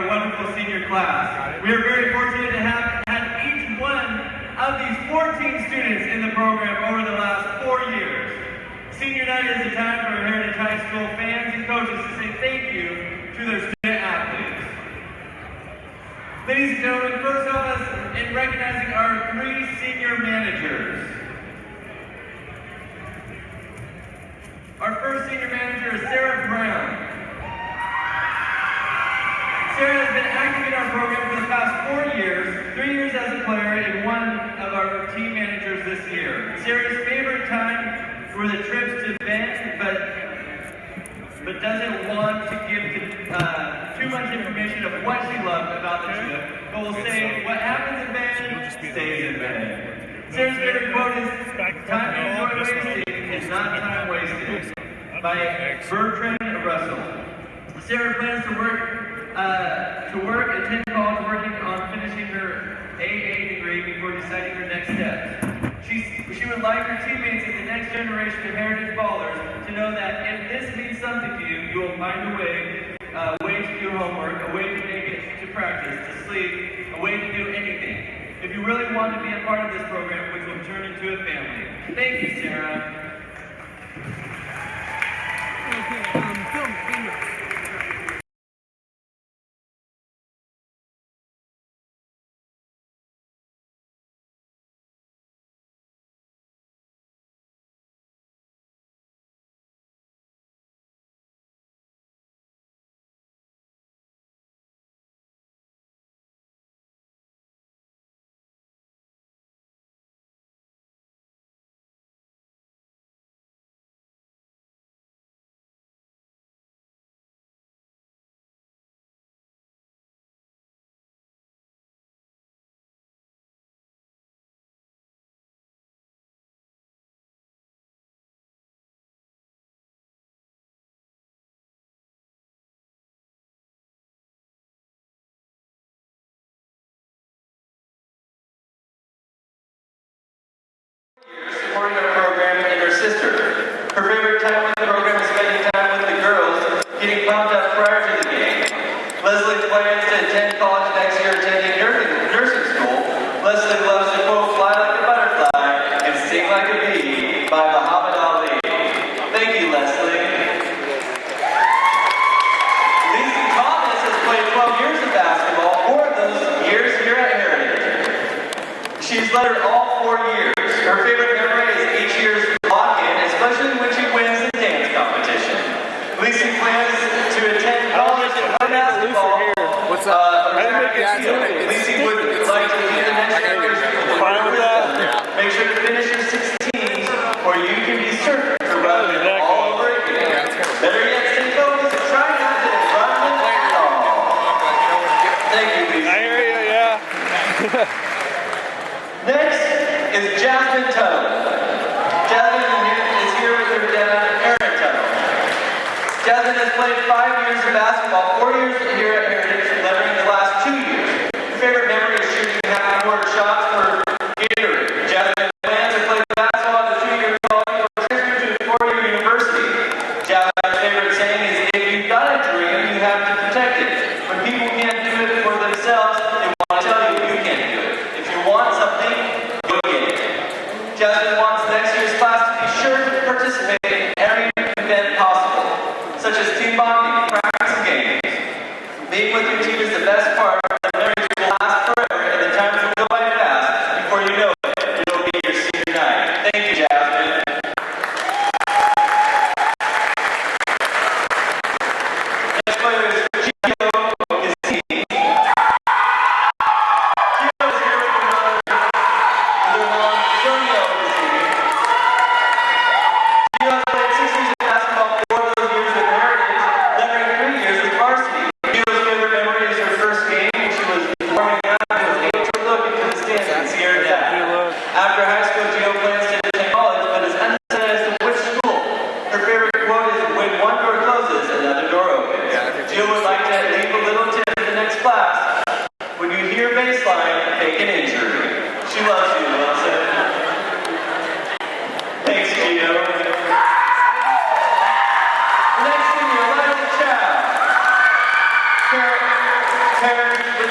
our wonderful senior class. We are very fortunate to have had each one of these 14 students in the program over the last 4 years. Senior night is a time for Heritage High School fans and coaches to say thank you to their student athletes. Ladies and gentlemen, first off, in recognizing our 3 senior managers. Our first senior manager is Sarah Brown. Sarah has been active in our program for the past 4 years, 3 years as a player and 1 of our team managers this year. Sarah's favorite time were the trips to Bend, but doesn't want to give too much information of what she loved about the trip, but will say what happens in Bend stays in Bend. Sarah's favorite quote is, "Time you enjoy wasting is not time wasted," by Bertrand Russell. Sarah plans to attend college, working on finishing her AA degree before deciding her next steps. She would like her teammates in the next generation of Heritage Ballers to know that if this means something to you, you will find a way to do homework, a way to make it to practice, to sleep, a way to do anything. If you really want to be a part of this program, which will turn into a family. Thank you, Sarah. Supporting our program and her sister. Her favorite time with the program is spending time with the girls, getting pumped up prior to the game. Leslie plans to attend college next year, attending nursing school. Leslie loves to quote, "Fly like a butterfly and sing like a bee" by Muhammad Ali. Thank you, Leslie. Lacey Thomas has played 12 years of basketball, 4 of those years here at Heritage. She's led her all 4 years. Her favorite memory is each year's lock-in, especially when she wins the dance competition. Lacey plans to attend college and play basketball. What's up? Lacey would like to lead the next generation with wisdom. Make sure to finish your 16s, or you can be certain to run it all over again. Better yet, stay focused and try not to run it at all. Thank you, Lacey. I hear you, yeah. Next is Jasmine Tuttle. Jasmine is here with her dad, Aaron Tuttle. Jasmine has played 5 years of basketball, 4 years here at Heritage, lettering the last 2 years. Her favorite memory is shooting half-court shots for Gatorade. Jasmine plans to play basketball at a 2-year college or transfer to a 4-year university. Jasmine's favorite saying is, "If you've got a dream, you have to protect it. When people can't do it for themselves, they want to tell you you can't do it. If you want something, go get it." Jasmine wants next year's class to be sure to participate in every event possible, such as team bonding, practice, and games. Being with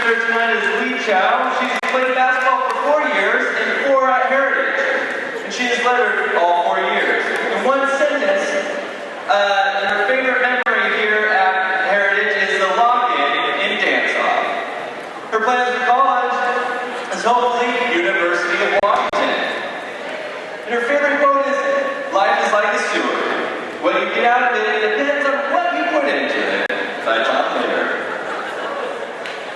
her tonight is Lee Chow. She's played basketball for 4 years and 4 at Heritage. And she has lettered all 4 years. In one sentence, her favorite memory here at Heritage is the lock-in and dance-off. Her plans for college is hopefully University of Washington. And her favorite quote is, "Life is like a sewer. What you get out of it depends on what you put into it." By John Later.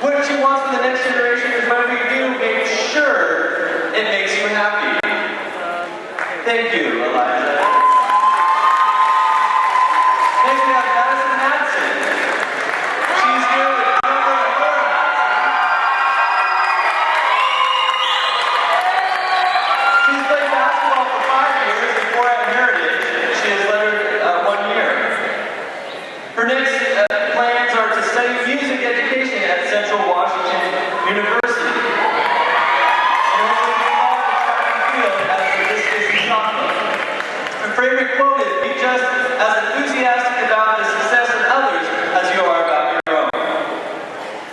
What she wants for the next generation is whatever you do, make sure it makes you happy. Thank you, Eliza. Next we have Madison Madsen. She's here with Camas and Laura Madsen. She's played basketball for 5 years and 4 at Heritage. She has lettered 1 year. Her next plans are to study music education at Central Washington University. And hopefully be involved in track and field as the discus and chocolate. Her favorite quote is, "Be just as enthusiastic about the success of others as you are about your own."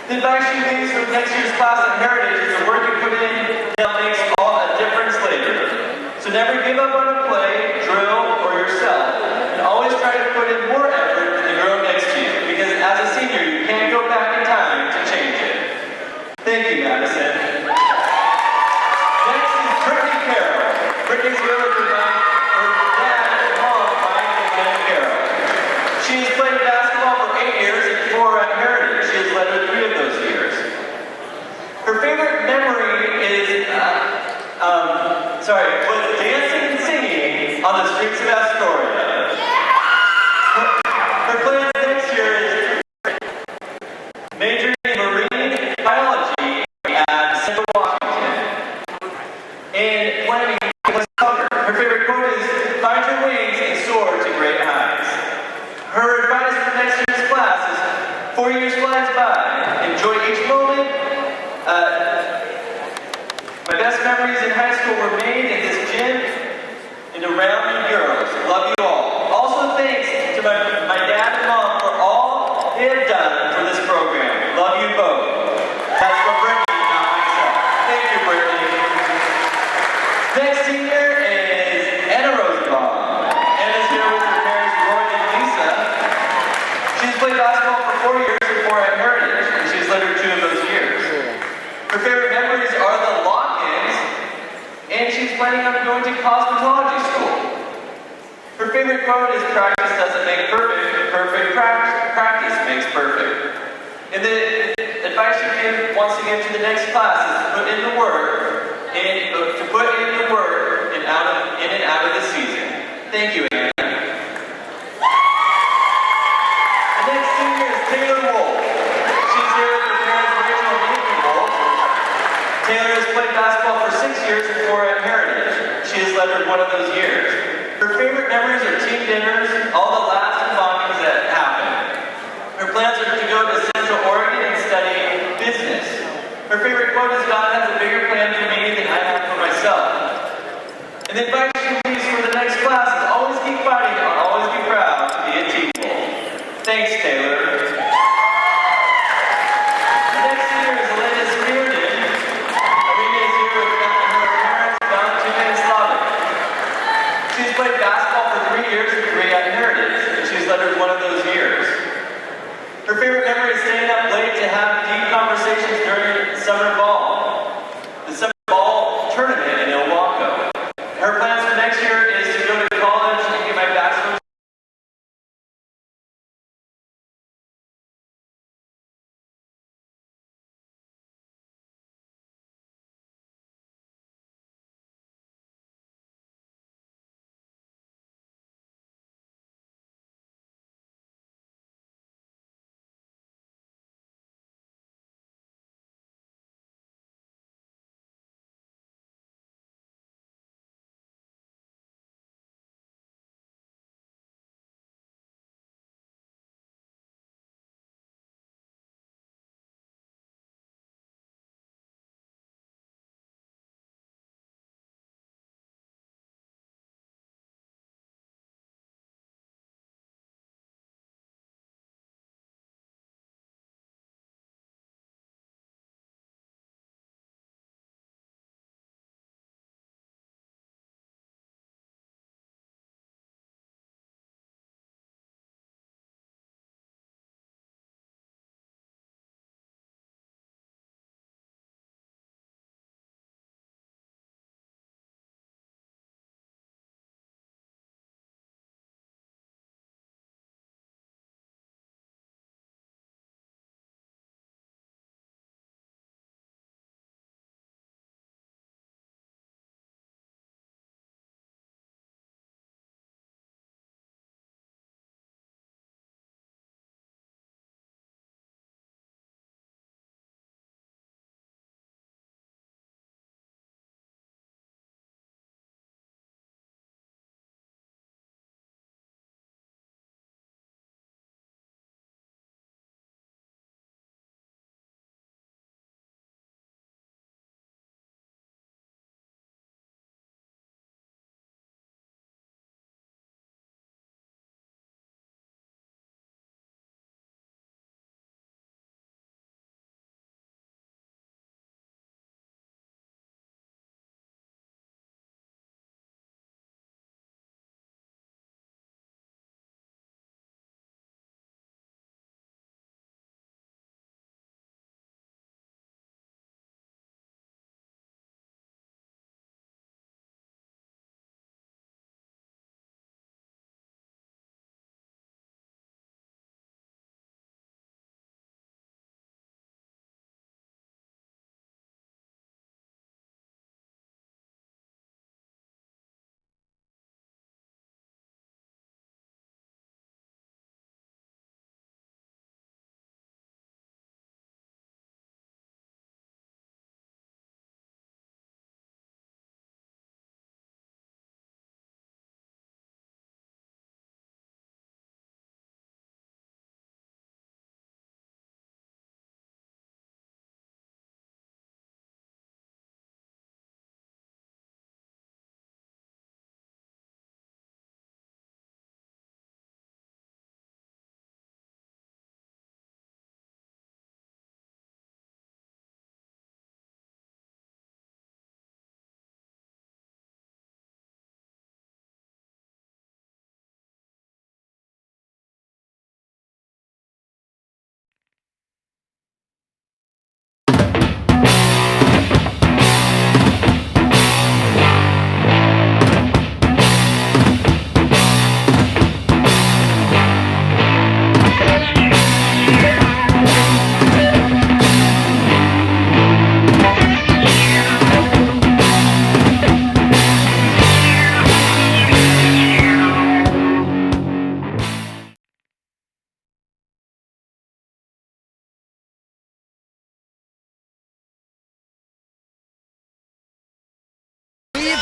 The advice she leaves for next year's class at Heritage is the work you put in now makes all a difference later. So never give up on a play, drill, or yourself. And always try to put in more effort than the girl next to you. Because as a senior, you can't go back in time to change it. Thank you, Madison. Next is Brittany Carroll. Brittany's here with her dad and mom, Mike and Jenna Carroll. She has played basketball for 8 years and 4 at Heritage. She has lettered 3 of those years. Her favorite memory is, was dancing and singing on the streets of Astoria. Her plans next year is majoring in marine biology at Central Washington and planning to play soccer. Her favorite quote is, "Find your wings and soar to great heights." Her advice for next year's class is, 4 years flies by. Enjoy each moment. My best memories in high school were made in this gym and around you girls. Love you all. Also thanks to my dad and mom for all they have done for this program. Love you both. That's for Brittany, not myself. Thank you, Brittany. Next senior is Anna Rosenbaum. Anna's here with her parents, Roy and Lisa. She's played basketball for 4 years and 4 at Heritage, and she's lettered 2 of those years. Her favorite memories are the lock-ins, and she's planning on going to cosmetology school. Her favorite quote is, "Practice doesn't make perfect, perfect practice makes perfect." And the advice she wants to give to the next class is to put in the work, and in and out of the season. Thank you, Anna. The next senior is Taylor Wolf. She's here with her parents, Rachel and Nathan Wolf. Taylor has played basketball for 6 years and 4 at Heritage. She has lettered 1 of those years. Her favorite memories are team dinners, all the laughs and longings that happen. Her plans are to go to Central Oregon and study business. Her favorite quote is, "God has a bigger plan for me than I have for myself." And the advice she leaves for the next class is, always keep fighting and always be proud to be a Team Wolf. Thanks, Taylor. The next senior is Elena Spearden. Elena is here with her parents, Valentina and Slavic. She's played basketball for 3 years and 3 at Heritage, and she's lettered 1 of those years. Her favorite memory is staying up late to have deep conversations during summer ball, the summer ball tournament in Ilwaco. Her plans for next year is to go to college and get my bachelor's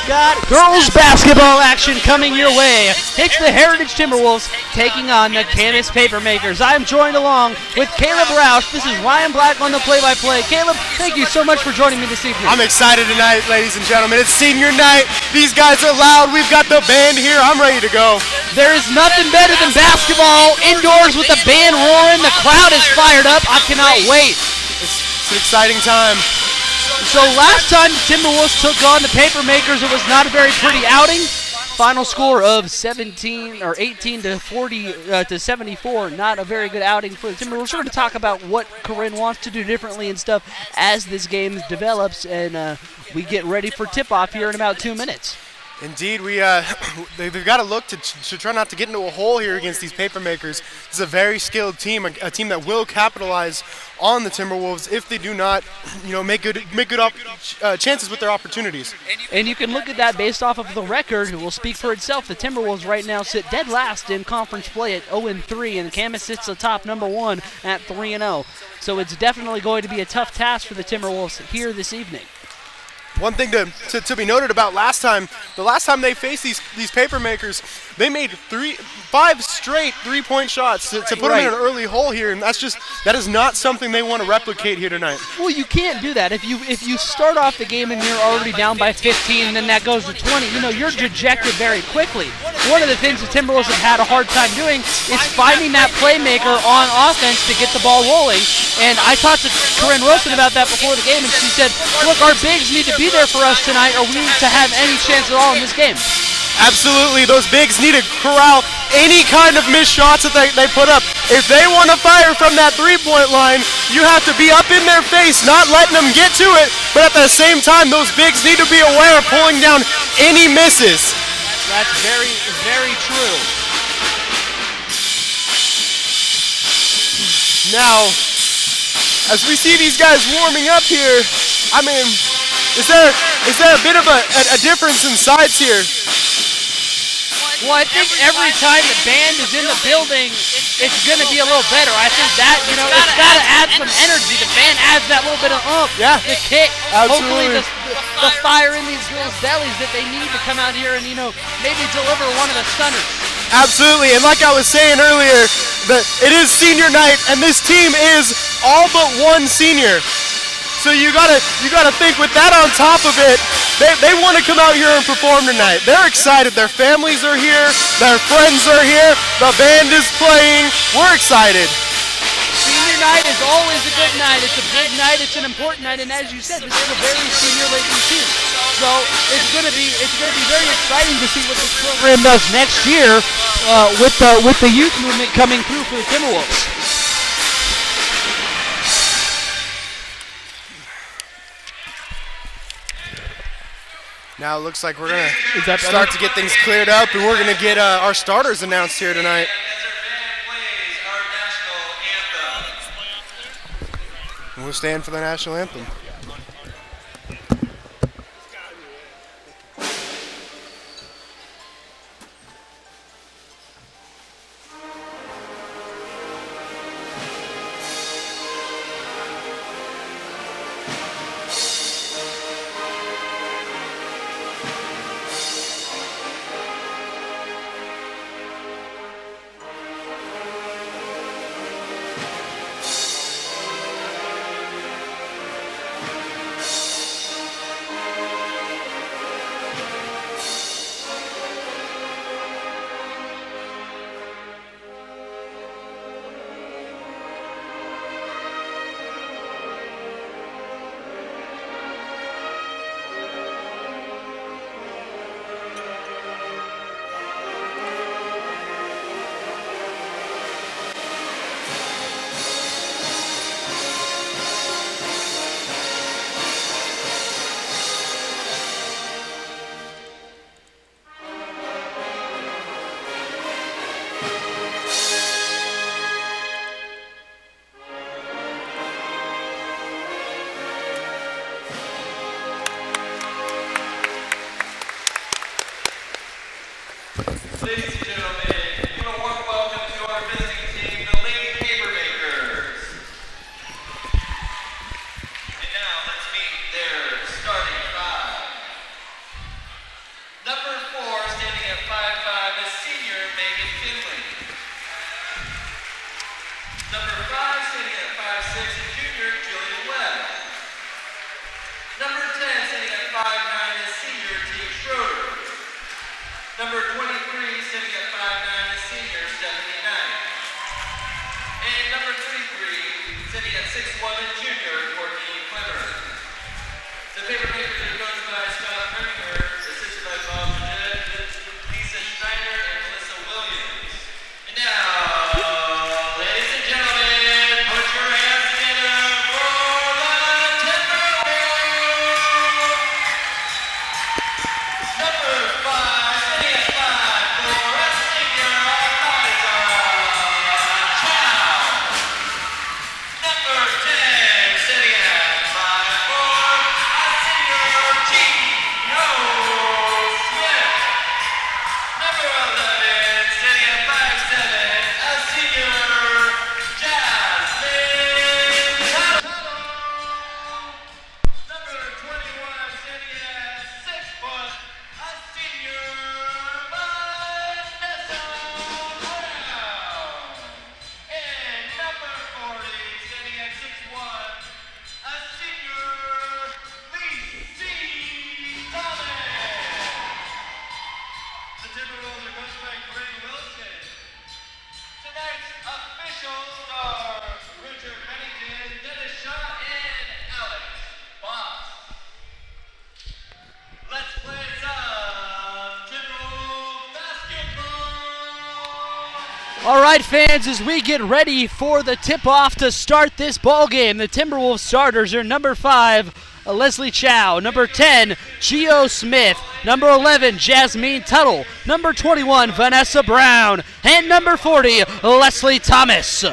got girls basketball action coming your way. It's the Heritage Timberwolves taking on the Camas Papermakers. I'm joined along with Caleb Roush. This is Ryan Black on the play-by-play. Caleb, thank you so much for joining me this evening. I'm excited tonight, ladies and gentlemen. It's senior night. These guys are loud. We've got the band here. I'm ready to go. There is nothing better than basketball indoors with the band roaring. The crowd is fired up. I cannot wait. It's an exciting time. So last time the Timberwolves took on the Papermakers, it was not a very pretty outing. Final score of 18 to 40 to 74. Not a very good outing for the Timberwolves. We're going to talk about what Corinne wants to do differently and stuff as this game develops, and we get ready for tip-off here in about 2 minutes. Indeed, they've got to look to try not to get into a hole here against these Papermakers. This is a very skilled team, a team that will capitalize on the Timberwolves if they do not, make good chances with their opportunities. And you can look at that based off of the record. It will speak for itself. The Timberwolves right now sit dead last in conference play at 0-3, and Camas sits atop number 1 at 3-0. So it's definitely going to be a tough task for the Timberwolves here this evening. One thing to be noted about the last time they faced these Papermakers, they made 5 straight 3-point shots to put them in an early hole here, and that is not something they want to replicate here tonight. Well, you can't do that. If you start off the game and you're already down by 15, and then that goes to 20, you're dejected very quickly. One of the things the Timberwolves have had a hard time doing is finding that playmaker on offense to get the ball rolling. And I talked to Corinne Wilson about that before the game, and she said, look, our bigs need to be there for us tonight, or we need to have any chance at all in this game. Absolutely, those bigs need to corral any kind of missed shots that they put up. If they want to fire from that three-point line, you have to be up in their face, not letting them get to it, but at the same time, those bigs need to be aware of pulling down any misses. That's very, very true. Now, as we see these guys warming up here, is there a bit of a difference in sides here? Well, I think every time the band is in the building, it's going to be a little better. I think that, it's got to add some energy. The band adds that little bit of the kick. Absolutely. Hopefully the fire in these girls' bellies that they need to come out here and, maybe deliver one of the stunners. Absolutely, and like I was saying earlier, it is senior night, and this team is all but one senior. So you gotta think with that on top of it, they want to come out here and perform tonight. They're excited. Their families are here. Their friends are here. The band is playing. We're excited. Senior night is always a good night. It's a big night. It's an important night. And as you said, this is a very senior-laden team. So it's going to be very exciting to see what this program does next year with the youth movement coming through for the Timberwolves. Now it looks like we're going to start to get things cleared up, and we're going to get our starters announced here tonight. And we'll stand for the national anthem. Ladies and gentlemen, give a warm welcome to our visiting team, the Lady Papermakers. And now let's meet their starting five. 5'5", is senior Megan Finley. Number 5, sitting at 5'6", is junior Jillian Webb. Number 10, sitting at 5'9", is senior Teague Schroeder. Number 23, sitting at 5'9", is senior Stephanie Knight. And number 33, sitting at 6'1", is junior Courtney Clemmer. The paper makers are coached by Scott Premier, assisted by Bob Jeanette, Lisa Schneider, and Melissa Williams. And now, ladies and gentlemen, put your hands together for the Timberwolves! Number 5, sitting at 5, for a senior Eliza Chow. Number 10, sitting at 5, for a senior T.O. Smith. Number 11, sitting at 5'7", a senior Jasmine Tuttle. Number 21, sitting at 6 foot, a senior Vanessa Brown. And number 40, sitting at 6'1", a senior Lacey Thomas. The Timberwolves are coached by Greg Wilson. Tonight's officials are Richard Bennington, Dennis Shaw, and Alex Boss. Let's play some Timberwolves basketball. All right, fans, as we get ready for the tip-off to start this ball game, the Timberwolves starters are number 5, Leslie Chow, number 10, Geo Smith, number 11, Jasmine Tuttle, number 21, Vanessa Brown, and number 40, Leslie Thomas.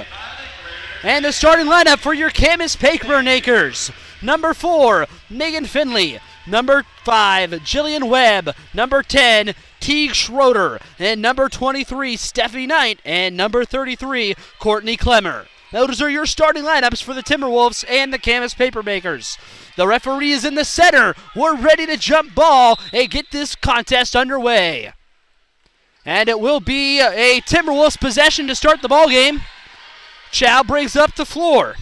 And the starting lineup for your Camas Papermakers: number 4, Megan Finley, number 5, Jillian Webb, number 10, Teague Schroeder, and number 23, Stephanie Knight, and number 33, Courtney Clemmer. Those are your starting lineups for the Timberwolves and the Camas Papermakers. The referee is in the center. We're ready to jump ball and get this contest underway. And it will be a Timberwolves possession to start the ball game. Chow brings up the floor.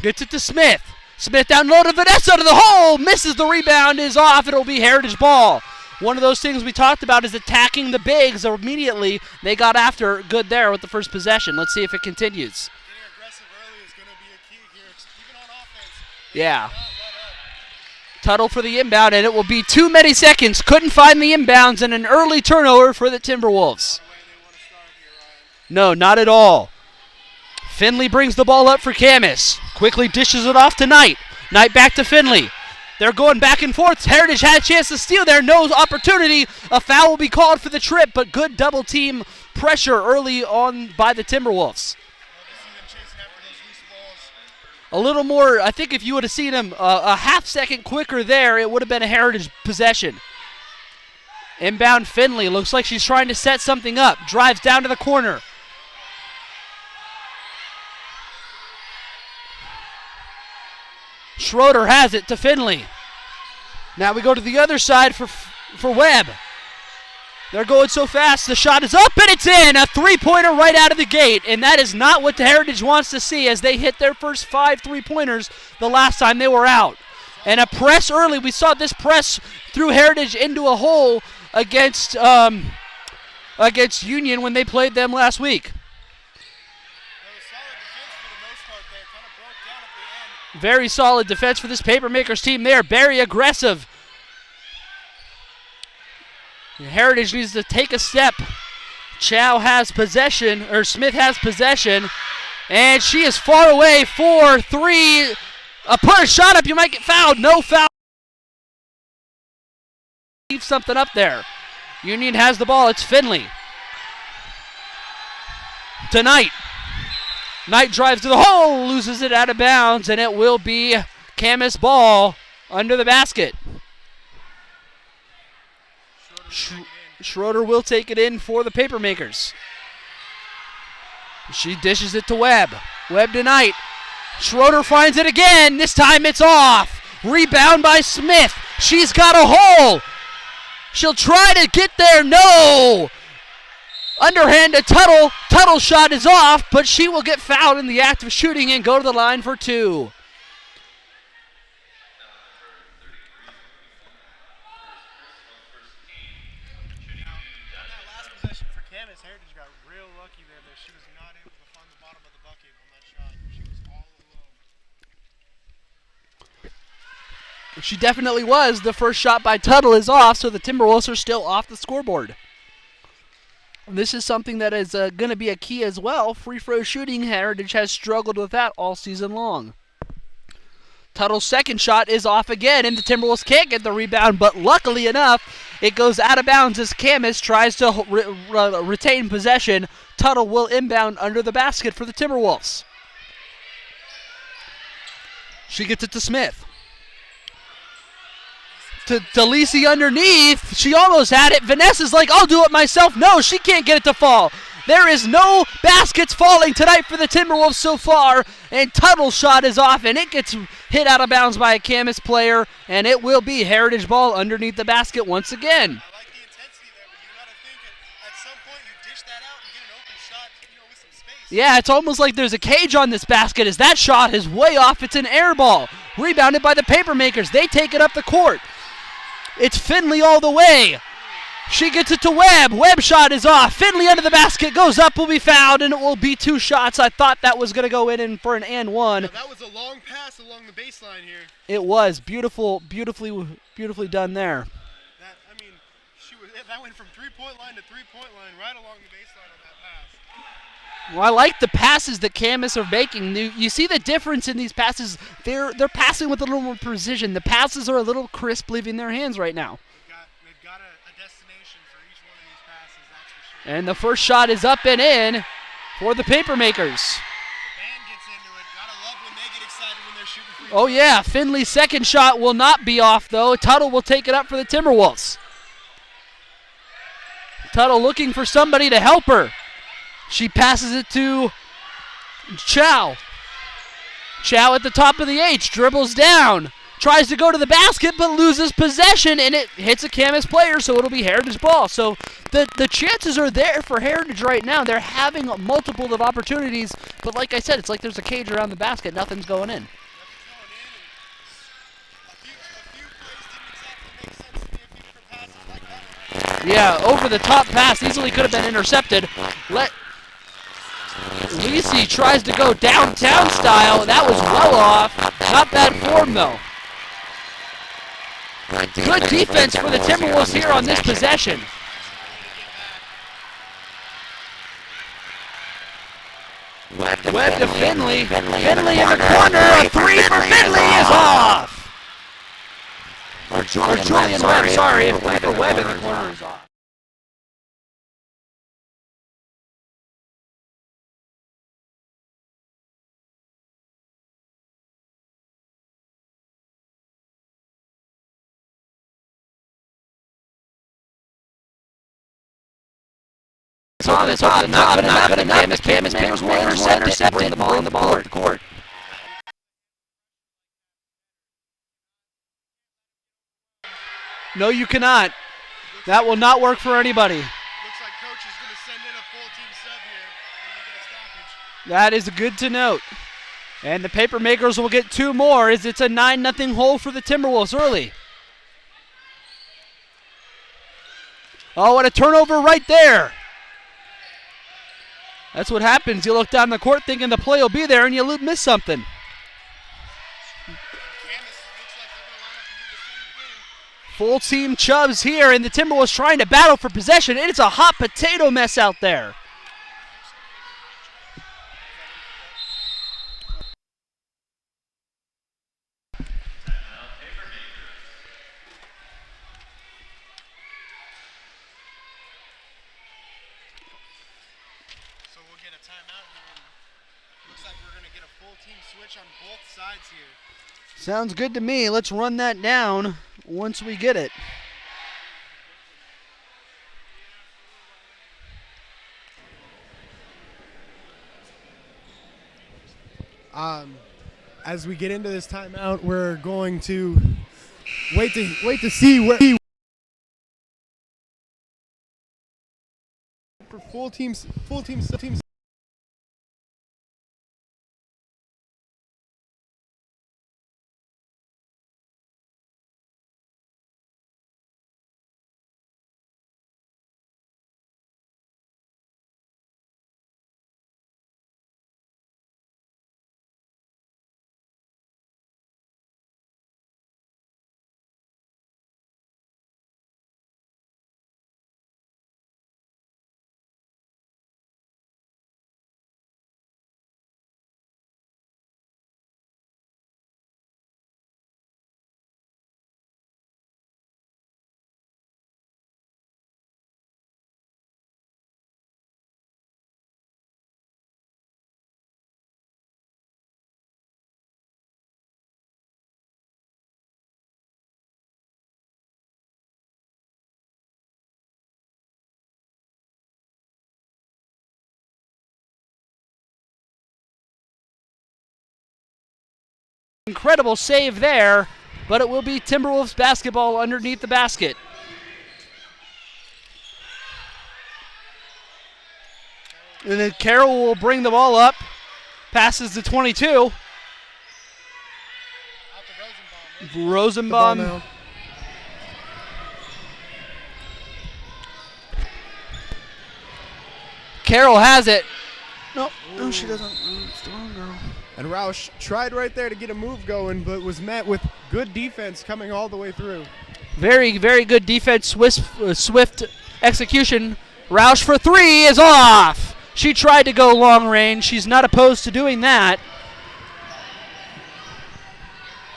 Gets it to Smith. Smith down low to Vanessa to the hole. Misses the rebound, is off. It'll be Heritage ball. One of those things we talked about is attacking the bigs immediately. They got after good there with the first possession. Let's see if it continues. Getting aggressive early is going to be a key here, even on offense. Yeah. Tuttle for the inbound, and it will be too many seconds. Couldn't find the inbounds, and an early turnover for the Timberwolves. No, not at all. Finley brings the ball up for Camas. Quickly dishes it off to Knight. Knight back to Finley. They're going back and forth. Heritage had a chance to steal there. No opportunity. A foul will be called for the trip, but good double team pressure early on by the Timberwolves. A little more, I think if you would have seen him a half second quicker there, it would have been a Heritage possession. Inbound Finley. Looks like she's trying to set something up. Drives down to the corner. Schroeder has it to Finley. Now we go to the other side for Webb. They're going so fast. The shot is up and it's in. A three-pointer right out of the gate. And that is not what the Heritage wants to see as they hit their first 5 three-pointers the last time they were out. And a press early. We saw this press through Heritage into a hole against Union when they played them last week. Very solid defense for this Papermakers team there. Very aggressive. Heritage needs to take a step. Chow has possession, or Smith has possession, and she is far away for 3. Put a shot up, you might get fouled. No foul. Leave something up there. Union has the ball. It's Finley. To Knight. Knight drives to the hole, loses it out of bounds, and it will be Camas ball under the basket. Schroeder will take it in for the Papermakers. She dishes it to Webb. Webb to Knight. Schroeder finds it again. This time it's off. Rebound by Smith. She's got a hole. She'll try to get there. No. Underhand to Tuttle. Tuttle's shot is off, but she will get fouled in the act of shooting and go to the line for 2. Camas Heritage got real lucky there that she was not able to find the bottom of the bucket on that shot. She was all alone. She definitely was. The first shot by Tuttle is off, so the Timberwolves are still off the scoreboard. This is something that is going to be a key as well. Free throw shooting, Heritage has struggled with that all season long. Tuttle's second shot is off again, and the Timberwolves can't get the rebound, but luckily enough, it goes out of bounds as Camas tries to retain possession. Tuttle will inbound under the basket for the Timberwolves. She gets it to Smith. To Lisi underneath. She almost had it. Vanessa's like, I'll do it myself. No, she can't get it to fall. There is no baskets falling tonight for the Timberwolves so far, and Tuttle's shot is off, and it gets hit out of bounds by a Camas player, and it will be Heritage ball underneath the basket once again. I like the intensity there, but you got to think at some point you dish that out and get an open shot, with some space. Yeah, it's almost like there's a cage on this basket as that shot is way off. It's an air ball. Rebounded by the Papermakers. They take it up the court. It's Finley all the way. She gets it to Webb. Webb shot is off. Finley under the basket, goes up, will be fouled, and it will be 2 shots. I thought that was going to go in for an and 1. Yeah, that was a long pass along the baseline here. It was beautifully done there. That went from 3-point line to 3-point line right along the baseline on that pass. Well, I like the passes that Camas are making. You see the difference in these passes. They're passing with a little more precision. The passes are a little crisp leaving their hands right now. They've got a destination for each one of these passes, that's for sure. And the first shot is up and in for the Papermakers. The band gets into it. Gotta love when they get excited when they're shooting free Oh yeah, Finley's second shot will not be off though. Tuttle will take it up for the Timberwolves. Tuttle looking for somebody to help her. She passes it to Chow. Chow at the top of the H, dribbles down. Tries to go to the basket, but loses possession, and it hits a Camas player, so it'll be Heritage ball. So the chances are there for Heritage right now. They're having multiple of opportunities, but like I said, it's like there's a cage around the basket. Nothing's going in. Yeah, over the top pass easily could have been intercepted. Lisi tries to go downtown style. That was well off. Not bad form though. Good defense for the Timberwolves here on this possession. Webb to Finley. Finley in the corner. A 3 for Finley is off. Or Julian Webb, sorry. If Webb in the corner is off. It's on, not good enough. Camas will intercept it, bring the ball up the court. No, you cannot. That will not work for anybody. Looks like coach is going to send in a full team sub here and get a stoppage. That is good to note. And the Papermakers will get 2 more as it's a 9-0 hole for the Timberwolves early. Oh, what a turnover right there. That's what happens. You look down the court thinking the play will be there and you miss something. Full team Chubbs here, and the Timberwolves trying to battle for possession. It's a hot potato mess out there. So we'll get a timeout here, and looks like we're going to get a full team switch on both sides here. Sounds good to me. Let's run that down once we get it. As we get into this timeout, we're going to wait to see where for full teams. Incredible save there, but it will be Timberwolves basketball underneath the basket. And then Carroll will bring the ball up, passes to 22. Rosenbaum. Carroll has it. No, she doesn't. It's the wrong girl. And Roush tried right there to get a move going, but was met with good defense coming all the way through. Very, very good defense, swift execution. Roush for three is off. She tried to go long range. She's not opposed to doing that.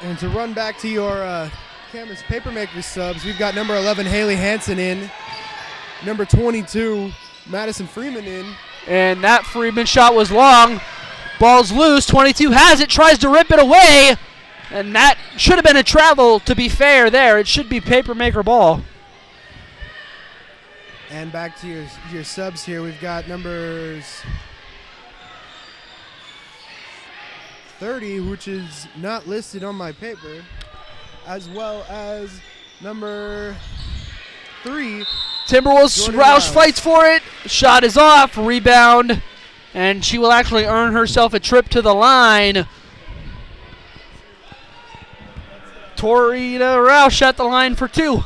And to run back to your Camas Papermaker subs, we've got number 11, Haley Hansen in. Number 22, Madison Freeman in. And that Freeman shot was long. Ball's loose. 22 has it, tries to rip it away. And that should have been a travel, to be fair there. It should be Papermaker ball. And back to your subs here, we've got numbers 30, which is not listed on my paper, as well as number 3. Timberwolves, Roush fights for it. Shot is off, rebound, and she will actually earn herself a trip to the line. Torita Roush at the line for two.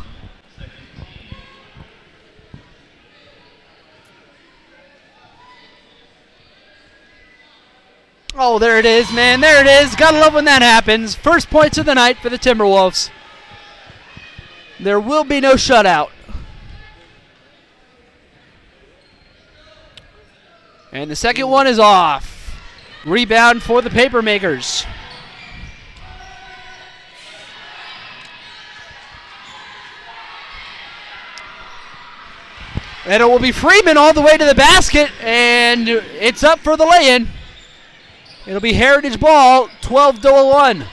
Oh, there it is, man. There it is. Gotta love when that happens. First points of the night for the Timberwolves. There will be no shutout. And the second one is off. Rebound for the Papermakers. And it will be Freeman all the way to the basket, and it's up for the lay-in. It'll be Heritage ball, 12-1.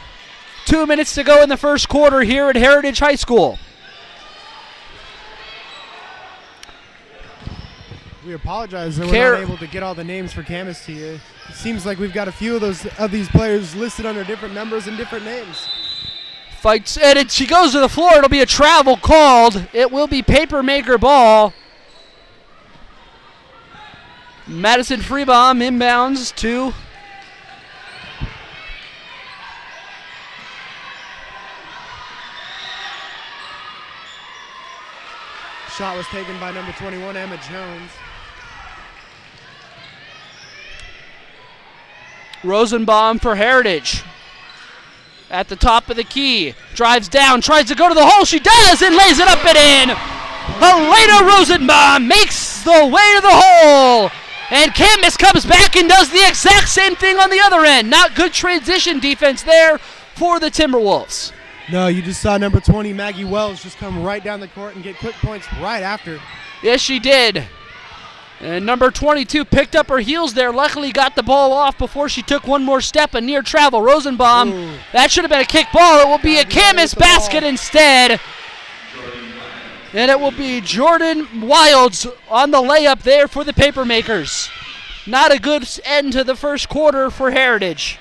2 minutes to go in the first quarter here at Heritage High School. We apologize that we're not able to get all the names for Camas to you. It seems like we've got a few of these players listed under different numbers and different names. Fights, and she goes to the floor. It'll be a travel called. It will be Papermaker ball. Madison Freebaum inbounds to shot was taken by number 21, Emma Jones. Rosenbaum for Heritage. At the top of the key. Drives down, tries to go to the hole. She does and lays it up and in. Helena Rosenbaum makes the way to the hole. And Camas comes back and does the exact same thing on the other end. Not good transition defense there for the Timberwolves. No, you just saw number 20, Maggie Wells, just come right down the court and get quick points right after. Yes, she did. And number 22 picked up her heels there. Luckily got the ball off before she took one more step. A near travel. Rosenbaum. Ooh. That should have been a kick ball. It will be a Camas basket instead. And it will be Jordan Wilds on the layup there for the Papermakers. Not a good end to the first quarter for Heritage.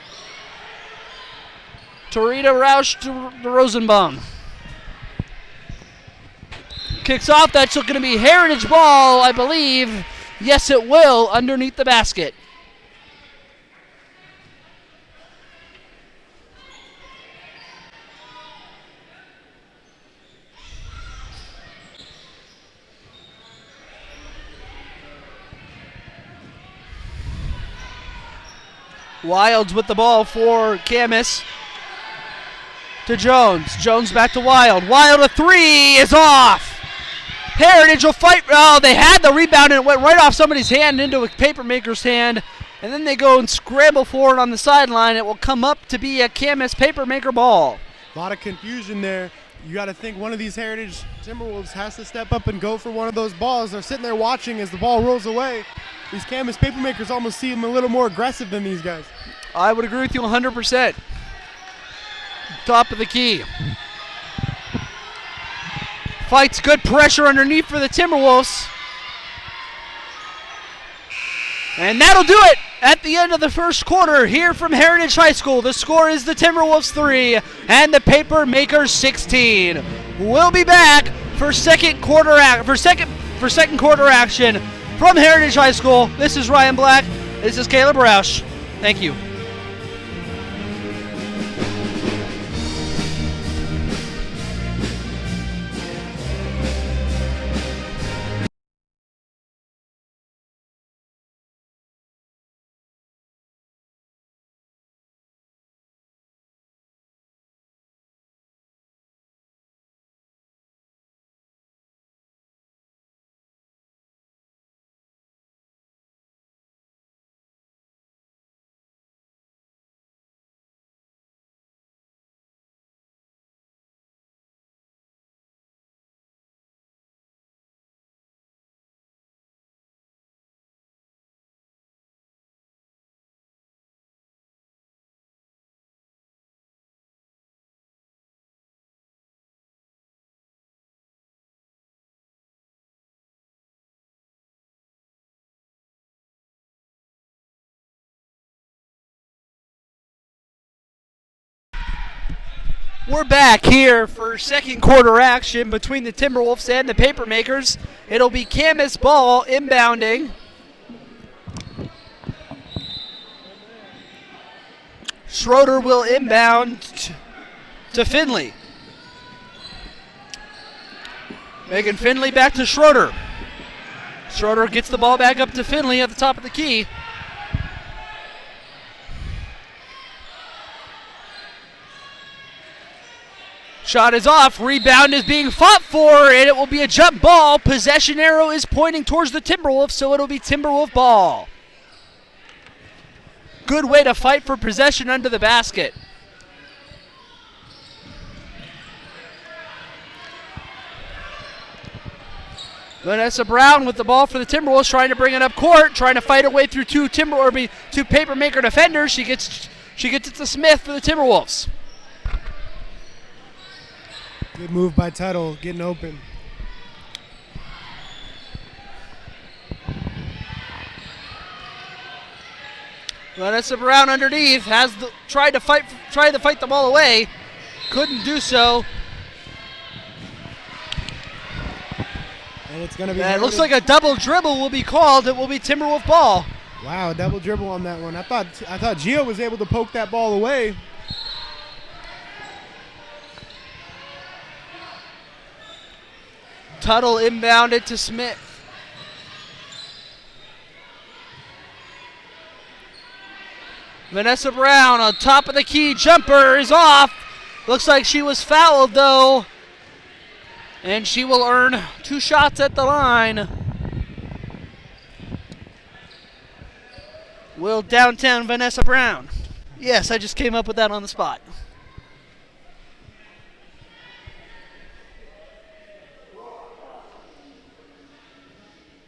Torita Roush to Rosenbaum. Kicks off. That's going to be Heritage ball, I believe. Yes, it will, underneath the basket. Wilds with the ball for Camas. To Jones. Jones back to Wild. Wild a three is off. Heritage will fight. Oh, they had the rebound and it went right off somebody's hand into a Papermaker's hand. And then they go and scramble for it on the sideline. It will come up to be a Camas Papermaker ball. A lot of confusion there. You got to think one of these Heritage Timberwolves has to step up and go for one of those balls. They're sitting there watching as the ball rolls away. These Camas Papermakers almost seem a little more aggressive than these guys. I would agree with you 100%. Top of the key. Fights good pressure underneath for the Timberwolves. And that'll do it at the end of the first quarter here from Heritage High School. The score is the Timberwolves 3 and the Papermakers 16. We'll be back for second quarter action from Heritage High School. This is Ryan Black. This is Caleb Roush. Thank you. We're back here for second quarter action between the Timberwolves and the Papermakers. It'll be Camas ball inbounding. Schroeder will inbound to Finley. Megan Finley back to Schroeder. Schroeder gets the ball back up to Finley at the top of the key. Shot is off. Rebound is being fought for, and it will be a jump ball. Possession arrow is pointing towards the Timberwolves, so it'll be Timberwolf ball. Good way to fight for possession under the basket. Vanessa Brown with the ball for the Timberwolves, trying to bring it up court, trying to fight her way through two Papermaker defenders. She gets it to Smith for the Timberwolves. Good move by Tuttle, getting open. Vanessa Brown underneath tried to fight the ball away, couldn't do so. And it's gonna be. It looks like a double dribble will be called. It will be Timberwolf ball. Wow, a double dribble on that one. I thought Gio was able to poke that ball away. Tuttle inbounded to Smith. Vanessa Brown on top of the key. Jumper is off. Looks like she was fouled though. And she will earn 2 shots at the line. Will downtown Vanessa Brown. Yes, I just came up with that on the spot.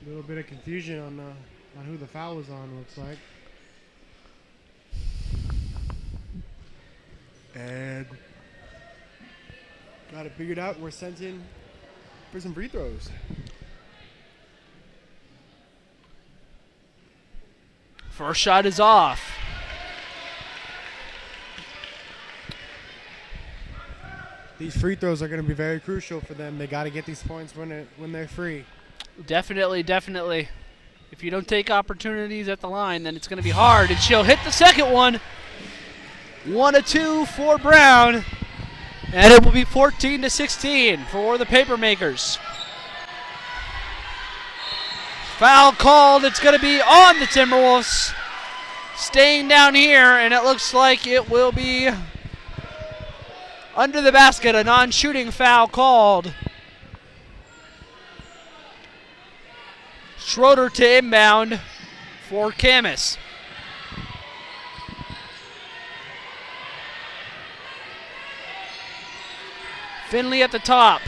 A little bit of confusion on who the foul was on, looks like. And got it figured out. We're sent in for some free throws. First shot is off. These free throws are going to be very crucial for them. They got to get these points when they're free. Definitely. If you don't take opportunities at the line, then it's going to be hard. And she'll hit the second one. 1 of 2 for Brown. And it will be 14-16 for the Papermakers. Foul called. It's going to be on the Timberwolves. Staying down here, and it looks like it will be under the basket. A non-shooting foul called. Schroeder to inbound for Camas. Finley at the top.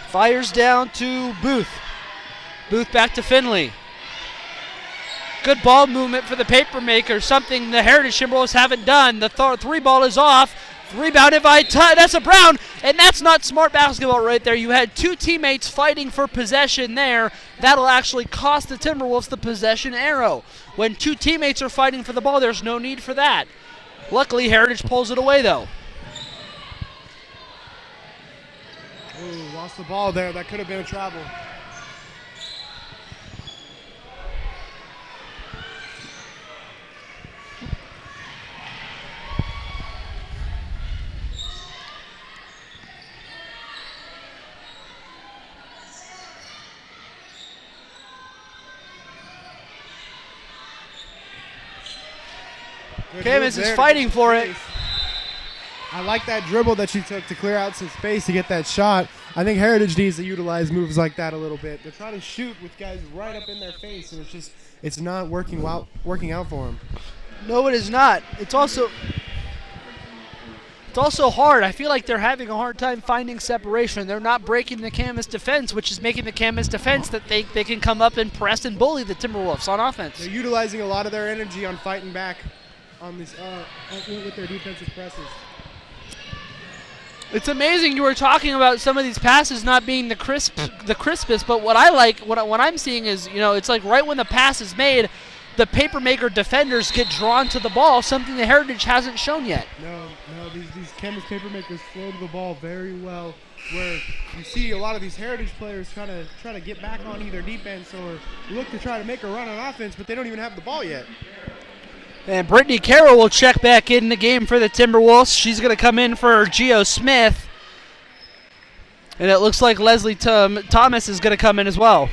Fires down to Booth. Booth back to Finley. Good ball movement for the Papermakers, something the Heritage Timberwolves haven't done. The three ball is off. Rebounded by Tessa Brown, and that's not smart basketball right there. You had two teammates fighting for possession there. That'll actually cost the Timberwolves the possession arrow. When two teammates are fighting for the ball, there's no need for that. Luckily, Heritage pulls it away, though. Ooh, lost the ball there. That could have been a travel. Camas is fighting for it. I like that dribble that she took to clear out some space to get that shot. I think Heritage needs to utilize moves like that a little bit. They're trying to shoot with guys right up in their face, and it's not working out for them. No, it is not. It's also hard. I feel like they're having a hard time finding separation. They're not breaking the Camas defense, which is making the Camas defense that they can come up and press and bully the Timberwolves on offense. They're utilizing a lot of their energy on fighting back on this with their defensive presses. It's amazing you were talking about some of these passes not being the crispest, but what I like, what I'm seeing is, it's like right when the pass is made, the Papermaker defenders get drawn to the ball, something the Heritage hasn't shown yet. No, these Camas Papermakers flow to the ball very well, where you see a lot of these Heritage players try to get back on either defense or look to try to make a run on offense, but they don't even have the ball yet. And Brittany Carroll will check back in the game for the Timberwolves. She's going to come in for Geo Smith. And it looks like Leslie Thomas is going to come in as well.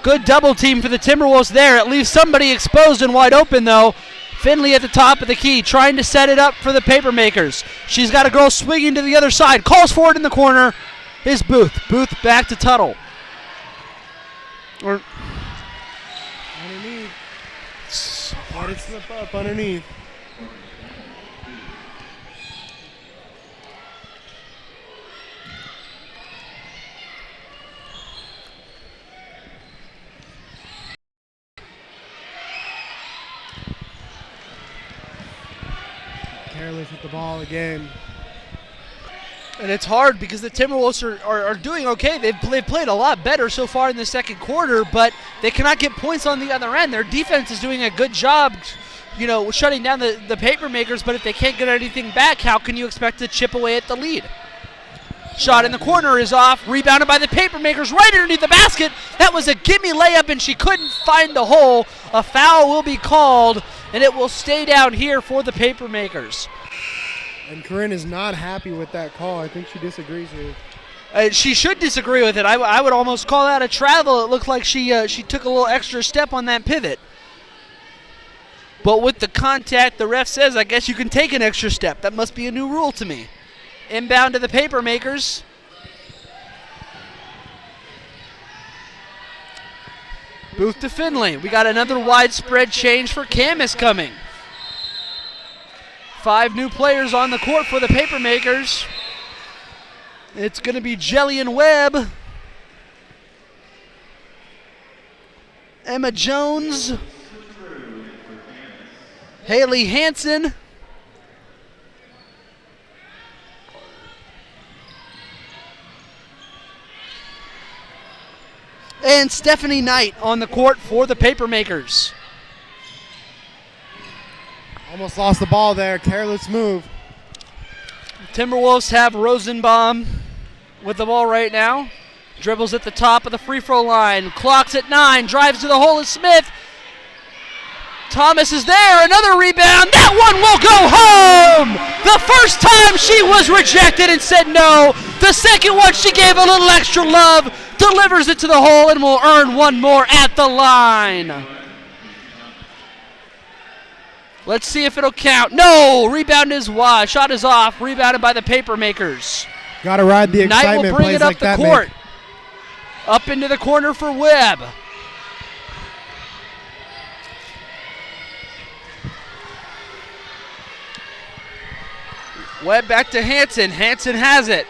Good double team for the Timberwolves there. It leaves somebody exposed and wide open, though. Finley at the top of the key, trying to set it up for the Papermakers. She's got a girl swinging to the other side. Calls for it in the corner. Is Booth. Booth back to Tuttle. Underneath. Let it slip up underneath. Careless with the ball again. And it's hard because the Timberwolves are doing okay. They've played a lot better so far in the second quarter, but they cannot get points on the other end. Their defense is doing a good job, shutting down the Papermakers, but if they can't get anything back, how can you expect to chip away at the lead? Shot in the corner is off, rebounded by the Papermakers right underneath the basket. That was a gimme layup, and she couldn't find the hole. A foul will be called, and it will stay down here for the Papermakers. And Corinne is not happy with that call. I think she disagrees with it. She should disagree with it. I would almost call that a travel. It looked like she took a little extra step on that pivot. But with the contact, the ref says, I guess you can take an extra step. That must be a new rule to me. Inbound to the Papermakers. Booth to Finley. We got another widespread change for Camas coming. 5 new players on the court for the Papermakers. It's going to be Jillian Webb, Emma Jones, Haley Hansen, and Stephanie Knight on the court for the Papermakers. Almost lost the ball there. Careless move. Timberwolves have Rosenbaum with the ball right now. Dribbles at the top of the free throw line. Clocks at 9. Drives to the hole of Smith. Thomas is there. Another rebound. That one will go home. The first time she was rejected and said no. The second one she gave a little extra love. Delivers it to the hole and will earn one more at the line. Let's see if it'll count. No. Rebound is wide. Shot is off. Rebounded by the Papermakers. Got to ride the excitement. Knight will bring it up like the that, court. Mate. Up into the corner for Webb. Webb back to Hansen. Hansen has it.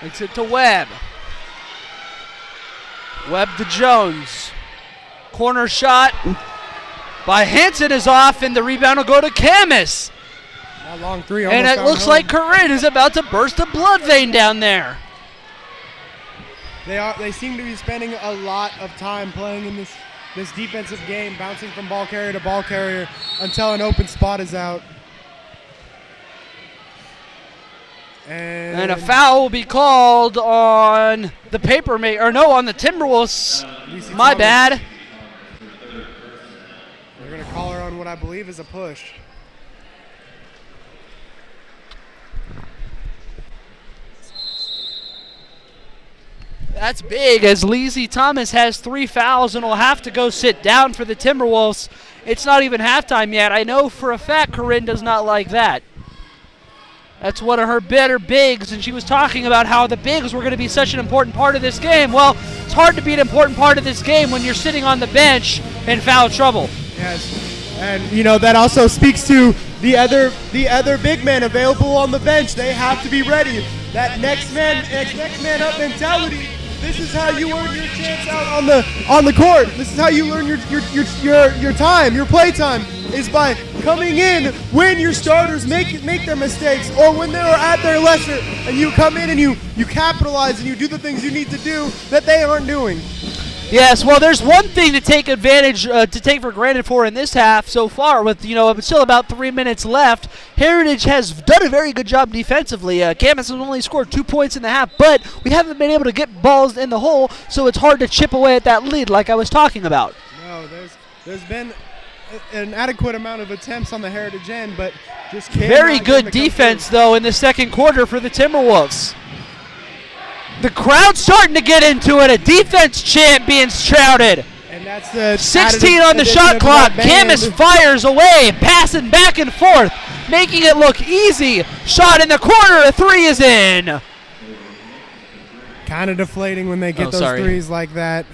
Makes it to Webb. Webb to Jones. Corner shot by Hansen is off, and the rebound will go to Camas. That long three. And it looks like Corinne is about to burst a blood vein down there. They seem to be spending a lot of time playing in this defensive game, bouncing from ball carrier to ball carrier until an open spot is out. And a foul will be called on the on the Timberwolves. My bad. They're going to call her on what I believe is a push. That's big, as Lizzie Thomas has 3 fouls and will have to go sit down for the Timberwolves. It's not even halftime yet. I know for a fact Corinne does not like that. That's one of her better bigs, and she was talking about how the bigs were going to be such an important part of this game. Well, it's hard to be an important part of this game when you're sitting on the bench in foul trouble. Yes, and that also speaks to the other big men available on the bench. They have to be ready. That next man up mentality. This is how you earn your chance out on the court. This is how you earn your time, your play time, is by coming in when your starters make their mistakes, or when they are at their lesser, and you come in and you capitalize and you do the things you need to do that they aren't doing. Yes, well, there's one thing to take for granted for in this half so far, with still about 3 minutes left. Heritage has done a very good job defensively. Camas has only scored 2 points in the half, but we haven't been able to get balls in the hole, so it's hard to chip away at that lead like I was talking about. No, there's been an adequate amount of attempts on the Heritage end, but just can't. Very good defense, though, in the second quarter for the Timberwolves. The crowd's starting to get into it. A defense chant being shouted. And that's the 16 on the shot clock. Camas fires away, passing back and forth, making it look easy. Shot in the corner. A 3 is in. Kind of deflating when they get those threes like that.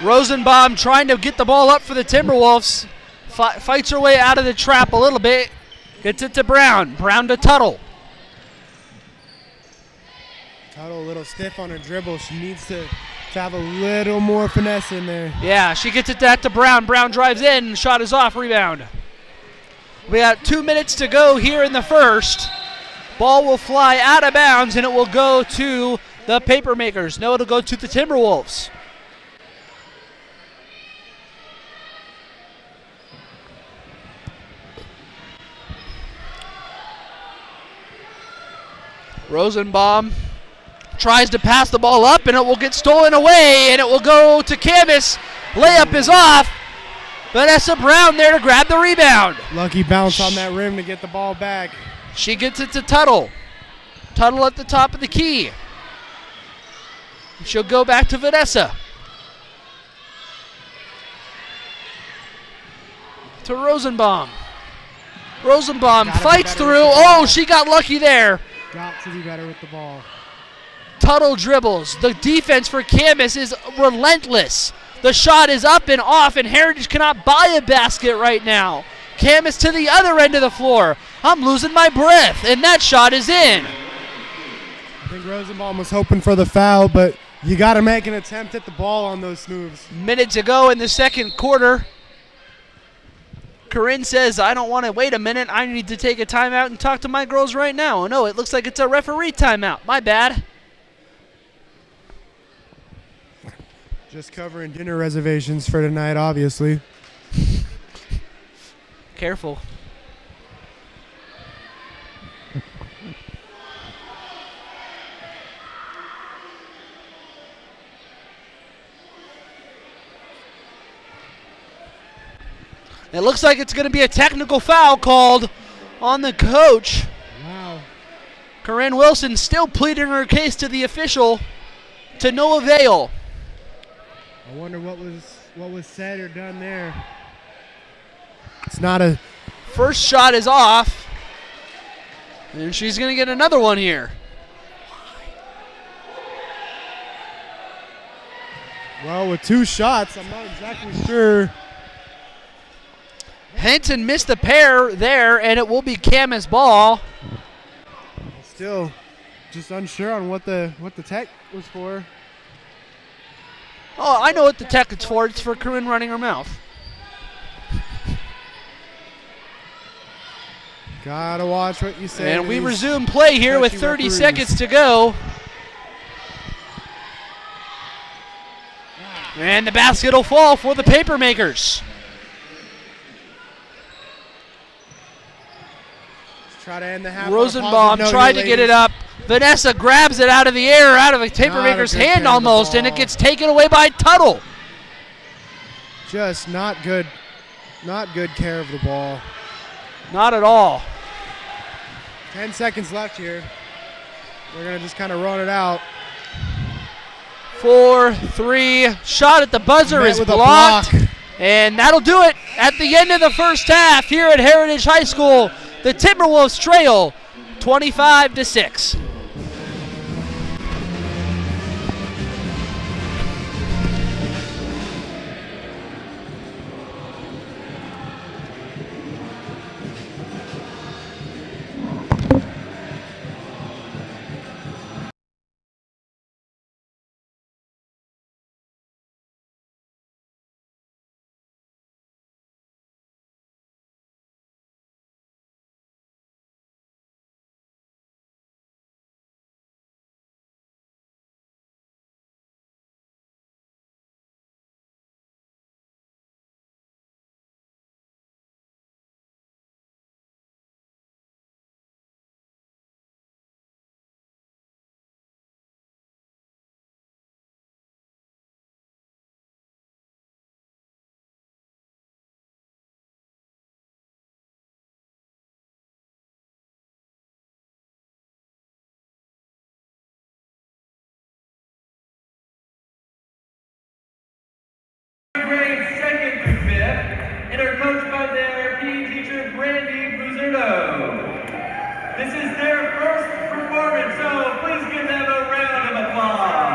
Rosenbaum trying to get the ball up for the Timberwolves. Fights her way out of the trap a little bit. Gets it to Brown. Brown to Tuttle. Tuttle a little stiff on her dribble. She needs to have a little more finesse in there. Yeah, she gets it to Brown. Brown drives in. Shot is off. Rebound. We got 2 minutes to go here in the first. Ball will fly out of bounds, and it will go to the Papermakers. No, it'll go to the Timberwolves. Rosenbaum tries to pass the ball up, and it will get stolen away, and it will go to Camas. Layup is off. Vanessa Brown there to grab the rebound. Lucky bounce on that rim to get the ball back. She gets it to Tuttle. Tuttle at the top of the key. She'll go back to Vanessa. To Rosenbaum. Rosenbaum fights through. Oh, she got lucky there. Got to be better with the ball. Tuttle dribbles. The defense for Camas is relentless. The shot is up and off, and Heritage cannot buy a basket right now. Camas to the other end of the floor. I'm losing my breath, and that shot is in. I think Rosenbaum was hoping for the foul, but you got to make an attempt at the ball on those moves. Minute to go in the second quarter. Corinne says, I don't want to wait a minute. I need to take a timeout and talk to my girls right now. Oh, no, it looks like it's a referee timeout. My bad. Just covering dinner reservations for tonight, obviously. Careful. It looks like it's going to be a technical foul called on the coach. Wow. Corinne Wilson still pleading her case to the official to no avail. I wonder what was said or done there. It's not a... First shot is off. And she's going to get another one here. Well, with 2 shots, I'm not exactly sure. Henson missed the pair there, and it will be Camas' ball. Still just unsure on what the tech was for. Oh, I know what the tech is for. It's for Corinne running her mouth. Gotta watch what you say. And we resume play here with 30 seconds to go. And the basket will fall for the Papermakers. Try to end the half. Rosenbaum tried to get it up. Vanessa grabs it out of the air, out of a Papermaker's hand almost, and it gets taken away by Tuttle. Just not good care of the ball. Not at all. 10 seconds left here. We're going to just kind of run it out. 4-3. Shot at the buzzer is blocked. And that'll do it at the end of the first half here at Heritage High School. The Timberwolves trail 25-6. Grades 2nd through 5th, and are coached by their PE teacher, Brandy Buzzuto. This is their first performance, so please give them a round of applause.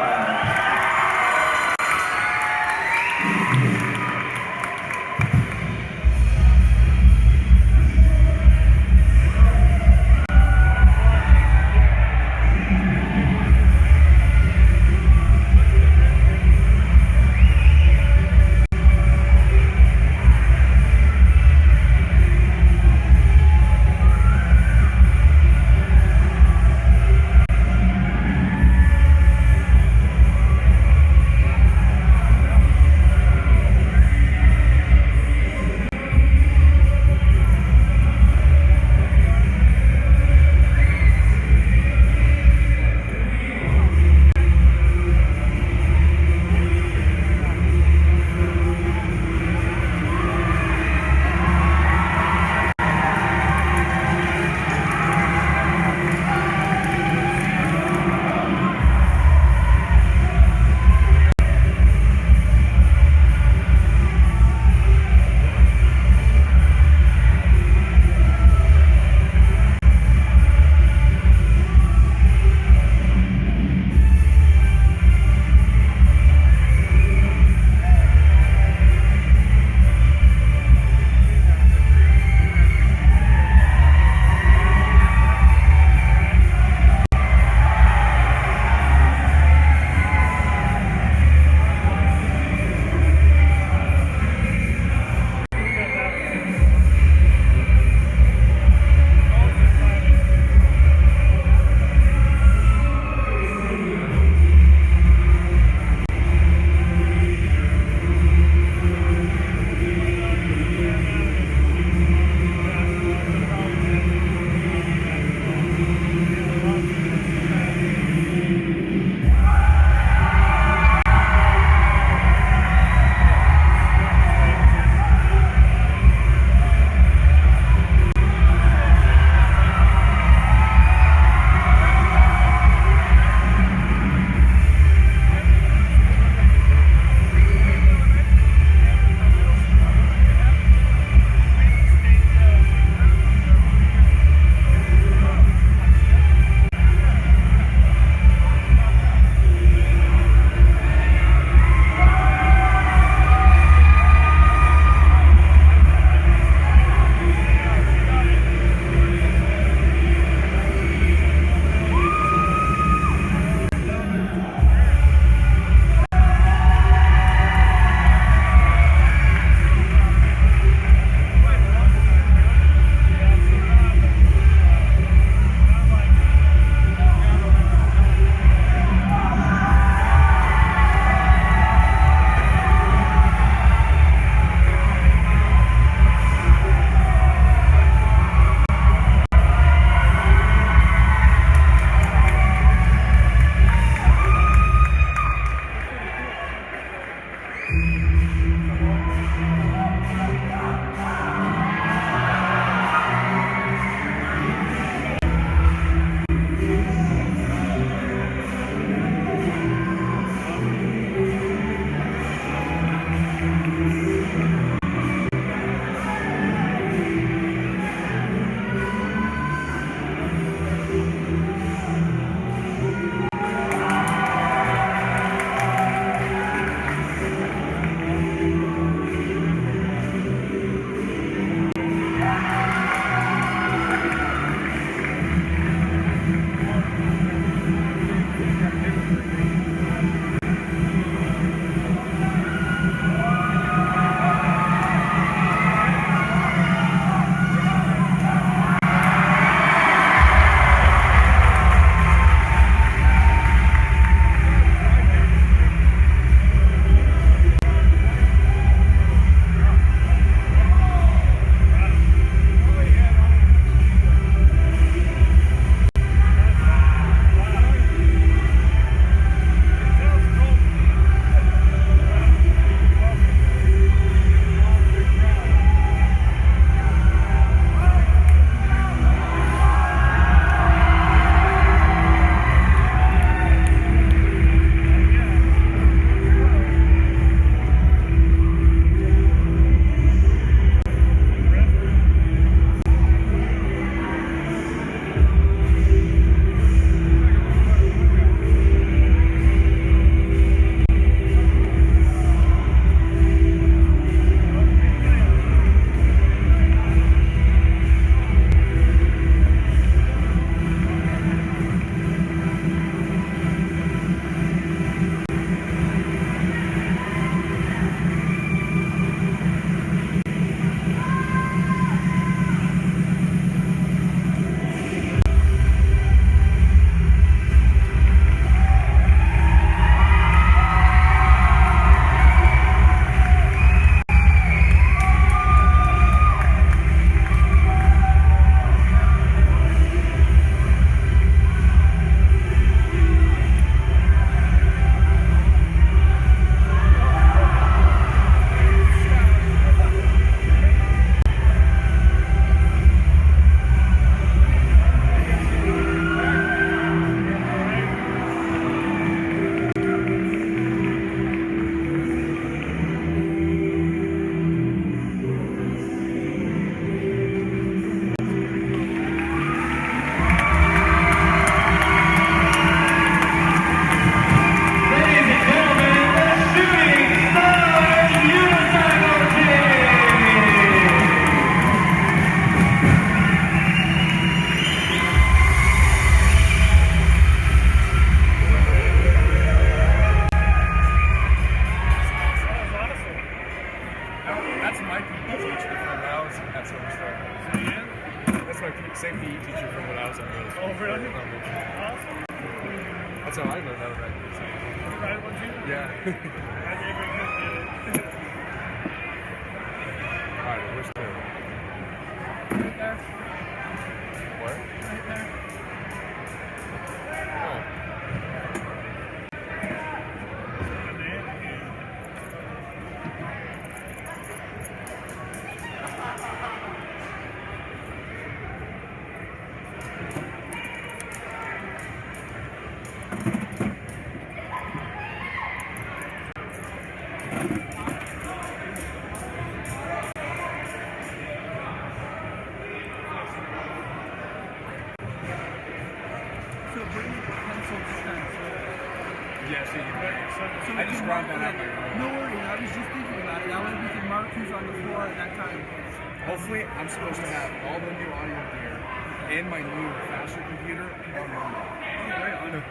safety teacher from when I was in middle school. Oh, really? Awesome. That's how I learned how to ride. You ride one too? Yeah. Alright, where's two? Right there. Where? Right there. Oh. Yeah, so I just grabbed that out. No worries, I was just thinking about it. That way we can mark who's on the floor at that time. Hopefully, I'm supposed to have all the new audio gear and my new faster computer on Monday.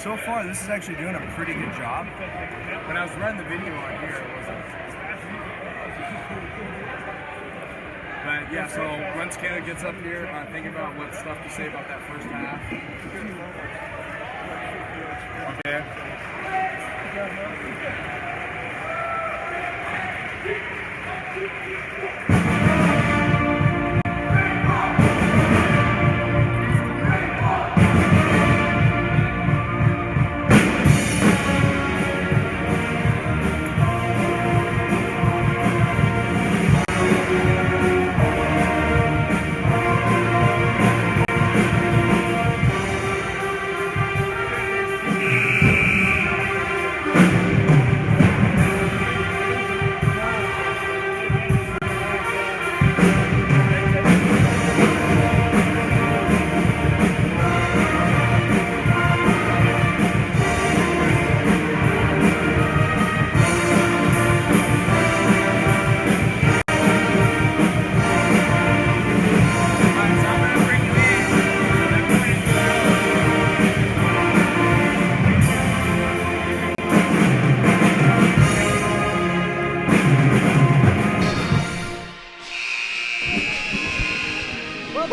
So far, this is actually doing a pretty good job. When I was running the video on here, it wasn't. But yeah, so once Canada gets up here, thinking about what stuff to say about that first half. Okay.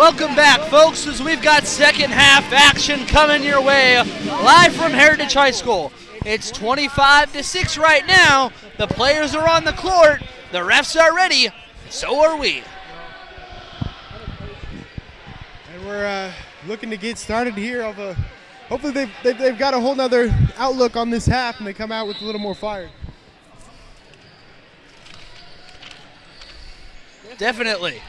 Welcome back, folks, as we've got second half action coming your way live from Heritage High School. It's 25-6 right now. The players are on the court. The refs are ready. So are we. And we're looking to get started here. Hopefully they've got a whole nother outlook on this half and they come out with a little more fire. Definitely.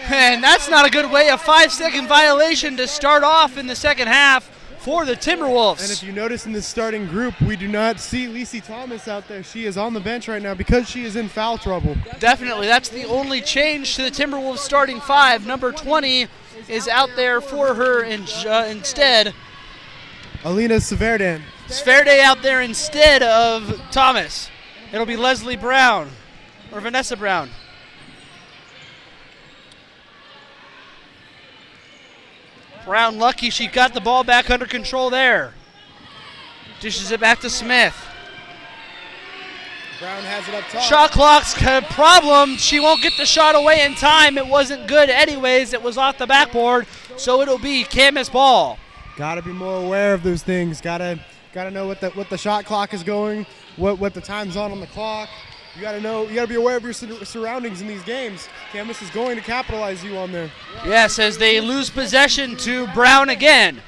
And that's not a good way. A 5-second violation to start off in the second half for the Timberwolves. And if you notice in the starting group, we do not see Lacey Thomas out there. She is on the bench right now because she is in foul trouble. Definitely. That's the only change to the Timberwolves starting five. Number 20 is out there for her instead. Alina Severdan. Sverde out there instead of Thomas. It'll be Leslie Brown or Vanessa Brown. Brown lucky she got the ball back under control there. Dishes it back to Smith. Brown has it up top. Shot clock's a problem. She won't get the shot away in time. It wasn't good anyways. It was off the backboard, so it'll be Camas ball. Got to be more aware of those things. Got to know what the shot clock is going, what the time's on the clock. You got to be aware of your surroundings in these games. Camas is going to capitalize you on there. Yes, as they lose possession to Brown again.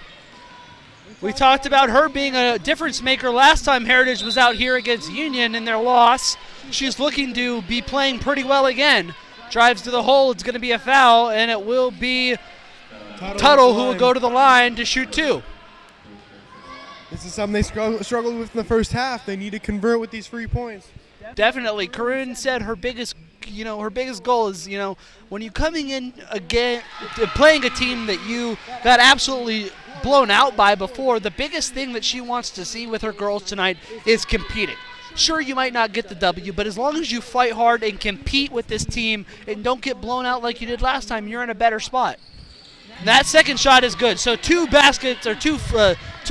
We talked about her being a difference maker last time Heritage was out here against Union in their loss. She's looking to be playing pretty well again. Drives to the hole. It's going to be a foul, and it will be Tuttle who will go to the line to shoot two. This is something they struggled with in the first half. They need to convert with these free points. Definitely. Corinne said her biggest goal is, when you coming in again, playing a team that you got absolutely blown out by before, the biggest thing that she wants to see with her girls tonight is competing. Sure, you might not get the W, but as long as you fight hard and compete with this team and don't get blown out like you did last time, you're in a better spot. That second shot is good. So two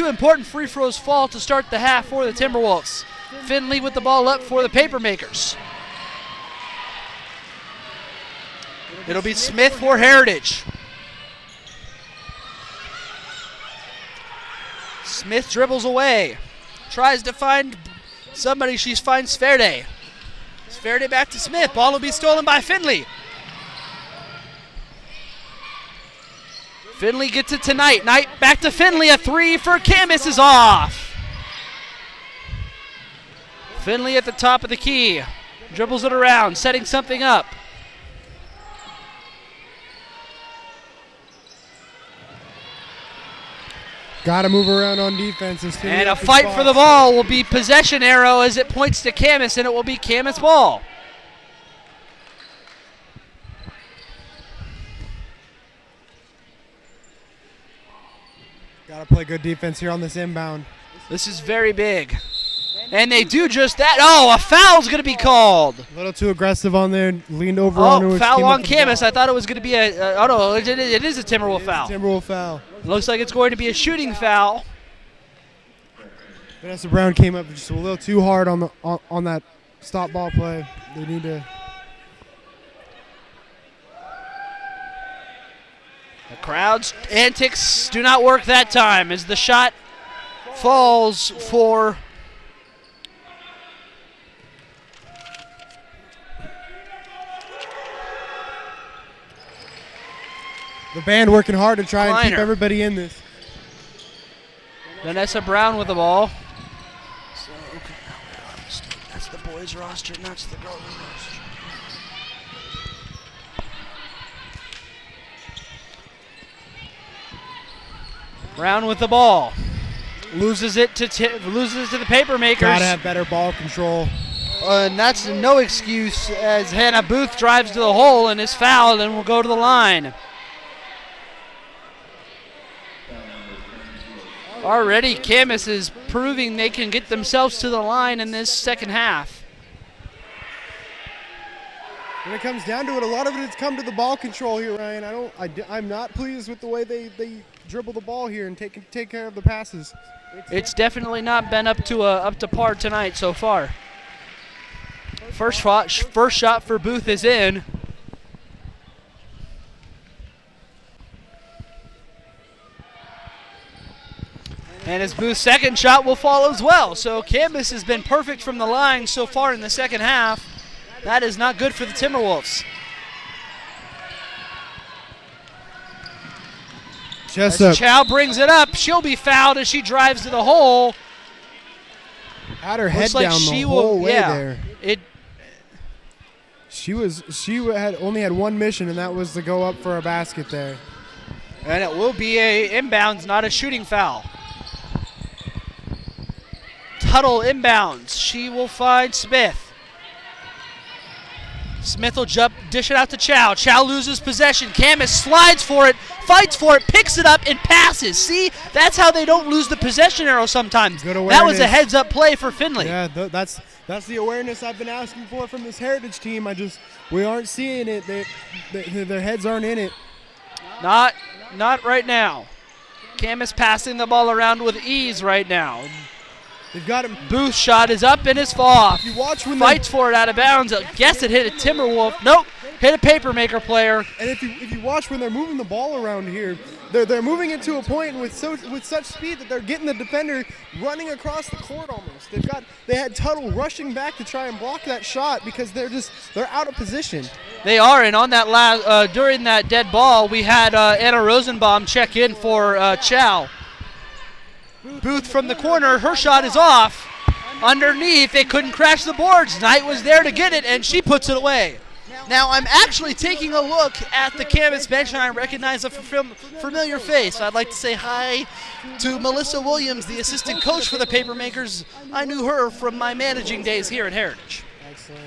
important free throws fall to start the half for the Timberwolves. Finley with the ball up for the Papermakers. It'll be Smith for Heritage. Smith dribbles away. Tries to find somebody. She finds Sverde. Sverde back to Smith. Ball will be stolen by Finley. Finley gets it to Knight. Knight back to Finley. A three for Camas is off. Finley at the top of the key. Dribbles it around, setting something up. Got to move around on defense. And a fight for the ball will be possession arrow as it points to Camas, and it will be Camas ball. Got to play good defense here on this inbound. This is very big. And they do just that. Oh, a foul's going to be called. A little too aggressive on there. Leaned over on her. Oh, foul on Camas. I thought it was going to be it is a Timberwolf foul. Timberwolf foul. Looks like it's going to be a shooting foul. Vanessa Brown came up just a little too hard on that stop ball play. They need to. The crowd's antics do not work that time as the shot falls for the band working hard to try and keep Kleiner. everybody in this. Vanessa Brown with the ball. So, okay, that's the boys' roster, and that's the girls' roster. Brown with the ball. Loses it to the Papermakers. Gotta have better ball control. And that's no excuse as Hannah Booth drives to the hole and is fouled and will go to the line. Already, Camas is proving they can get themselves to the line in this second half. When it comes down to it, a lot of it has come to the ball control here, Ryan. I'm not pleased with the way they dribble the ball here and take care of the passes. It's definitely not been up to par tonight so far. First shot for Booth is in. And as Booth's second shot will fall as well. So Camas has been perfect from the line so far in the second half. That is not good for the Timberwolves. Jessup Chow brings it up. She'll be fouled as she drives to the hole. had her head Looks like down she the whole will, way yeah. there. It She had only had one mission, and that was to go up for a basket there. And it will be a inbounds, not a shooting foul. Tuttle inbounds. She will find Smith. Smith will jump, dish it out to Chow. Chow loses possession. Camas slides for it, fights for it, picks it up, and passes. See, that's how they don't lose the possession arrow sometimes. Good That was a awareness. heads-up play for Finley. Yeah, that's the awareness I've been asking for from this Heritage team. We aren't seeing it. Their heads aren't in it. Not right now. Camas passing the ball around with ease right now. They've got him. Booth's shot is up and is off. You watch when Fights for it out of bounds. I guess it hit a Timberwolf. Nope, hit a Papermaker player. And if you watch when they're moving the ball around here, they're moving it to a point with such speed that they're getting the defender running across the court almost. They had Tuttle rushing back to try and block that shot because they're out of position. They are, and on that last during that dead ball, we had Anna Rosenbaum check in for Chow. Booth from the corner, her shot is off. Underneath, they couldn't crash the boards. Knight was there to get it, and she puts it away. Now, I'm actually taking a look at the Camas bench, and I recognize a familiar face. I'd like to say hi to Melissa Williams, the assistant coach for the Papermakers. I knew her from my managing days here at Heritage. Excellent.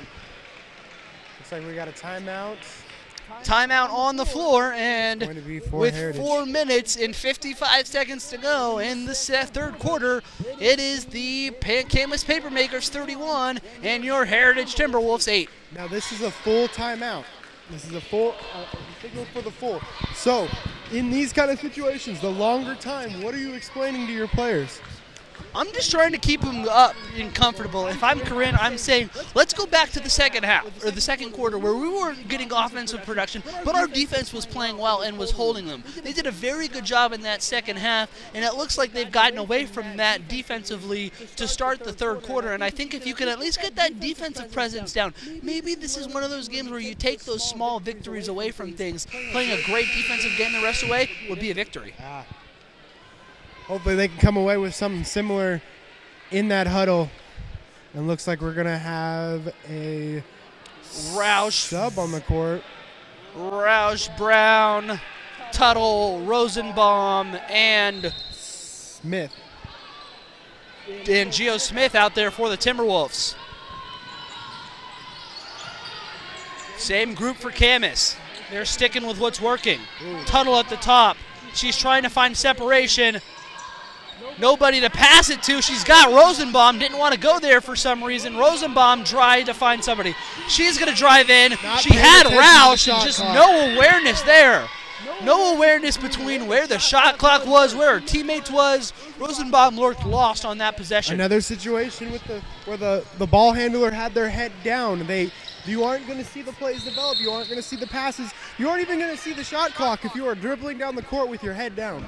Looks like we got a timeout. Timeout on the floor, and Going to be for with Heritage. 4 minutes and 55 seconds to go in the third quarter, it is the Camas Papermakers 31 and your Heritage Timberwolves 8. Now this is a full timeout. This is a full signal for the full. So, in these kind of situations, the longer time, what are you explaining to your players? I'm just trying to keep them up and comfortable. If I'm Corinne, I'm saying, let's go back to the second half, or the second quarter, where we weren't getting offensive production, but our defense was playing well and was holding them. They did a very good job in that second half, and it looks like they've gotten away from that defensively to start the third quarter, and I think if you can at least get that defensive presence down, maybe this is one of those games where you take those small victories away from things. Playing a great defensive game the rest away would be a victory. Hopefully they can come away with something similar in that huddle. And looks like we're going to have a Roush sub on the court. Roush, Brown, Tuttle, Rosenbaum, and Smith. Geo Smith out there for the Timberwolves. Same group for Camas. They're sticking with what's working. Tuttle at the top. She's trying to find separation. Nobody to pass it to. She's got Rosenbaum. Didn't want to go there for some reason. Rosenbaum tried to find somebody. She's going to drive in. She had Roush and just no awareness there. No awareness between where the shot clock was, where her teammates was. Rosenbaum looked lost on that possession. Another situation with where the ball handler had their head down. You aren't going to see the plays develop. You aren't going to see the passes. You aren't even going to see the shot clock if you are dribbling down the court with your head down.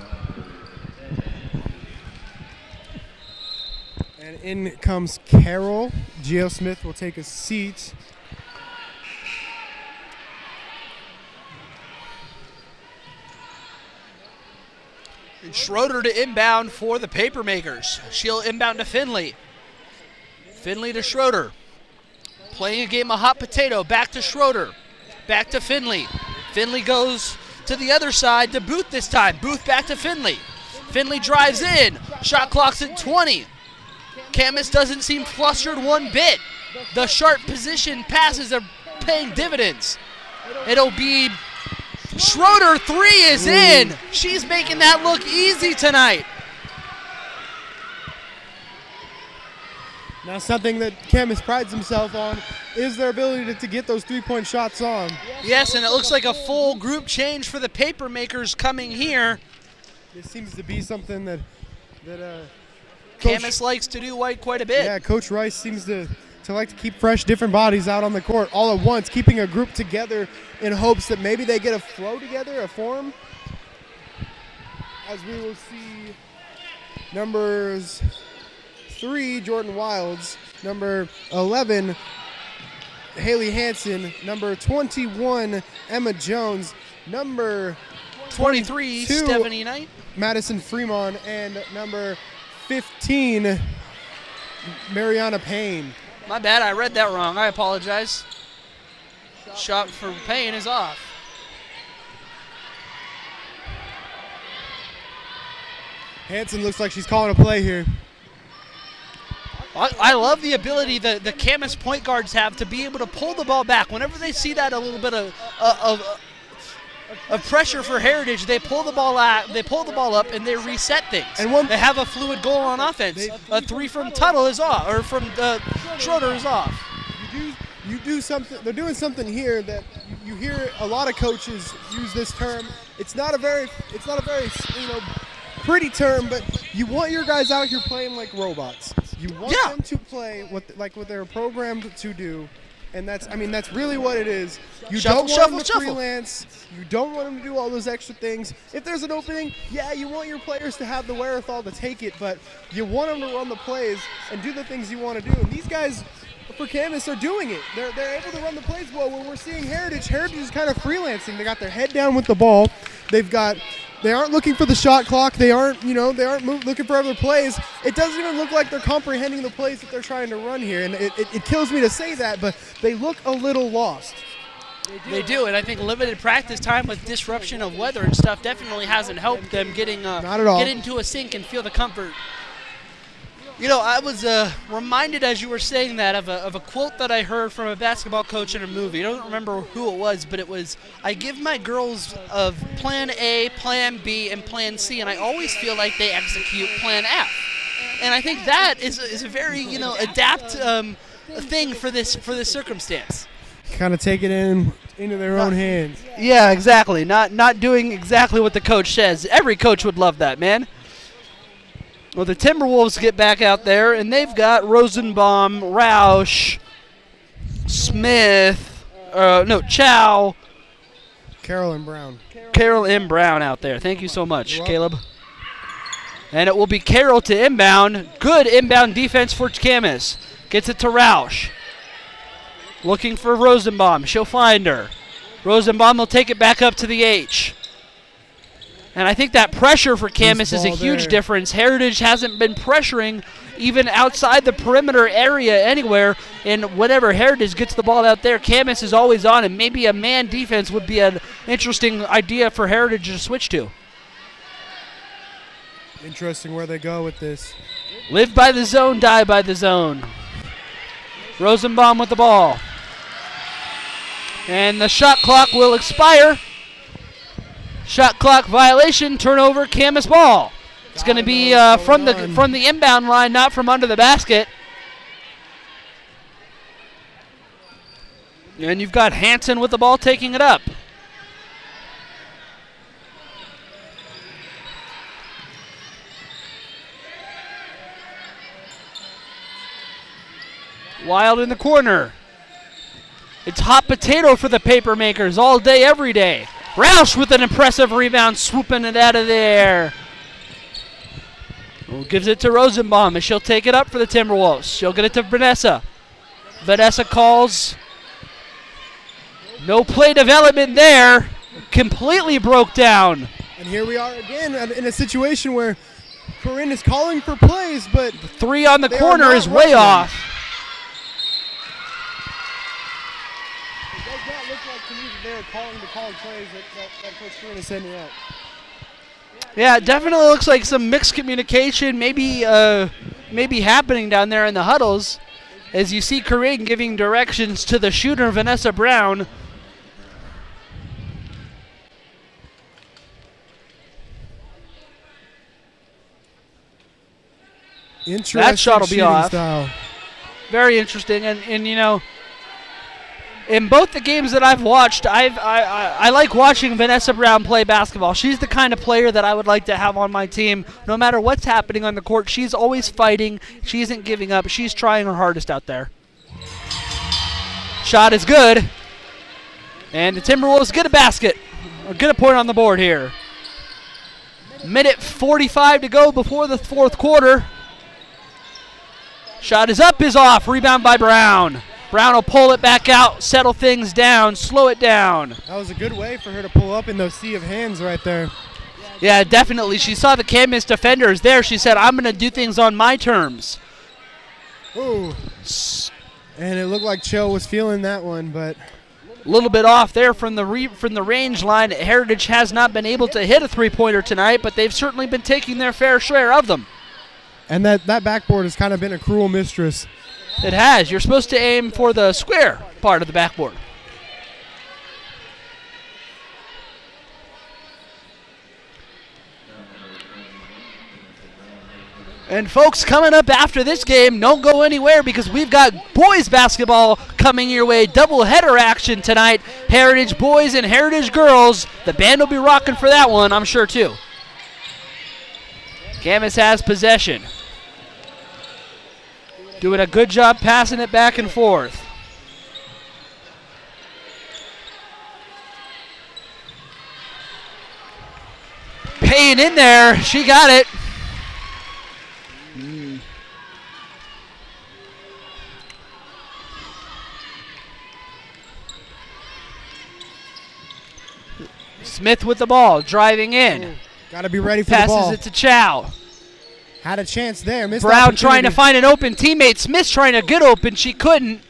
And in comes Carroll. Geo Smith will take a seat. And Schroeder to inbound for the Papermakers. She'll inbound to Finley. Finley to Schroeder. Playing a game of hot potato. Back to Schroeder. Back to Finley. Finley goes to the other side to Booth this time. Booth back to Finley. Finley drives in. Shot clock's at 20. Camas doesn't seem flustered one bit. The sharp position passes are paying dividends. It'll be Schroeder. 3 is in. She's making that look easy tonight. Now something that Camas prides himself on is their ability to get those three-point shots on. Yes, and it looks like a full group change for the Papermakers coming here. This seems to be something that Camas likes to do quite a bit. Yeah, Coach Rice seems to like to keep fresh, different bodies out on the court all at once, keeping a group together in hopes that maybe they get a flow together, a form. As we will see Numbers 3, Jordan Wilds. Number 11, Haley Hansen. Number 21, Emma Jones. Number 23, 22, Stephanie Knight. Madison Fremont. And number 15, Mariana Payne. My bad, I read that wrong. I apologize. Shot for Payne is off. Hansen looks like she's calling a play here. I love the ability the Camas point guards have to be able to pull the ball back. Whenever they see that a little bit of pressure for Heritage, they pull the ball out, they pull the ball up, and they reset things. And they have a fluid goal on offense. A 3 from Tuttle is off, or from Schroeder is off. You do something. They're doing something here that you hear a lot of coaches use this term. It's not a very pretty term, but you want your guys out here playing like robots. You want them to play what they're programmed to do, and that's really what it is. You don't want them to freelance. You don't want them to do all those extra things. If there's an opening, you want your players to have the wherewithal to take it, but you want them to run the plays and do the things you want to do. And these guys for Camas are doing it. They're able to run the plays well. When we're seeing Heritage is kind of freelancing. They got their head down with the ball. They aren't looking for the shot clock. They aren't looking for other plays. It doesn't even look like they're comprehending the plays that they're trying to run here. And it kills me to say that, but they look a little lost. They do, and I think limited practice time with disruption of weather and stuff definitely hasn't helped them get into a sink and feel the comfort. I was reminded as you were saying that of a quote that I heard from a basketball coach in a movie. I don't remember who it was, but it was, "I give my girls of plan A, plan B, and plan C, and I always feel like they execute plan F." And I think that is a very adapt thing for this circumstance. Kind of take it into their own hands. Yeah, exactly. Not doing exactly what the coach says. Every coach would love that, man. Well, the Timberwolves get back out there, and they've got Rosenbaum, Roush, Smith, Chow. Carol and Brown. Carol M. Brown out there. Thank you so much, Caleb. And it will be Carol to inbound. Good inbound defense for Camas. Gets it to Roush. Looking for Rosenbaum. She'll find her. Rosenbaum will take it back up to the H. And I think that pressure for Camas is a huge difference. Heritage hasn't been pressuring even outside the perimeter area anywhere. And whenever Heritage gets the ball out there, Camas is always on. And maybe a man defense would be an interesting idea for Heritage to switch to. Interesting where they go with this. Live by the zone, die by the zone. Rosenbaum with the ball. And the shot clock will expire. Shot clock violation, turnover, Camas ball. It's going to be from the inbound line, not from under the basket. And you've got Hansen with the ball taking it up. Wild in the corner. It's hot potato for the paper makers all day, every day. Roush with an impressive rebound, swooping it out of there. Gives it to Rosenbaum, and she'll take it up for the Timberwolves. She'll get it to Vanessa. Vanessa calls. No play development there. Completely broke down. And here we are again in a situation where Corinne is calling for plays, but the three on the corner is way off. It does not look like to me that they're calling the called plays that Coach Corinne is sending out. Yeah, it definitely looks like some mixed communication maybe happening down there in the huddles as you see Corinne giving directions to the shooter, Vanessa Brown. Interesting. That shot will be off. Style. Very interesting, and you know, in both the games that I've watched, I like watching Vanessa Brown play basketball. She's the kind of player that I would like to have on my team. No matter what's happening on the court, she's always fighting. She isn't giving up. She's trying her hardest out there. Shot is good, and the Timberwolves get a basket, or get a point on the board here. Minute 45 to go before the fourth quarter. Shot is up, is off. Rebound by Brown. Brown will pull it back out, settle things down, slow it down. That was a good way for her to pull up in those sea of hands right there. Yeah, definitely. She saw the Camas defenders there. She said, I'm going to do things on my terms. Ooh. And it looked like Cho was feeling that one, but a little bit off there from the range line. Heritage has not been able to hit a three-pointer tonight, but they've certainly been taking their fair share of them. And that backboard has kind of been a cruel mistress. It has. You're supposed to aim for the square part of the backboard. And folks, coming up after this game, don't go anywhere because we've got boys basketball coming your way. Double-header action tonight. Heritage boys and Heritage girls. The band will be rocking for that one, I'm sure, too. Camas has possession. Doing a good job passing it back and forth. Payne in there. She got it. Smith with the ball, driving in. Got to be ready for the ball. Passes it to Chow. Had a chance there. Missed Brown trying to find an open teammate. Smith trying to get open. She couldn't.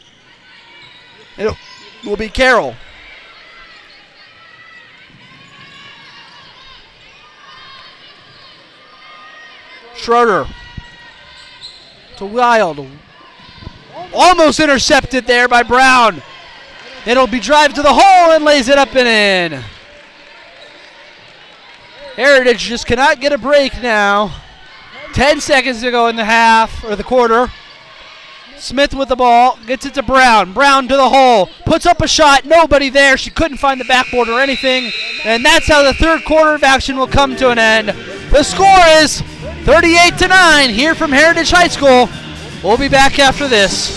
It will be Carroll. Schroeder to Wild. Almost intercepted there by Brown. It'll be drive to the hole and lays it up and in. Heritage just cannot get a break now. 10 seconds to go in the half, or the quarter. Smith with the ball, gets it to Brown. Brown to the hole, puts up a shot, nobody there. She couldn't find the backboard or anything. And that's how the third quarter of action will come to an end. The score is 38-9 here from Heritage High School. We'll be back after this.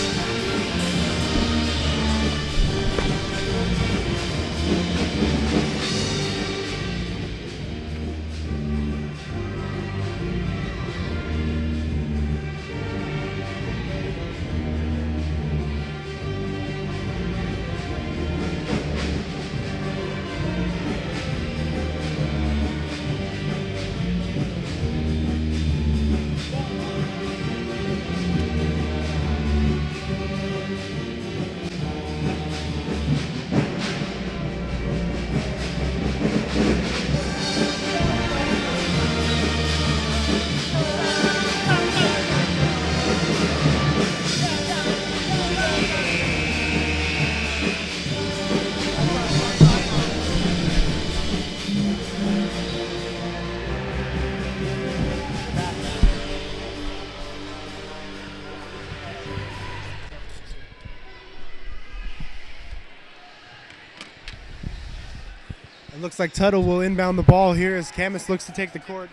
Looks like Tuttle will inbound the ball here as Camas looks to take the court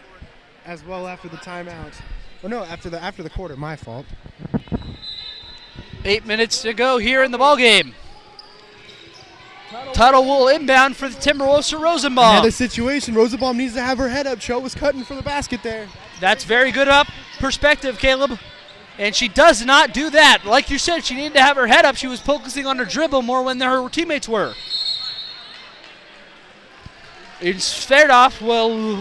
as well after the timeout. Oh no, after the quarter, my fault. 8 minutes to go here in the ballgame. Tuttle will inbound for the Timberwolves to Rosenbaum. Another situation, Rosenbaum needs to have her head up. Cho was cutting for the basket there. That's very good up perspective, Caleb. And she does not do that. Like you said, she needed to have her head up. She was focusing on her dribble more when her teammates were. It's fared off, will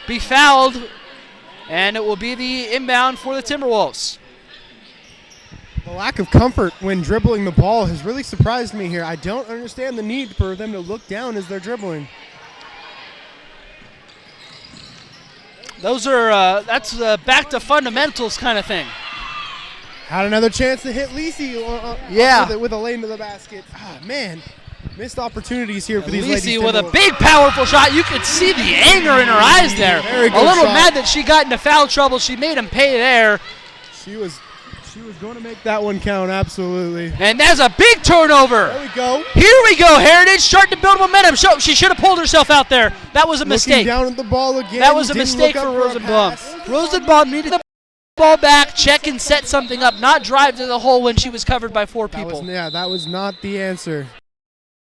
be fouled, and it will be the inbound for the Timberwolves. The lack of comfort when dribbling the ball has really surprised me here. I don't understand the need for them to look down as they're dribbling. Those are, that's back to fundamentals kind of thing. Had another chance to hit Lisi with a lane to the basket. Ah, man. Missed opportunities here for these ladies. Lisi with a big, powerful shot. You could see the anger in her eyes there. Very good a little shot. mad that she got into foul trouble. She made him pay there. She was going to make that one count, absolutely. And there's a big turnover. There we go. Here we go, Heritage starting to build momentum. She should have pulled herself out there. That was a mistake. Looking down at the ball again. That was a mistake for Rosenbaum. Rosenbaum needed the ball back, check and set something up, not drive to the hole when she was covered by four people. That was not the answer.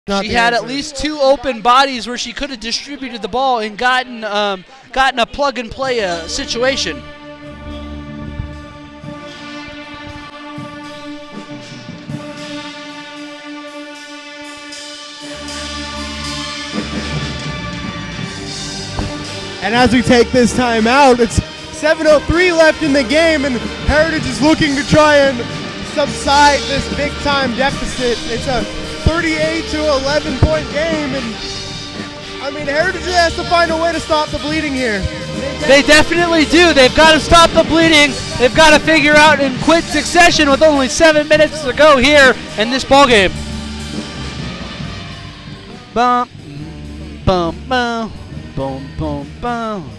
She had at least 2 open bodies where she could have distributed the ball and gotten a plug-and-play situation. And as we take this time out, it's 7:03 left in the game, and Heritage is looking to try and subside this big-time deficit. It's a 38 to 11 point game, and I mean, Heritage has to find a way to stop the bleeding here. They definitely do. They've got to stop the bleeding. They've got to figure out in quick succession with only 7 minutes to go here in this ball game. Bum, bum, bum, boom, boom, boom.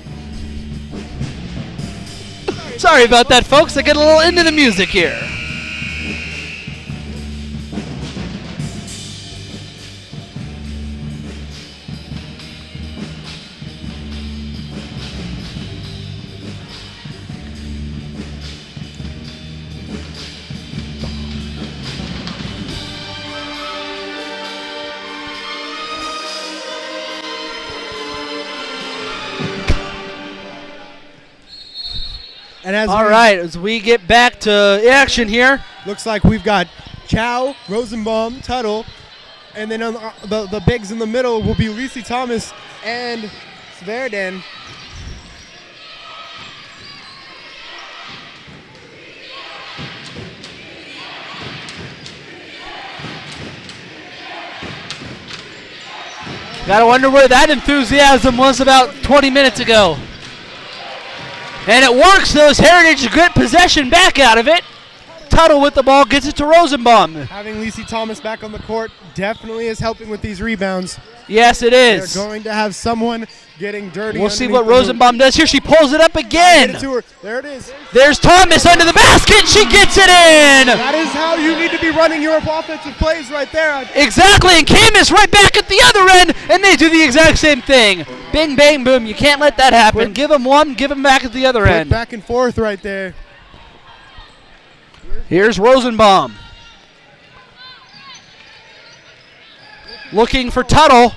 Sorry about that, folks. I get a little into the music here. And as we get back to action here. Looks like we've got Chow, Rosenbaum, Tuttle, and then on the bigs in the middle will be Lisi Thomas and Sverden. Gotta wonder where that enthusiasm was about 20 minutes ago. And it works. Those Heritage get possession back out of it. Tuttle with the ball gets it to Rosenbaum. Having Lisi Thomas back on the court definitely is helping with these rebounds. Yes, it is. They're going to have someone getting dirty. We'll see what Rosenbaum does here. She pulls it up again. Get it to her. There it is. There's Thomas under the basket. She gets it in. That is how you need to be running your offensive plays right there. Exactly. And Camas right back at the other end, and they do the exact same thing. Bing, bang, boom. You can't let that happen. Give them one, give them back at the other end. Back and forth right there. Here's Rosenbaum. Looking for Tuttle.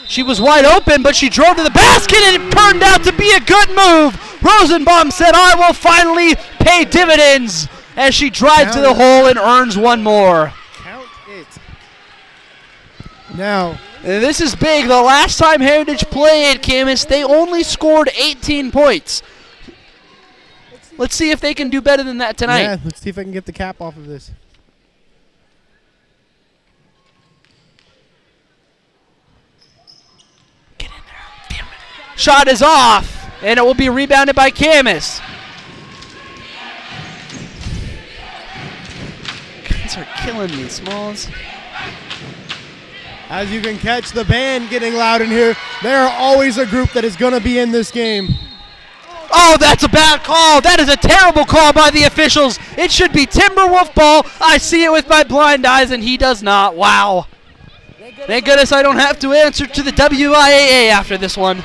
She was wide open, but she drove to the basket, and it turned out to be a good move. Rosenbaum said, I will finally pay dividends, as she drives to the hole and earns one more. Count it. Now, and this is big. The last time Heritage played Camas, they only scored 18 points. Let's see if they can do better than that tonight. Yeah, let's see if I can get the cap off of this. Get in there. Damn it. Shot is off, and it will be rebounded by Camas. Guys are killing me, Smalls. As you can catch the band getting loud in here, they are always a group that is going to be in this game. Oh, that's a bad call. That is a terrible call by the officials. It should be Timberwolf ball. I see it with my blind eyes, and he does not. Wow. Thank goodness I don't have to answer to the WIAA after this one.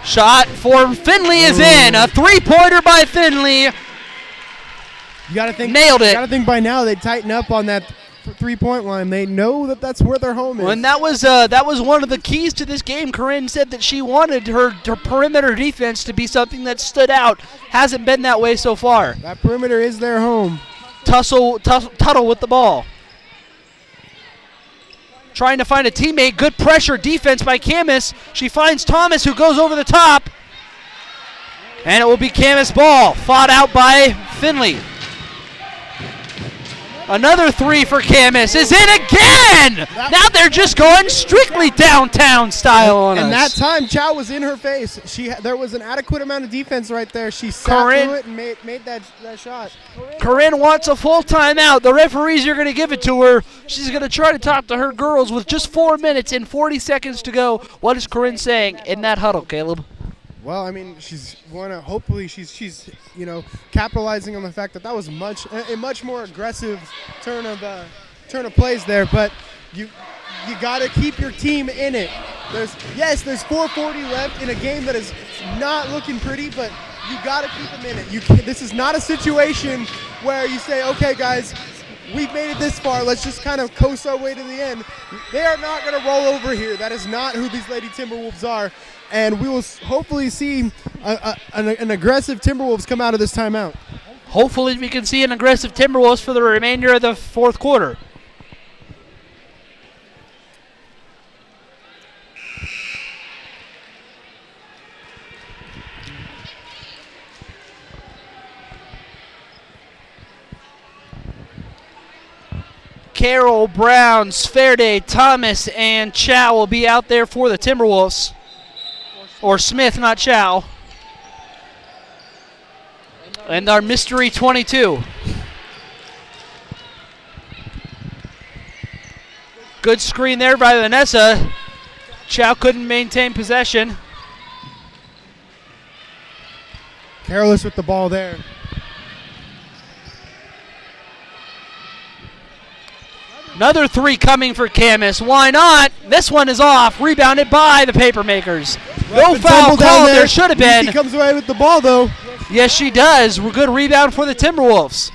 Shot for Finley is in. A three-pointer by Finley. You gotta think. Nailed it. You gotta think by now they tighten up on that three-point line. They know that that's where their home is. And that was one of the keys to this game. Corinne said that she wanted her perimeter defense to be something that stood out. Hasn't been that way so far. That perimeter is their home. Tuttle with the ball. Trying to find a teammate. Good pressure defense by Camas. She finds Thomas, who goes over the top. And it will be Camas ball. Fought out by Finley. Another three for Camas is in again! Now they're just going strictly downtown style on us. And that time, Chow was in her face. There was an adequate amount of defense right there. She sat through it and made that shot. Corinne wants a full timeout. The referees are going to give it to her. She's going to try to talk to her girls with just 4 minutes and 40 seconds to go. What is Corinne saying in that huddle, Caleb? Well, I mean, hopefully she's capitalizing on the fact that was a much more aggressive turn of plays there. But you got to keep your team in it. There's 4:40 left in a game that is not looking pretty, but You got to keep them in it. You can't, this is not a situation where you say, okay, guys, we've made it this far. Let's just kind of coast our way to the end. They are not going to roll over here. That is not who these Lady Timberwolves are. And we will hopefully see an aggressive Timberwolves come out of this timeout. Hopefully we can see an aggressive Timberwolves for the remainder of the fourth quarter. Carroll, Brown, Sverde, Thomas, and Chow will be out there for the Timberwolves. Or Smith, not Chow. And our mystery 22. Good screen there by Vanessa. Chow couldn't maintain possession. Careless with the ball there. Another three coming for Camas. Why not? This one is off. Rebounded by the Papermakers. No foul call. There should have been. She comes away with the ball, though. Yes, she does. Good rebound for the Timberwolves.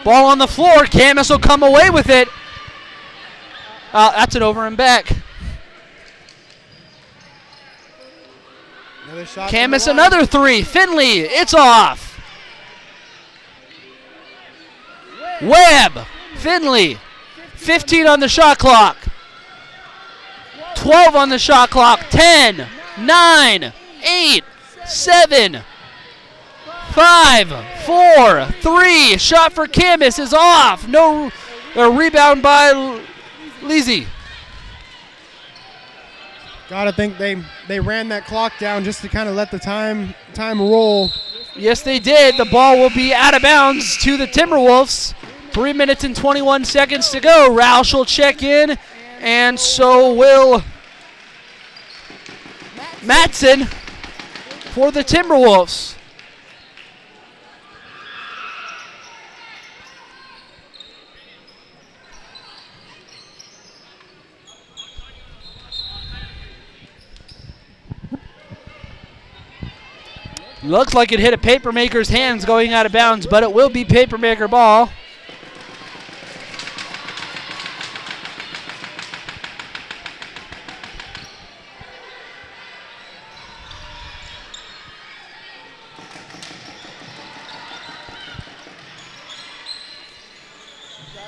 Ball on the floor. Camas will come away with it. That's an over and back. Another shot. Camas another three. Finley, it's off. Webb, Finley, 15 on the shot clock. 12 on the shot clock. 10, 9, 8, 7, 5, 4, 3. Shot for Camas is off. No rebound by Lizzie. Gotta think they ran that clock down just to kind of let the time roll. Yes, they did. The ball will be out of bounds to the Timberwolves. 3 minutes and 21 seconds to go. Roush will check in, and so will Matson for the Timberwolves. Looks like it hit a Papermaker's hands going out of bounds, but it will be Papermaker ball.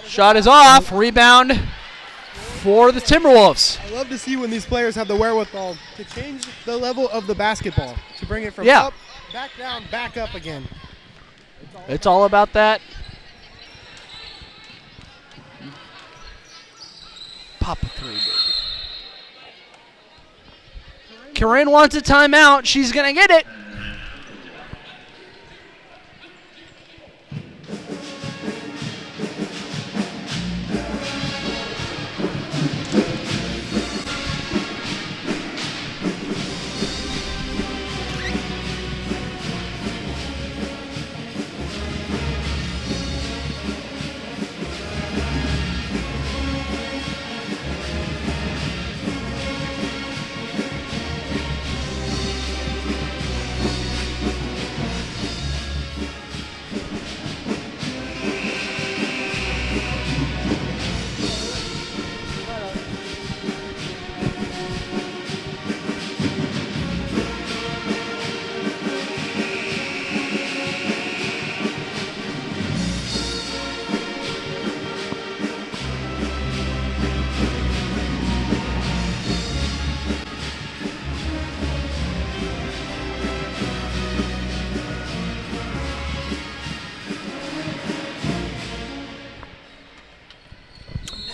Shot is off. Rebound for the Timberwolves. I love to see when these players have the wherewithal to change the level of the basketball, to bring it from up, back down, back up again. It's all about that. Pop a three, baby. Corinne wants a timeout. She's going to get it.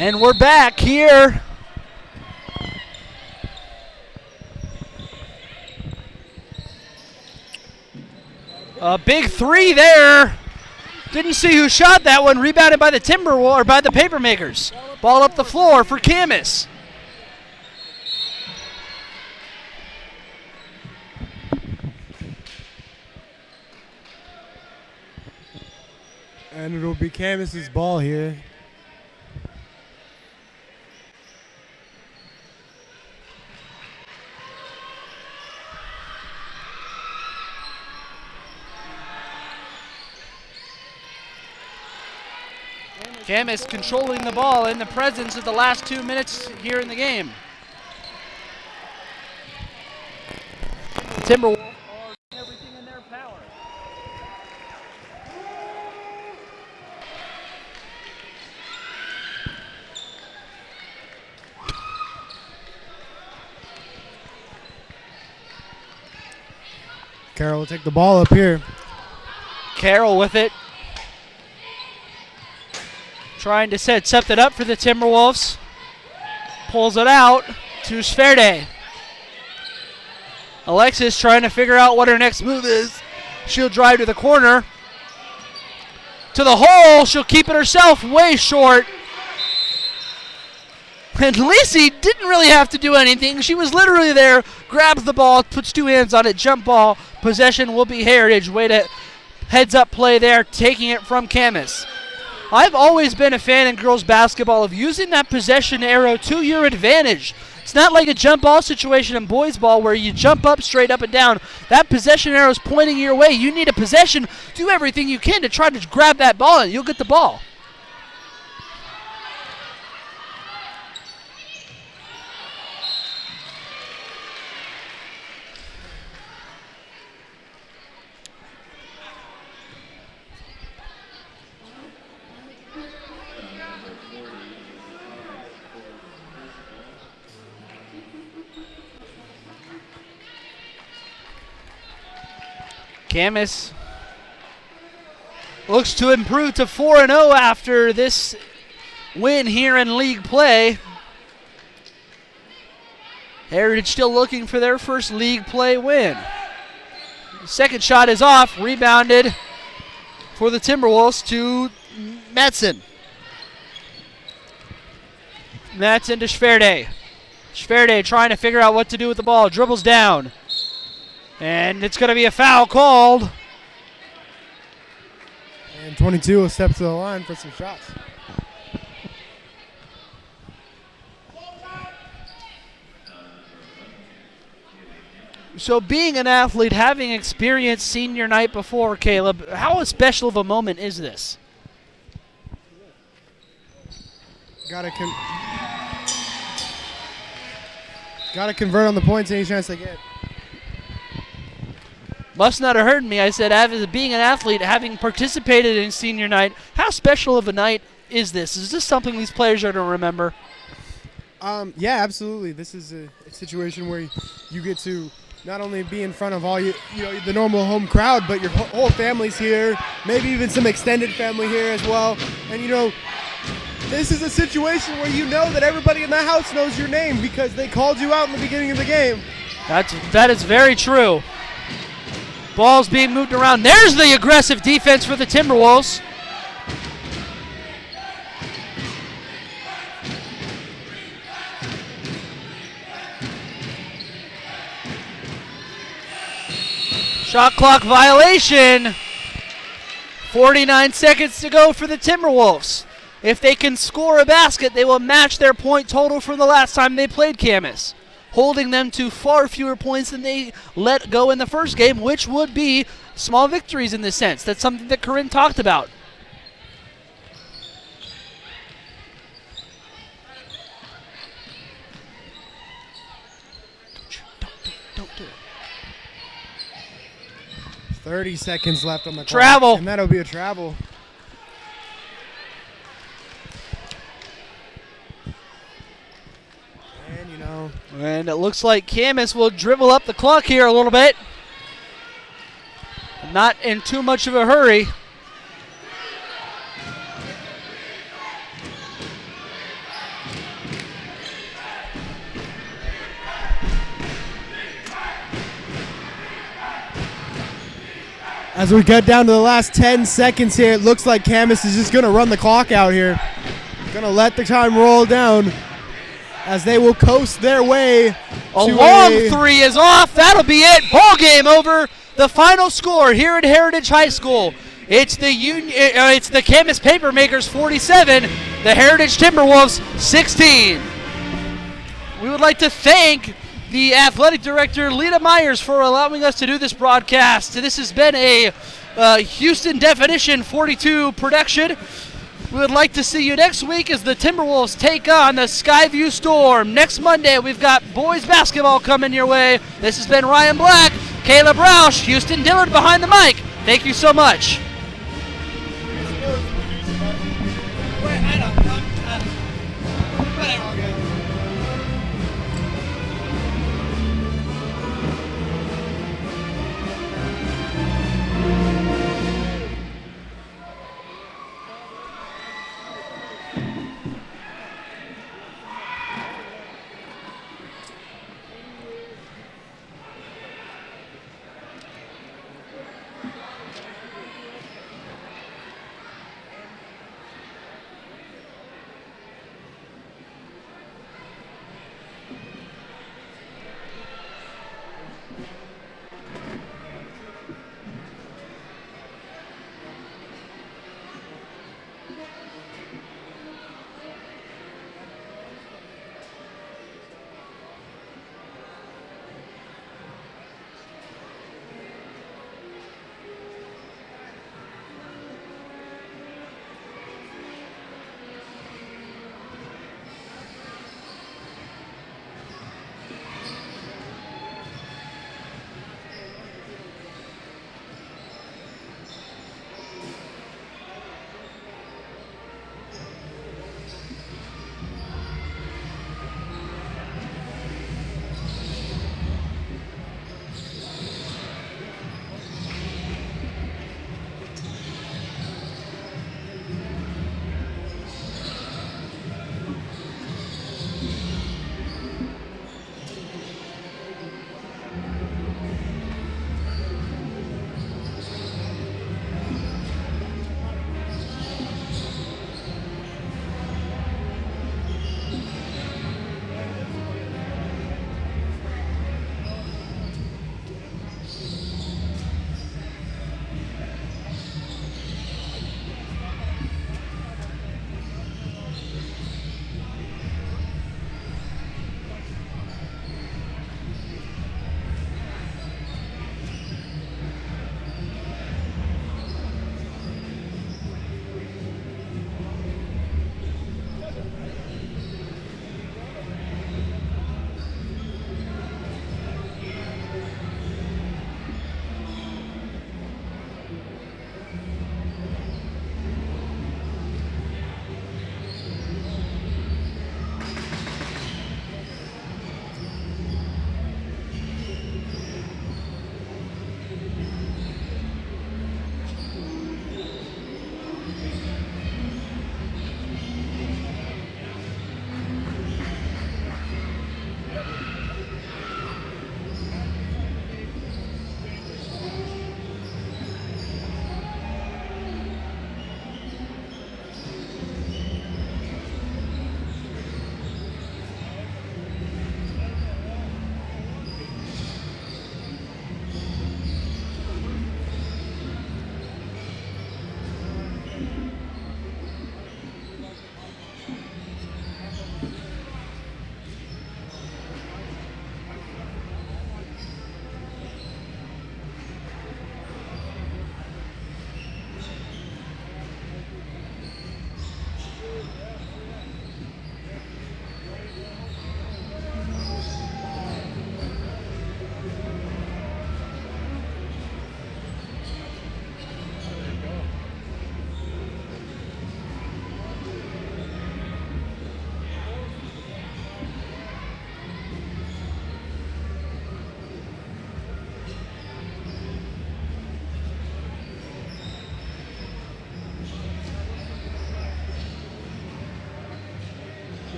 And we're back here. A big three there. Didn't see who shot that one. Rebounded by the Timberwolves or by the Papermakers. Ball up the floor for Camas. And it'll be Camas's ball here. Camas controlling the ball in the presence of the last 2 minutes here in the game. Timberwolves are doing everything in their power. Carroll will take the ball up here. Carroll with it. Trying to set something up for the Timberwolves. Pulls it out to Sverde. Alexis trying to figure out what her next move is. She'll drive to the corner. To the hole. She'll keep it herself. Way short. And Lacey didn't really have to do anything. She was literally there. Grabs the ball. Puts 2 hands on it. Jump ball. Possession will be Heritage. Way to heads up play there. Taking it from Camas. I've always been a fan in girls basketball of using that possession arrow to your advantage. It's not like a jump ball situation in boys ball where you jump up straight up and down. That possession arrow is pointing your way. You need a possession. Do everything you can to try to grab that ball and you'll get the ball. Camas looks to improve to 4-0 after this win here in league play. Heritage still looking for their first league play win. Second shot is off, rebounded for the Timberwolves to Madsen. Madsen to Sverde. Sverde trying to figure out what to do with the ball, dribbles down. And it's going to be a foul called. And 22 will step to the line for some shots. So being an athlete, having experienced senior night before, Caleb, how special of a moment is this? Gotta convert on the points any chance they get. Must not have heard me. I said, as being an athlete, having participated in senior night, how special of a night is this? Is this something these players are going to remember? Yeah, absolutely. This is a situation where you get to not only be in front of all the normal home crowd, but your whole family's here, maybe even some extended family here as well. And this is a situation where you know that everybody in the house knows your name because they called you out in the beginning of the game. That is very true. Ball's being moved around. There's the aggressive defense for the Timberwolves. Shot clock violation. 49 seconds to go for the Timberwolves. If they can score a basket, they will match their point total from the last time they played Camas, holding them to far fewer points than they let go in the first game, which would be small victories in this sense. That's something that Corinne talked about. Don't do it. 30 seconds left on the clock. Travel. And that'll be a travel. And it looks like Camas will dribble up the clock here a little bit. Not in too much of a hurry. As we get down to the last 10 seconds here, it looks like Camas is just going to run the clock out here. Going to let the time roll down as they will coast their way. A long three is off. That'll be it. Ball game over. The final score here at Heritage High School. It's the Camas Papermakers 47, the Heritage Timberwolves 16. We would like to thank the athletic director, Lita Myers, for allowing us to do this broadcast. This has been a Houston Definition 42 production. We would like to see you next week as the Timberwolves take on the Skyview Storm. Next Monday, we've got boys basketball coming your way. This has been Ryan Black, Caleb Roush, Houston Dillard behind the mic. Thank you so much.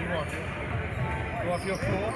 you want to. You want to feel cool?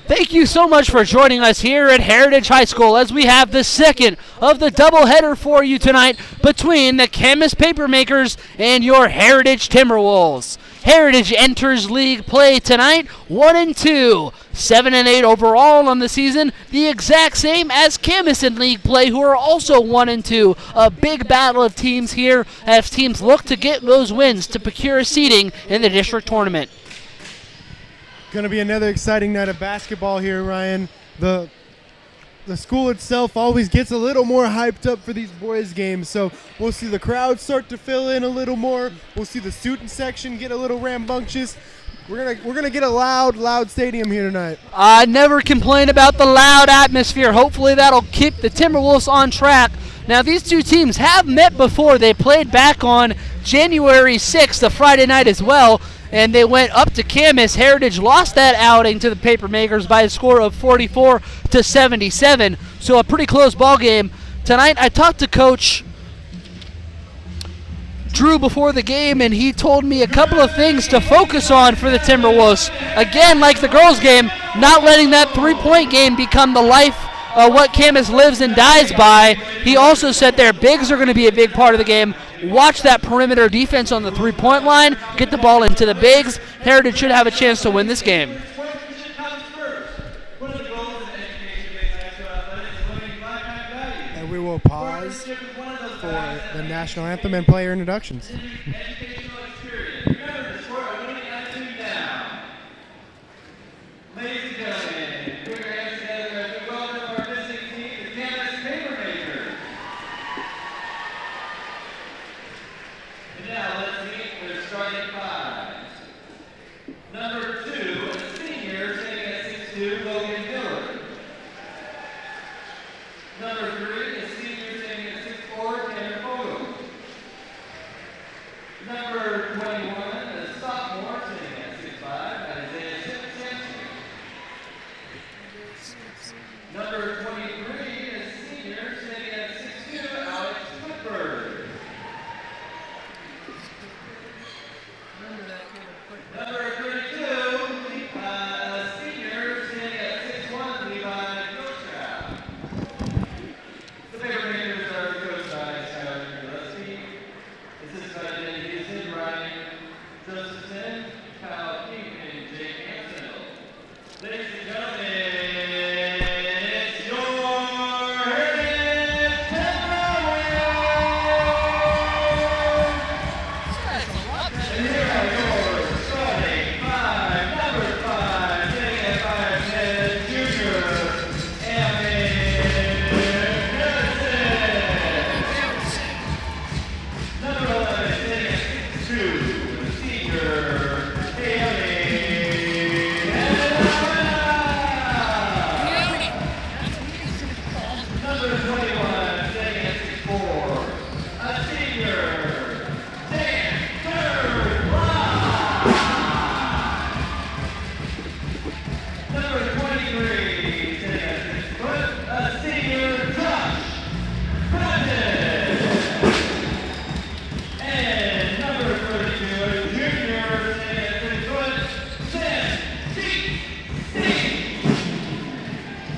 Thank you so much for joining us here at Heritage High School as we have the second of the doubleheader for you tonight between the Camas Papermakers and your Heritage Timberwolves. Heritage enters league play tonight 1-2, 7-8 overall on the season, the exact same as Camas in league play, who are also 1-2. A big battle of teams here as teams look to get those wins to procure a seeding in the district tournament. Going to be another exciting night of basketball here, Ryan. The school itself always gets a little more hyped up for these boys' games, so we'll see the crowd start to fill in a little more. We'll see the student section get a little rambunctious. We're gonna get a loud stadium here tonight. I never complain about the loud atmosphere. Hopefully that'll keep the Timberwolves on track. Now, these two teams have met before. They played back on January 6th, a Friday night as well, and they went up to Camas. Heritage lost that outing to the Papermakers by a score of 44-77, so a pretty close ball game. Tonight, I talked to Coach Drew before the game, and he told me a couple of things to focus on for the Timberwolves. Again, like the girls' game, not letting that three-point game become the life what Camas lives and dies by. He also said their bigs are going to be a big part of the game. Watch that perimeter defense on the three-point line. Get the ball into the bigs. Heritage should have a chance to win this game. And we will pause for the national anthem and player introductions. Ladies and gentlemen, put your hands together as we welcome our visiting team, the Camas Papermakers. And now let's meet their starting five. Number 2, a senior, standing at 6'2", Logan Miller. Number 3, a senior, standing at 6'4", Tanner Fogle. Number 21, a sophomore, standing at 6'5", Isaiah Simpson. Number 23, a senior, standing at 6'2", Alex Whitberg. Number 32, a senior, standing at 6'1", Levi Gilstrap. The Papermakers are coached by Skylar Gillespie, assisted by Danny Houston, Ryan Josephson, Kyle King, and Jake Hansel. Ladies and gentlemen, it's your Heritage Timberwolves! And here are your starting five. Number 5, sitting at 5'10", junior, Evan Johnson. Number 11, sitting at 6'2", senior, Haley Number 21, sitting at 6'4", a senior, Dan Thurblad. Number 23, sitting at 6 foot, a senior, Josh Brandon. And number 32, a junior, sitting at 6 foot, Sam Singh.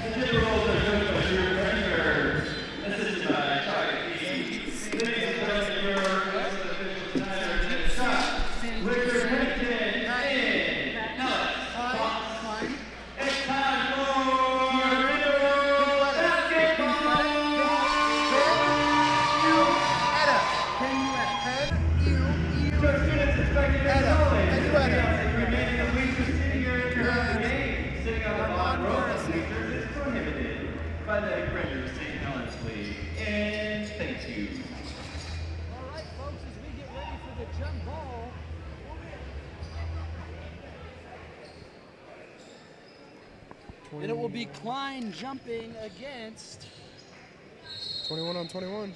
The Timberwolves are coached by Drew Brenner, assisted by Chuck Key. Ladies and gentlemen, your excellent officials tonight are Nick Scott, Richard Henson, and Alex Fox. It's time for Timberwolves basketball! Your students expected their knowledge. Remaining a bleachers sitting here in your game. Sitting on the bottom row of bleachers is prohibited by the Rangers St. Helens League. And thank you. All right, folks, as we get ready for the jump ball. And it will be Klein jumping against 21 on 21.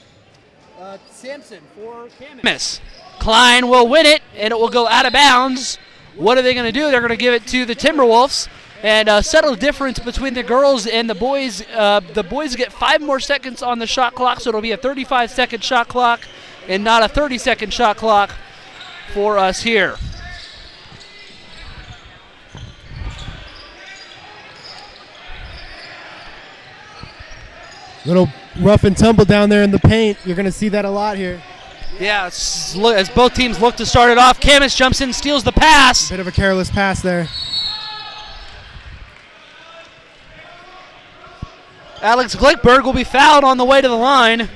Sampson for Camas. Klein will win it, and it will go out of bounds. What are they going to do? They're going to give it to the Timberwolves and settle the difference between the girls and the boys. The boys get 5 more seconds on the shot clock, so it'll be a 35-second shot clock and not a 30-second shot clock for us here. Little rough and tumble down there in the paint. You're going to see that a lot here. Yeah, as both teams look to start it off, Camas jumps in, steals the pass. Bit of a careless pass there. Alex Glickberg will be fouled on the way to the line.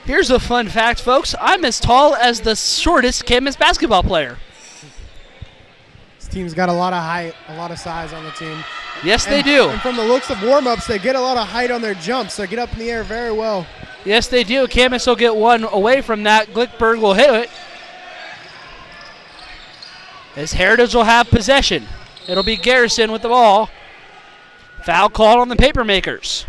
Here's a fun fact, folks. I'm as tall as the shortest Camas basketball player. This team's got a lot of height, a lot of size on the team. Yes, they do. And from the looks of warm-ups, they get a lot of height on their jumps. So get up in the air very well. Yes, they do. Camas will get one away from that. Glickberg will hit it. As Heritage will have possession. It'll be Garrison with the ball. Foul called on the Papermakers.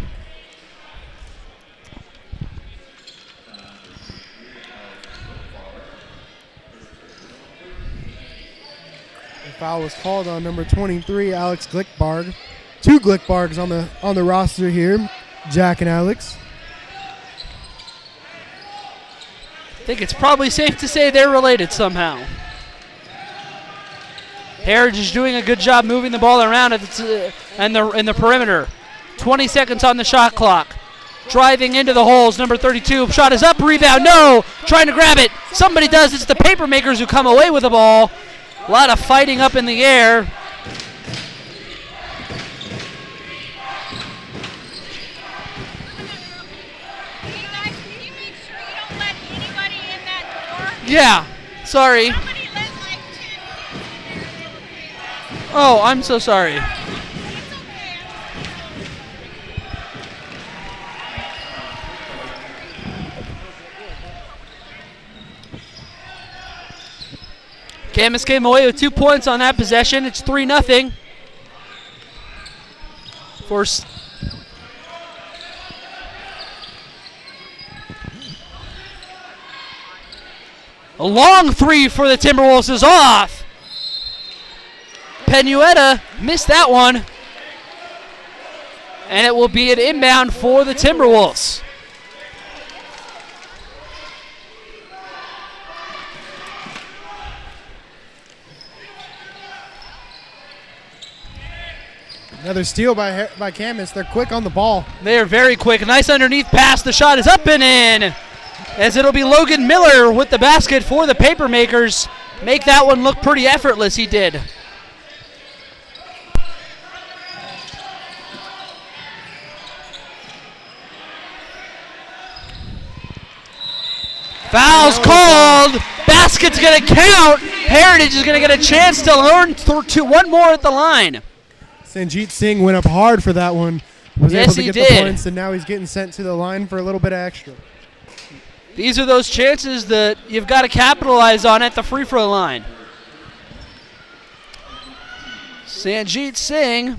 Foul was called on number 23, Alex Glickbarg. 2 Glickbargs on the roster here, Jack and Alex. I think it's probably safe to say they're related somehow. Heritage is doing a good job moving the ball around in the perimeter. 20 seconds on the shot clock. Driving into the holes, number 32. Shot is up, rebound, no! Trying to grab it. Somebody does. It's the Papermakers who come away with the ball. A lot of fighting up in the air. Yeah, sorry. Oh, I'm so sorry. Camas came away with 2 points on that possession. It's 3-0. A long 3 for the Timberwolves is off. Penuetta missed that one. And it will be an inbound for the Timberwolves. Another steal by Camas. They're quick on the ball. They are very quick. Nice underneath pass. The shot is up and in. As it'll be Logan Miller with the basket for the Papermakers. Make that one look pretty effortless, he did. Foul's called. Basket's going to count. Heritage is going to get a chance to learn one more at the line. Sanjit Singh went up hard for that one. Was Yes, able to he get did. the points, and now he's getting sent to the line for a little bit of extra. These are those chances that you've got to capitalize on at the free throw line. Sanjit Singh.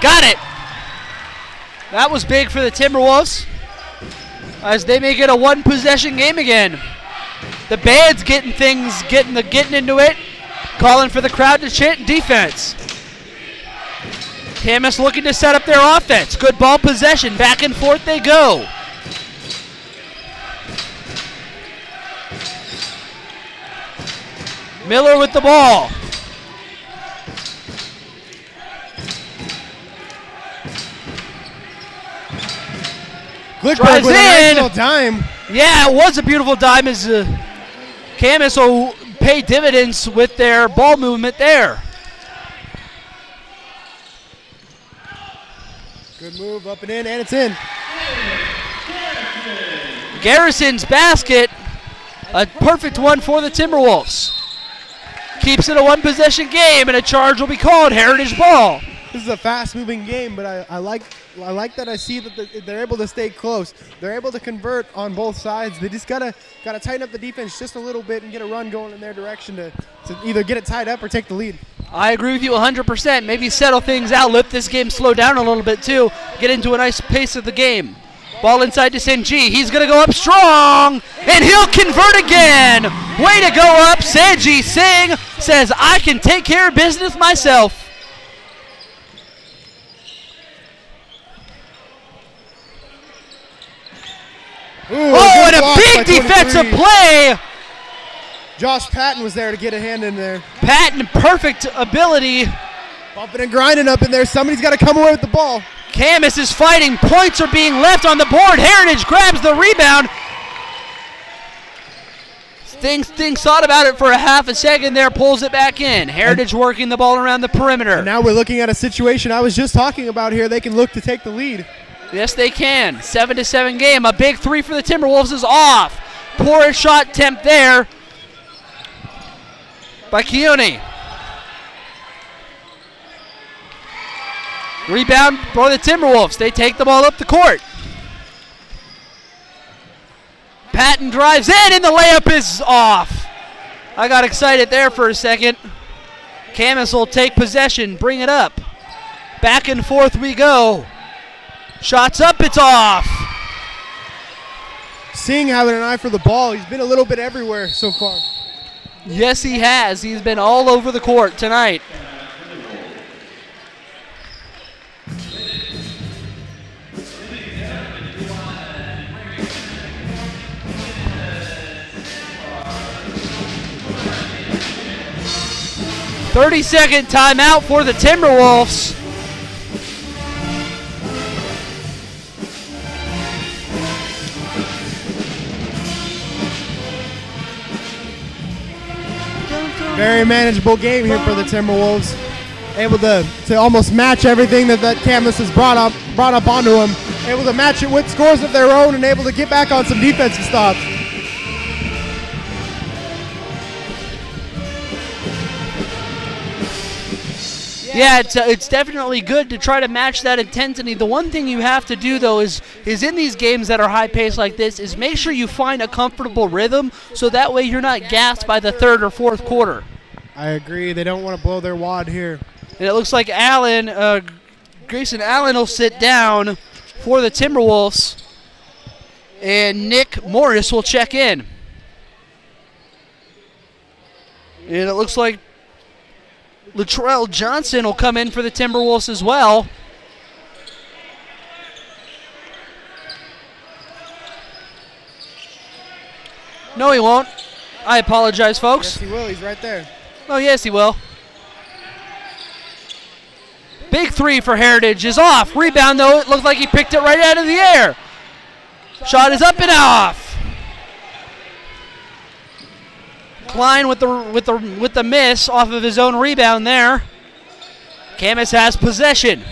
Got it. That was big for the Timberwolves as they make it a 1-possession game again. The band's getting into it, calling for the crowd to chant defense. Camas looking to set up their offense. Good ball possession. Back and forth they go. Miller with the ball. Glickbarg with a nice in. little dime. Yeah, it was a beautiful dime as Camas will pay dividends with their ball movement there. Good move, up and in, and it's in. Garrison's basket, a perfect one for the Timberwolves. Keeps it a 1-possession game, and a charge will be called. Heritage ball. This is a fast-moving game, but I like that I see that they're able to stay close. They're able to convert on both sides. They just gotta tighten up the defense just a little bit and get a run going in their direction to either get it tied up or take the lead. I agree with you 100%. Maybe settle things out, let this game slow down a little bit too, get into a nice pace of the game. Ball inside to Sanji. He's going to go up strong, and he'll convert again. Way to go up. Sanji Singh says, I can take care of business myself. Ooh, Oh, good and a block by big 23. defensive play. Josh Patton was there to get a hand in there. Patton, perfect ability. Bumping and grinding up in there. Somebody's got to come away with the ball. Camas is fighting. Points are being left on the board. Heritage grabs the rebound. Things thought about it for a half a second there, pulls it back in. Heritage working the ball around the perimeter. And now we're looking at a situation I was just talking about here. They can look to take the lead. Yes, they can. 7-7 game. A big 3 for the Timberwolves is off. Poor shot attempt there by Keone. Rebound for the Timberwolves. They take the ball up the court. Patton drives in, and the layup is off. I got excited there for a second. Camas will take possession, bring it up. Back and forth we go. Shots up, it's off. Singh having an eye for the ball. He's been a little bit everywhere so far. Yes, he has. He's been all over the court tonight. "30-second timeout for the Timberwolves. Very manageable game here for the Timberwolves. Able to almost match everything that Camas has brought up onto him. Able to match it with scores of their own and able to get back on some defensive stops. Yeah, it's definitely good to try to match that intensity. The one thing you have to do, though, is in these games that are high-paced like this, is make sure you find a comfortable rhythm so that way you're not gassed by the third or fourth quarter. I agree. They don't want to blow their wad here. And it looks like Grayson Allen will sit down for the Timberwolves, and Nick Morris will check in. And it looks like Latrell Johnson will come in for the Timberwolves as well. No, he won't. I apologize, folks. Yes, he will. He's right there. Oh, yes, he will. Big three for Heritage is off. Rebound, though. It looked like he picked it right out of the air. Shot is up and off. Klein with the miss off of his own rebound there. Camas has possession.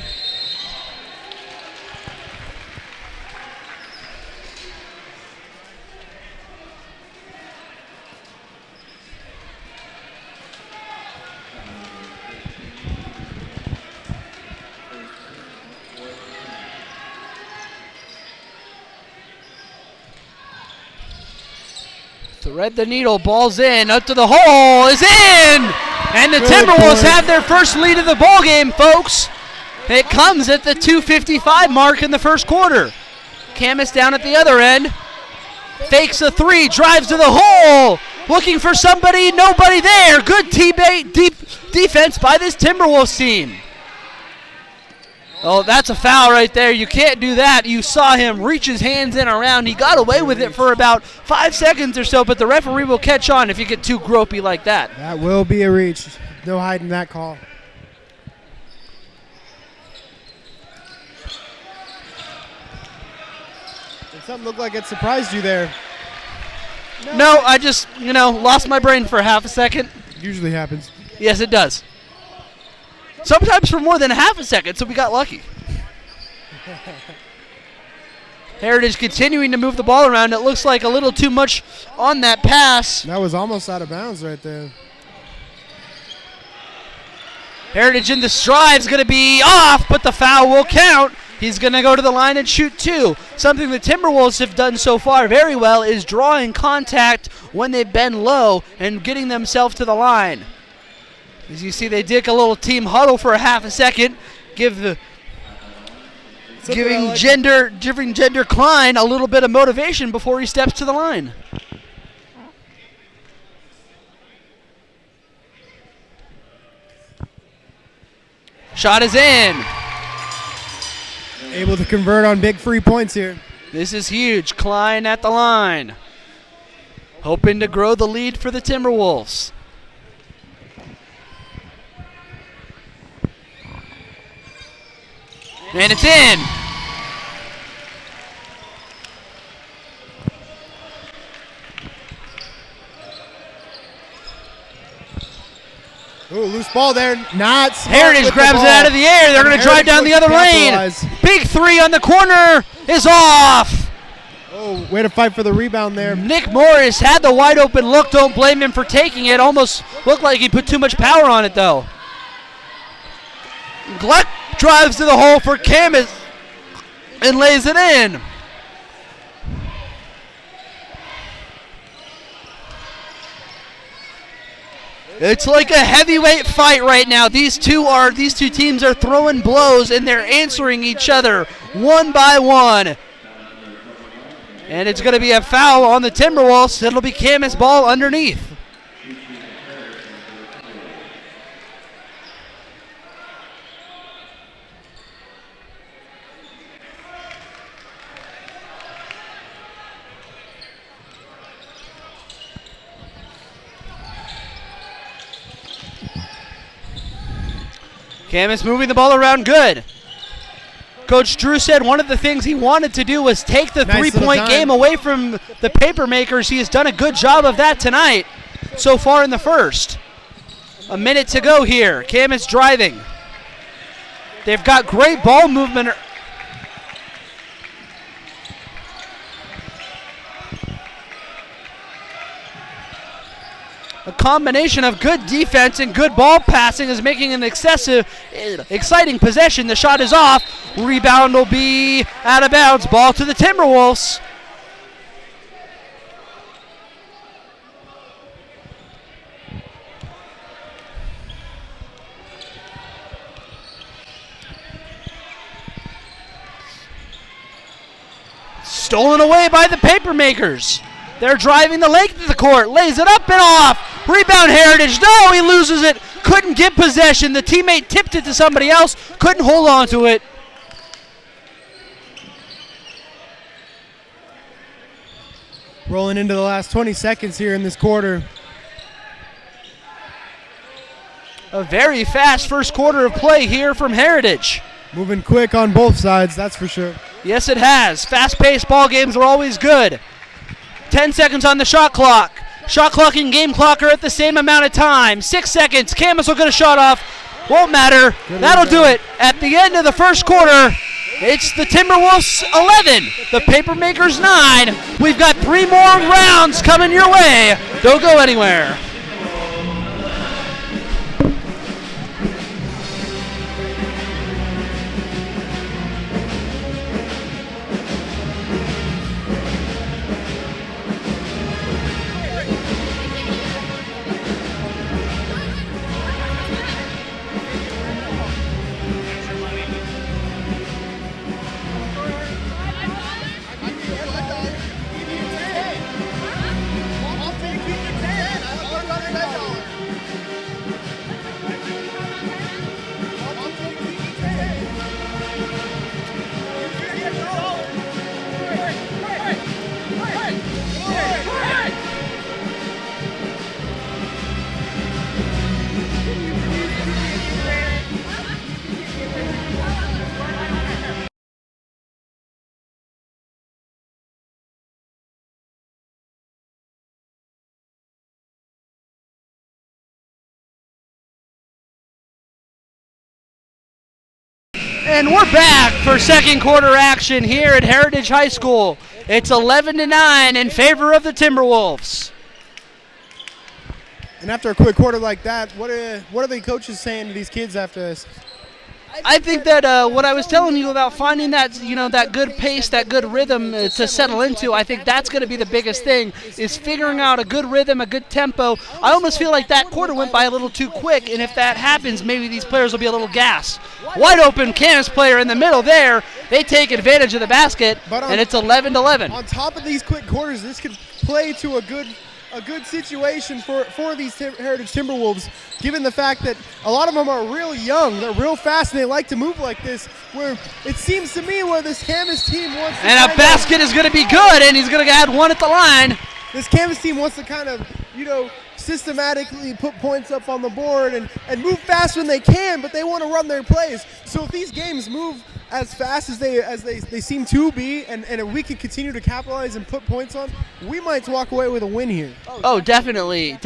Thread the needle, ball's in, up to the hole, is in! And the Timberwolves have their first lead of the ball game, folks. It comes at the 2:55 mark in the first quarter. Camas down at the other end. Fakes a three, drives to the hole. Looking for somebody, nobody there. Good deep defense by this Timberwolves team. Oh, that's a foul right there. You can't do that. You saw him reach his hands in around. He got away with it for about 5 seconds or so, but the referee will catch on if you get too gropey like that. That will be a reach. No hiding that call. Did something look like it surprised you there? No, I just, lost my brain for half a second. Usually happens. Yes, it does. Sometimes for more than half a second, so we got lucky. Heritage continuing to move the ball around. It looks like a little too much on that pass. That was almost out of bounds right there. Heritage in the stride's going to be off, but the foul will count. He's going to go to the line and shoot two. Something the Timberwolves have done so far very well is drawing contact when they bend low and getting themselves to the line. As you see, they did a little team huddle for a half a second, giving Gender Klein a little bit of motivation before he steps to the line. Shot is in. Able to convert on big free points here. This is huge. Klein at the line, hoping to grow the lead for the Timberwolves. And it's in. Ooh, loose ball there. Not smart. Heritage grabs it out of the air. They're going to drive down the other lane. Big three on the corner is off. Oh, way to fight for the rebound there. Nick Morris had the wide open look. Don't blame him for taking it. Almost looked like he put too much power on it, though. Gleck drives to the hole for Camas and lays it in. It's like a heavyweight fight right now. These two teams are throwing blows and they're answering each other one by one. And it's going to be a foul on the Timberwolves. It'll be Camas ball underneath. Camas moving the ball around good. Coach Drew said one of the things he wanted to do was take the three-point game away from the Papermakers. He has done a good job of that tonight so far in the first. A minute to go here. Camas driving. They've got great ball movement. A combination of good defense and good ball passing is making an exciting possession. The shot is off. Rebound will be out of bounds. Ball to the Timberwolves. Stolen away by the Papermakers. They're driving the length of the court. Lays it up and off. Rebound Heritage. No, he loses it. Couldn't get possession. The teammate tipped it to somebody else. Couldn't hold on to it. Rolling into the last 20 seconds here in this quarter. A very fast first quarter of play here from Heritage. Moving quick on both sides, that's for sure. Yes, it has. Fast-paced ball games are always good. 10 seconds on the shot clock. Shot clock and game clock are at the same amount of time. 6 seconds. Camas will get a shot off. Won't matter. That'll do it. At the end of the first quarter, it's the Timberwolves 11, the Papermakers 9. We've got 3 more rounds coming your way. Don't go anywhere. And we're back for second quarter action here at Heritage High School. It's 11-9 in favor of the Timberwolves. And after a quick quarter like that, what are the coaches saying to these kids after this? I think that what I was telling you about finding that, that good pace, that good rhythm to settle into, I think that's going to be the biggest thing, is figuring out a good rhythm, a good tempo. I almost feel like that quarter went by a little too quick, and if that happens, maybe these players will be a little gassed. Wide open Camas player in the middle there. They take advantage of the basket, and it's 11-11. On top of these quick quarters, this could play to a good situation for these Heritage Timberwolves, given the fact that a lot of them are real young, they're real fast, and they like to move like this, where it seems to me where this Camas team wants to... And a basket is going to be good, and he's going to add one at the line. This Camas team wants to kind of, systematically put points up on the board and move fast when they can, but they want to run their plays. So if these games move as fast as they seem to be, and if we can continue to capitalize and put points on, we might walk away with a win here. Oh, definitely.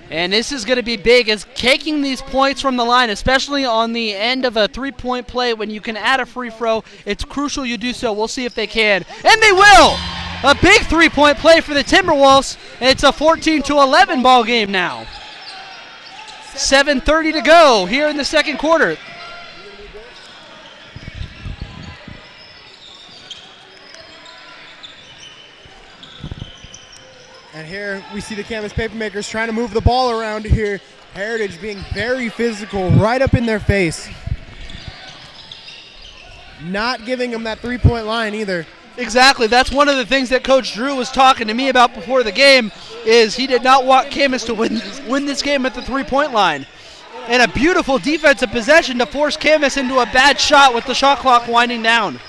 And this is going to be big, as taking these points from the line, especially on the end of a three-point play when you can add a free throw. It's crucial you do so. We'll see if they can. And they will! A big three-point play for the Timberwolves. It's a 14-11 ball game now. 7:30 to go here in the second quarter. And here we see the Camas Papermakers trying to move the ball around here. Heritage being very physical, right up in their face. Not giving them that three-point line either. Exactly. That's one of the things that Coach Drew was talking to me about before the game, is he did not want Camas to win this game at the three-point line. And a beautiful defensive possession to force Camas into a bad shot with the shot clock winding down.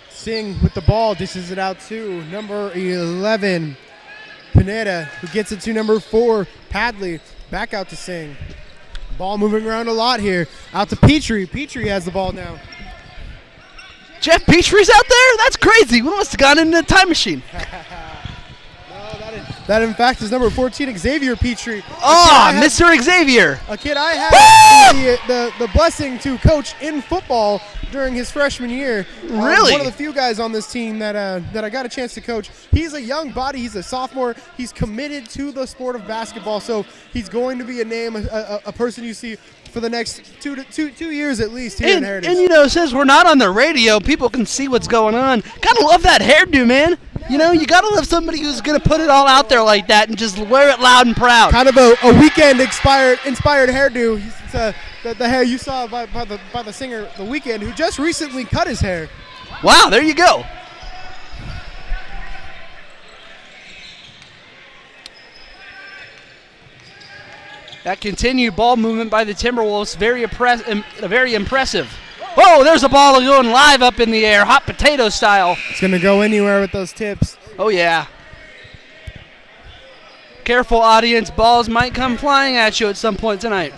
Singh with the ball, dishes it out to number 11, Pineda, who gets it to number 4, Padley. Back out to Singh. Ball moving around a lot here. Out to Petrie. Petrie has the ball now. Jeff Petrie's out there? That's crazy. We must have gone into a time machine. That in fact is number 14, Xavier Petrie. Oh, Mr. Xavier. A kid I had the blessing to coach in football during his freshman year. Really? One of the few guys on this team that I got a chance to coach. He's a young body. He's a sophomore. He's committed to the sport of basketball, so he's going to be a name, a person you see for the next two years at least here in Heritage. And, you know, since we're not on the radio, people can see what's going on. Gotta love that hairdo, man. You know, you gotta love somebody who's gonna put it all out there like that and just wear it loud and proud. Kind of a weekend inspired hairdo. It's the hair you saw by the singer The Weeknd, who just recently cut his hair. Wow, there you go. That continued ball movement by the Timberwolves, very impressive. Whoa, there's a ball going live up in the air, hot potato style. It's going to go anywhere with those tips. Oh, yeah. Careful, audience. Balls might come flying at you at some point tonight.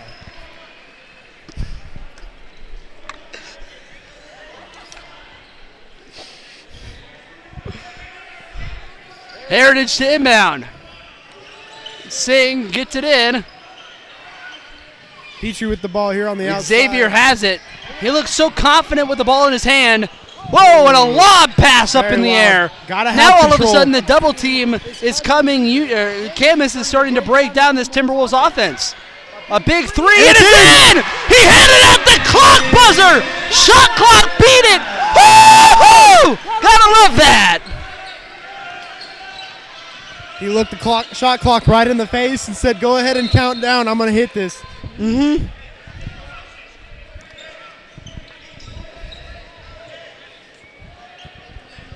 Heritage to inbound. Singh gets it in. Petrie with the ball here on the outside. Xavier has it. He looks so confident with the ball in his hand. Whoa, and a lob pass up in the air. Now all of a sudden the double team is coming. Camas is starting to break down this Timberwolves offense. A big three, and it's in! He had it at the clock buzzer! Shot clock beat it! Woo-hoo! Gotta love that! He looked the shot clock right in the face and said, go ahead and count down. I'm going to hit this. Mm-hmm.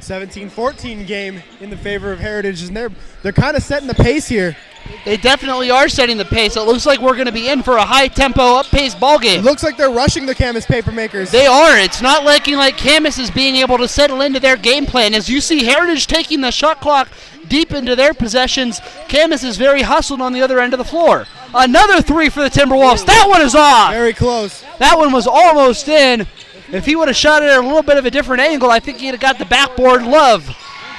(17-14) game in the favor of Heritage, and they're kind of setting the pace here. They definitely are setting the pace. It looks like we're going to be in for a high-tempo, up-paced ball game. It looks like they're rushing the Camas Papermakers. They are. It's not looking like Camas is being able to settle into their game plan. As you see Heritage taking the shot clock deep into their possessions, Camas is very hustled on the other end of the floor. Another three for the Timberwolves. That one is off. Very close. That one was almost in. If he would have shot it at a little bit of a different angle, I think he'd have got the backboard love.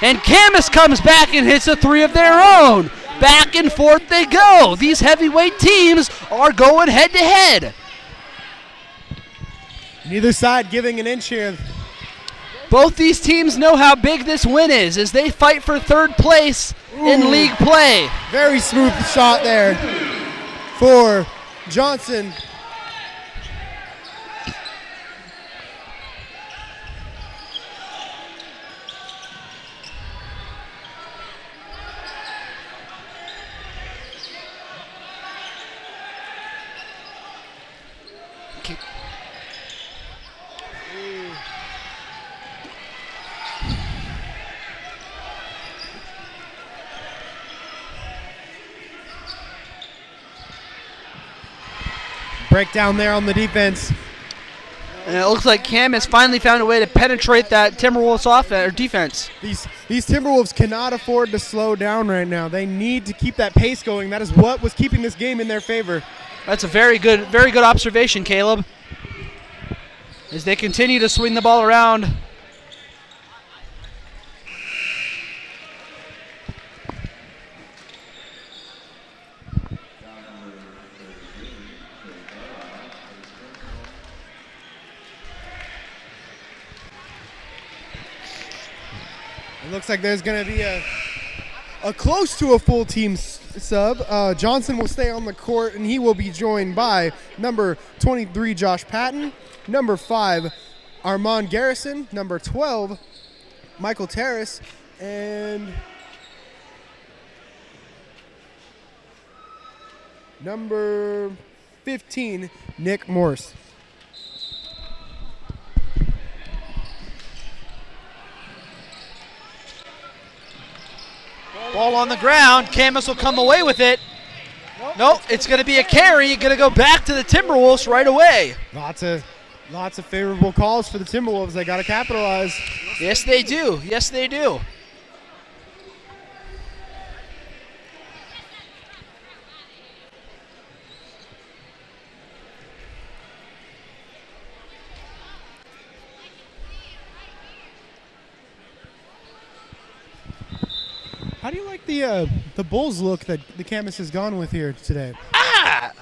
And Camas comes back and hits a three of their own. Back and forth they go. These heavyweight teams are going head-to-head. Neither side giving an inch here. Both these teams know how big this win is as they fight for third place in league play. Very smooth shot there for Johnson. Breakdown there on the defense. And it looks like Cam has finally found a way to penetrate that Timberwolves offense or defense. These Timberwolves cannot afford to slow down right now. They need to keep that pace going. That is what was keeping this game in their favor. That's a very good observation, Caleb. As they continue to swing the ball around. It looks like there's going to be a close to a full team sub. Johnson will stay on the court, and he will be joined by number 23, Josh Patton, number 5, Armand Garrison, number 12, Michael Terrace, and number 15, Nick Morse. Ball on the ground. Camas will come away with it. Nope, it's going to be a carry. Going to go back to the Timberwolves right away. Lots of favorable calls for the Timberwolves. They got to capitalize. Yes, they do. Yes, they do. How do you like the Bulls look that the Camas has gone with here today? I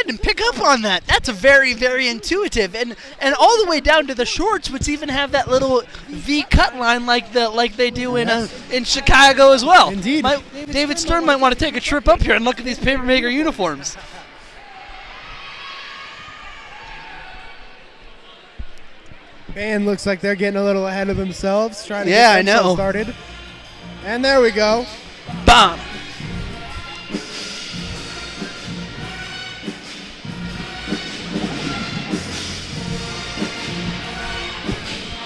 didn't pick up on that. That's a very, very intuitive, and all the way down to the shorts, which even have that little V cut line like they do in Chicago as well. Indeed. David Stern might want to take a trip up here and look at these Papermaker uniforms. Band looks like they're getting a little ahead of themselves, trying to get themselves started. And there we go. Bomb.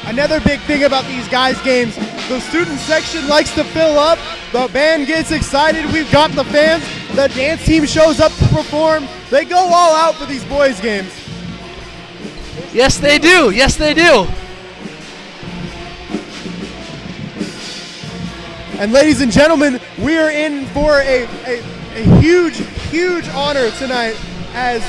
Another big thing about these guys' games, the student section likes to fill up, the band gets excited, we've got the fans, the dance team shows up to perform. They go all out for these boys' games. Yes, they do. Yes, they do. And ladies and gentlemen, we are in for a huge, huge honor tonight as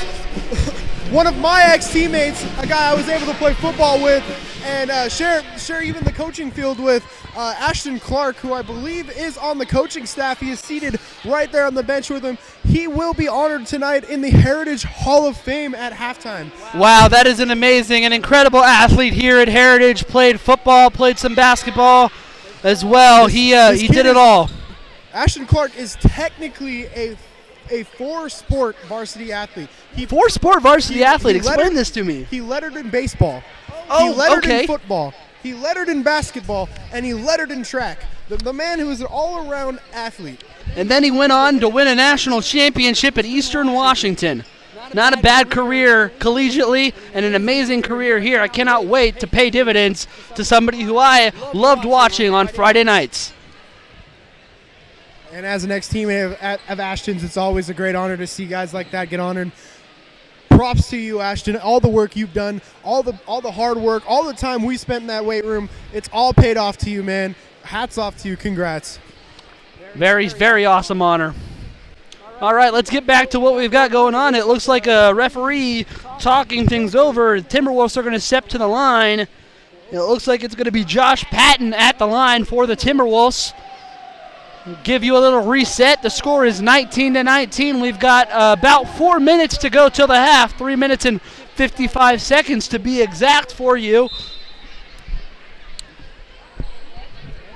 one of my ex-teammates, a guy I was able to play football with and share even the coaching field with, Ashton Clark, who I believe is on the coaching staff. He is seated right there on the bench with him. He will be honored tonight in the Heritage Hall of Fame at halftime. Wow, that is an amazing and incredible athlete here at Heritage. Played football, played some basketball as well. He did it all. Ashton Clark is technically a four-sport varsity athlete. Four-sport varsity athlete. Explain this to me. He lettered in baseball. Oh, he lettered okay. in football. He lettered in basketball, and he lettered in track. The man who is an all-around athlete. And then he went on to win a national championship at Eastern Washington. Not a bad career collegiately and an amazing career here. I cannot wait to pay dividends to somebody who I loved watching on Friday nights. And as an ex-teammate of Ashton's, it's always a great honor to see guys like that get honored. Props to you, Ashton. All the work you've done, all the hard work, all the time we spent in that weight room, it's all paid off to you, man. Hats off to you. Congrats. Very, very awesome honor. All right, let's get back to what we've got going on. It looks like a referee talking things over. The Timberwolves are going to step to the line. It looks like it's going to be Josh Patton at the line for the Timberwolves. Give you a little reset. The score is 19-19. We've got about 4 minutes to go till the half. 3 minutes and 55 seconds to be exact for you.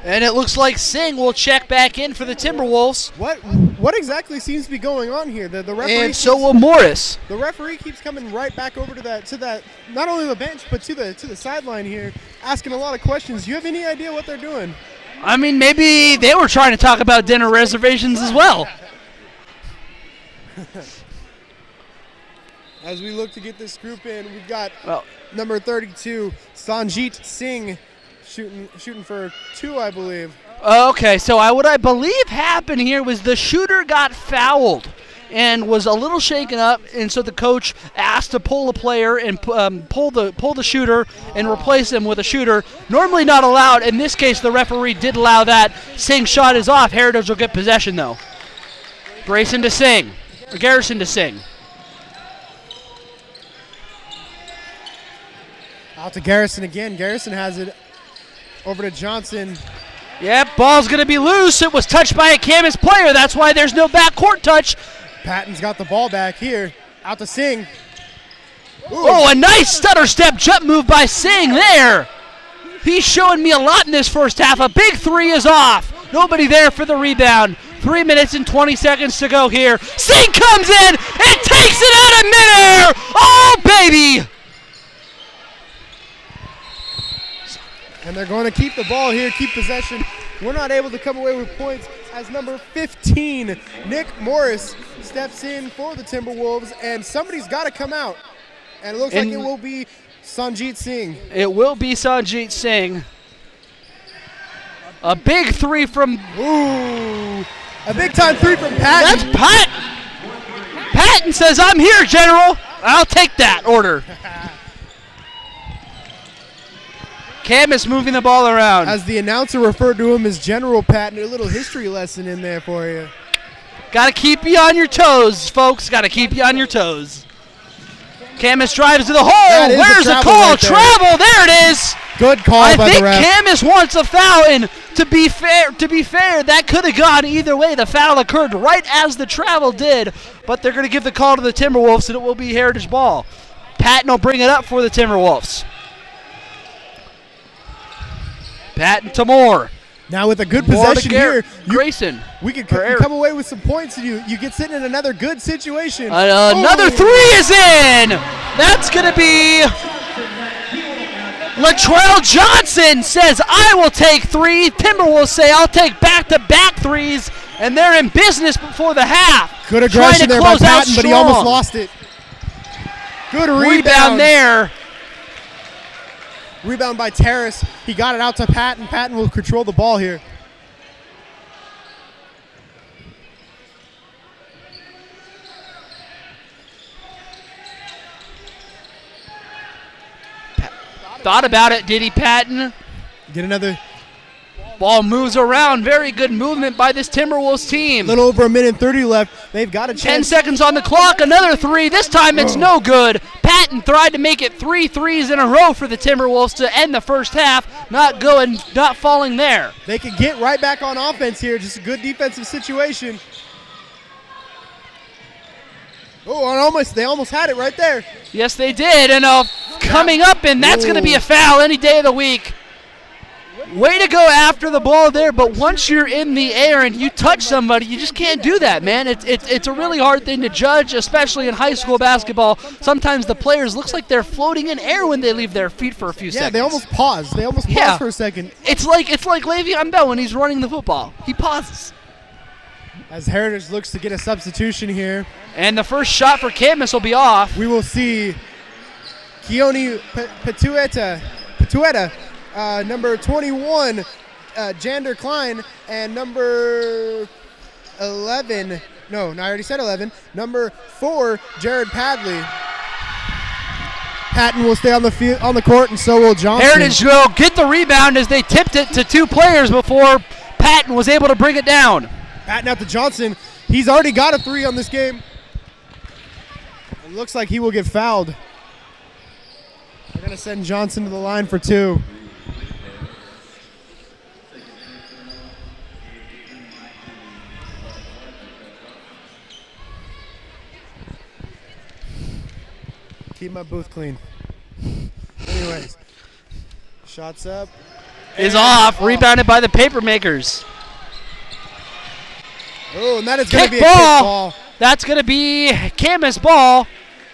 And it looks like Singh will check back in for the Timberwolves. What exactly seems to be going on here? The referee And so will Morris. The referee keeps coming right back over to that not only the bench but to the sideline here, asking a lot of questions. Do you have any idea what they're doing? I mean, maybe they were trying to talk about dinner reservations as well. As we look to get this group in, we've got number 32, Sanjit Singh, shooting for 2, I believe. Okay, so what I believe happened here was the shooter got fouled and was a little shaken up, and so the coach asked to pull the player and pull the shooter and replace him with a shooter. Normally not allowed. In this case, the referee did allow that. Singh's shot is off. Heritage will get possession, though. Garrison to Singh. Out to Garrison again. Garrison has it over to Johnson. Yep, ball's going to be loose. It was touched by a Camas player. That's why there's no backcourt touch. Patton's got the ball back here. Out to Singh. Ooh. Oh, a nice stutter step jump move by Singh there. He's showing me a lot in this first half. A big three is off. Nobody there for the rebound. 3 minutes and 20 seconds to go here. Singh comes in and takes it out of midair. Oh, baby. And they're going to keep the ball here, keep possession. We're not able to come away with points as number 15, Nick Morris, steps in for the Timberwolves, and somebody's got to come out. And it looks like it will be Sanjit Singh. It will be Sanjit Singh. A big three from... Ooh, A big-time three from Patton. That's Patton says, I'm here, General. I'll take that order. Camas moving the ball around. As the announcer referred to him as General Patton, a little history lesson in there for you. Got to keep you on your toes, folks. Got to keep you on your toes. Camas drives to the hole. Where's the call? Right there. Travel. There it is. Good call by the ref. I think Camas wants a foul, and to be fair, that could have gone either way. The foul occurred right as the travel did, but they're going to give the call to the Timberwolves, and it will be Heritage ball. Patton will bring it up for the Timberwolves. Patton to Moore. Now with a good Moore possession here, Grayson. we could come away with some points, and you get sitting in another good situation. Another three is in. That's going to be Latrell Johnson says, I will take three. Timberwolves say, I'll take back-to-back threes, and they're in business before the half. Good aggression there by Patton, but he almost lost it. Good rebound there. Rebound by Terrace. He got it out to Patton. Patton will control the ball here. Thought about it, did he, Patton? Get another. Ball moves around. Very good movement by this Timberwolves team. A little over a minute and 30 left. They've got a chance. 10 seconds on the clock. Another three. This time it's no good. Patton tried to make it 3 threes in a row for the Timberwolves to end the first half. Not falling there. They can get right back on offense here. Just a good defensive situation. Oh, they almost had it right there. Yes, they did. And coming up, and that's going to be a foul any day of the week. Way to go after the ball there, but once you're in the air and you touch somebody, you just can't do that, man. It's a really hard thing to judge, especially in high school basketball. Sometimes the players looks like they're floating in air when they leave their feet for a few seconds. Yeah, they almost pause. They almost pause for a second. It's like Le'Veon Bell when he's running the football. He pauses. As Heritage looks to get a substitution here. And the first shot for Camas will be off. We will see Keone Patueta, number 21, Jander Klein, and number 11, I already said 11, number 4, Jared Padley. Patton will stay on the court, and so will Johnson. Heritage will get the rebound as they tipped it to 2 players before Patton was able to bring it down. Patton out to Johnson. He's already got a 3 on this game. It looks like he will get fouled. They're going to send Johnson to the line for 2. Keep my booth clean. Anyways, shots up. Is off. Rebounded by the Papermakers. Oh, and that is going to be a kick ball. That's going to be Camas ball.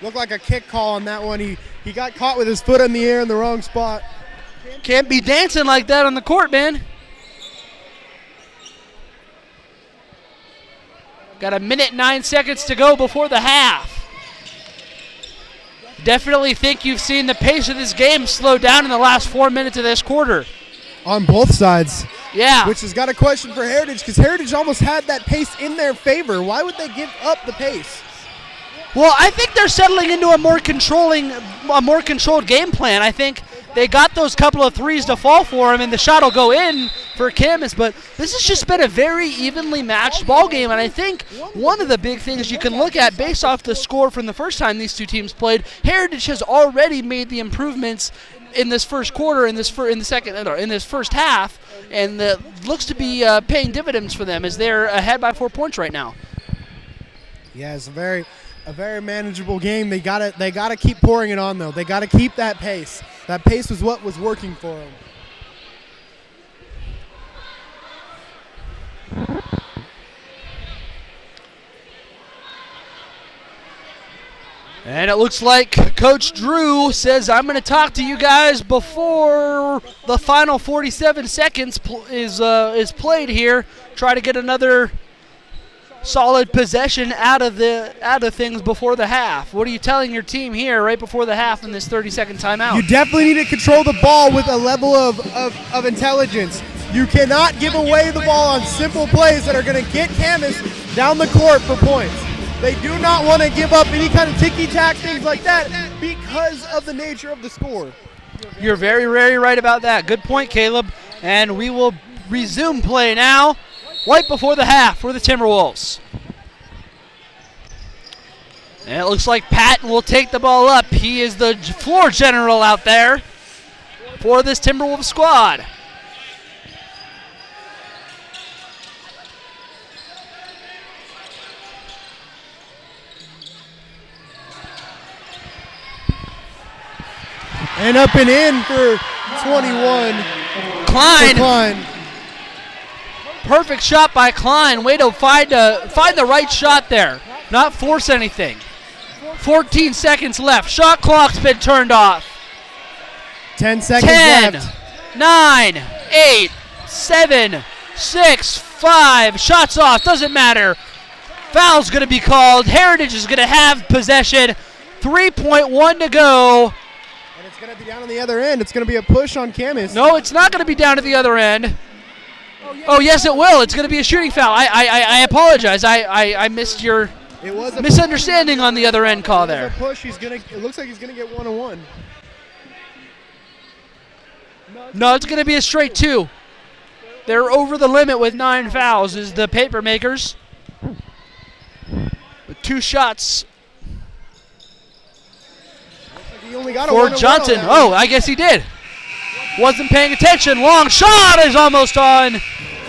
Looked like a kick call on that one. He got caught with his foot in the air in the wrong spot. Can't be dancing like that on the court, man. Got 1:09 to go before the half. Definitely think you've seen the pace of this game slow down in the last 4 minutes of this quarter. On both sides. Yeah. Which has got a question for Heritage, because Heritage almost had that pace in their favor. Why would they give up the pace? Well, I think they're settling into a more controlled game plan. I think they got those couple of threes to fall for them, and the shot will go in for Camas. But this has just been a very evenly matched ball game, and I think one of the big things you can look at based off the score from the first time these two teams played, Heritage has already made the improvements in this first quarter, in this first half, and looks to be paying dividends for them as they're ahead by 4 points right now. Yeah, it's a very manageable game. They gotta keep pouring it on though. They gotta keep that pace. That pace was what was working for them. And it looks like Coach Drew says, I'm going to talk to you guys before the final 47 seconds is played here. Try to get another solid possession out of things before the half. What are you telling your team here right before the half in this 30-second timeout? You definitely need to control the ball with a level of intelligence. You cannot give away the ball on simple plays that are going to get Camas down the court for points. They do not want to give up any kind of ticky-tack, things like that, because of the nature of the score. You're very, very right about that. Good point, Caleb. And we will resume play now, right before the half for the Timberwolves. And it looks like Patton will take the ball up. He is the floor general out there for this Timberwolves squad. And up and in for 21. Klein. Klein. Perfect shot by Klein. Way to find the right shot there. Not force anything. 14 seconds left. Shot clock's been turned off. 10 seconds 10, left. 9, 8, 7, 6, 5. Shots off. Doesn't matter. Foul's going to be called. Heritage is going to have possession. 3.1 to go. And it's going to be down on the other end. It's going to be a push on Camas. No, it's not going to be down to the other end. Oh, yes, it will. It's going to be a shooting foul. I apologize. I missed your It was a misunderstanding on the other end call there. push. It looks like he's going to get 1-on-1. No, it's going to be a straight 2. They're over the limit with 9 fouls is the paper makers. With 2 shots He only got a for 1-on-1 Johnson. on that Oh, I guess he did. Wasn't paying attention. Long shot is almost on.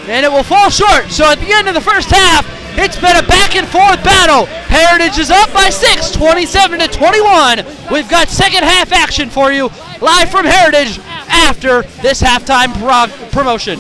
And it will fall short. So at the end of the first half, it's been a back and forth battle. Heritage is up by 6, 27-21. We've got second half action for you live from Heritage after this halftime promotion.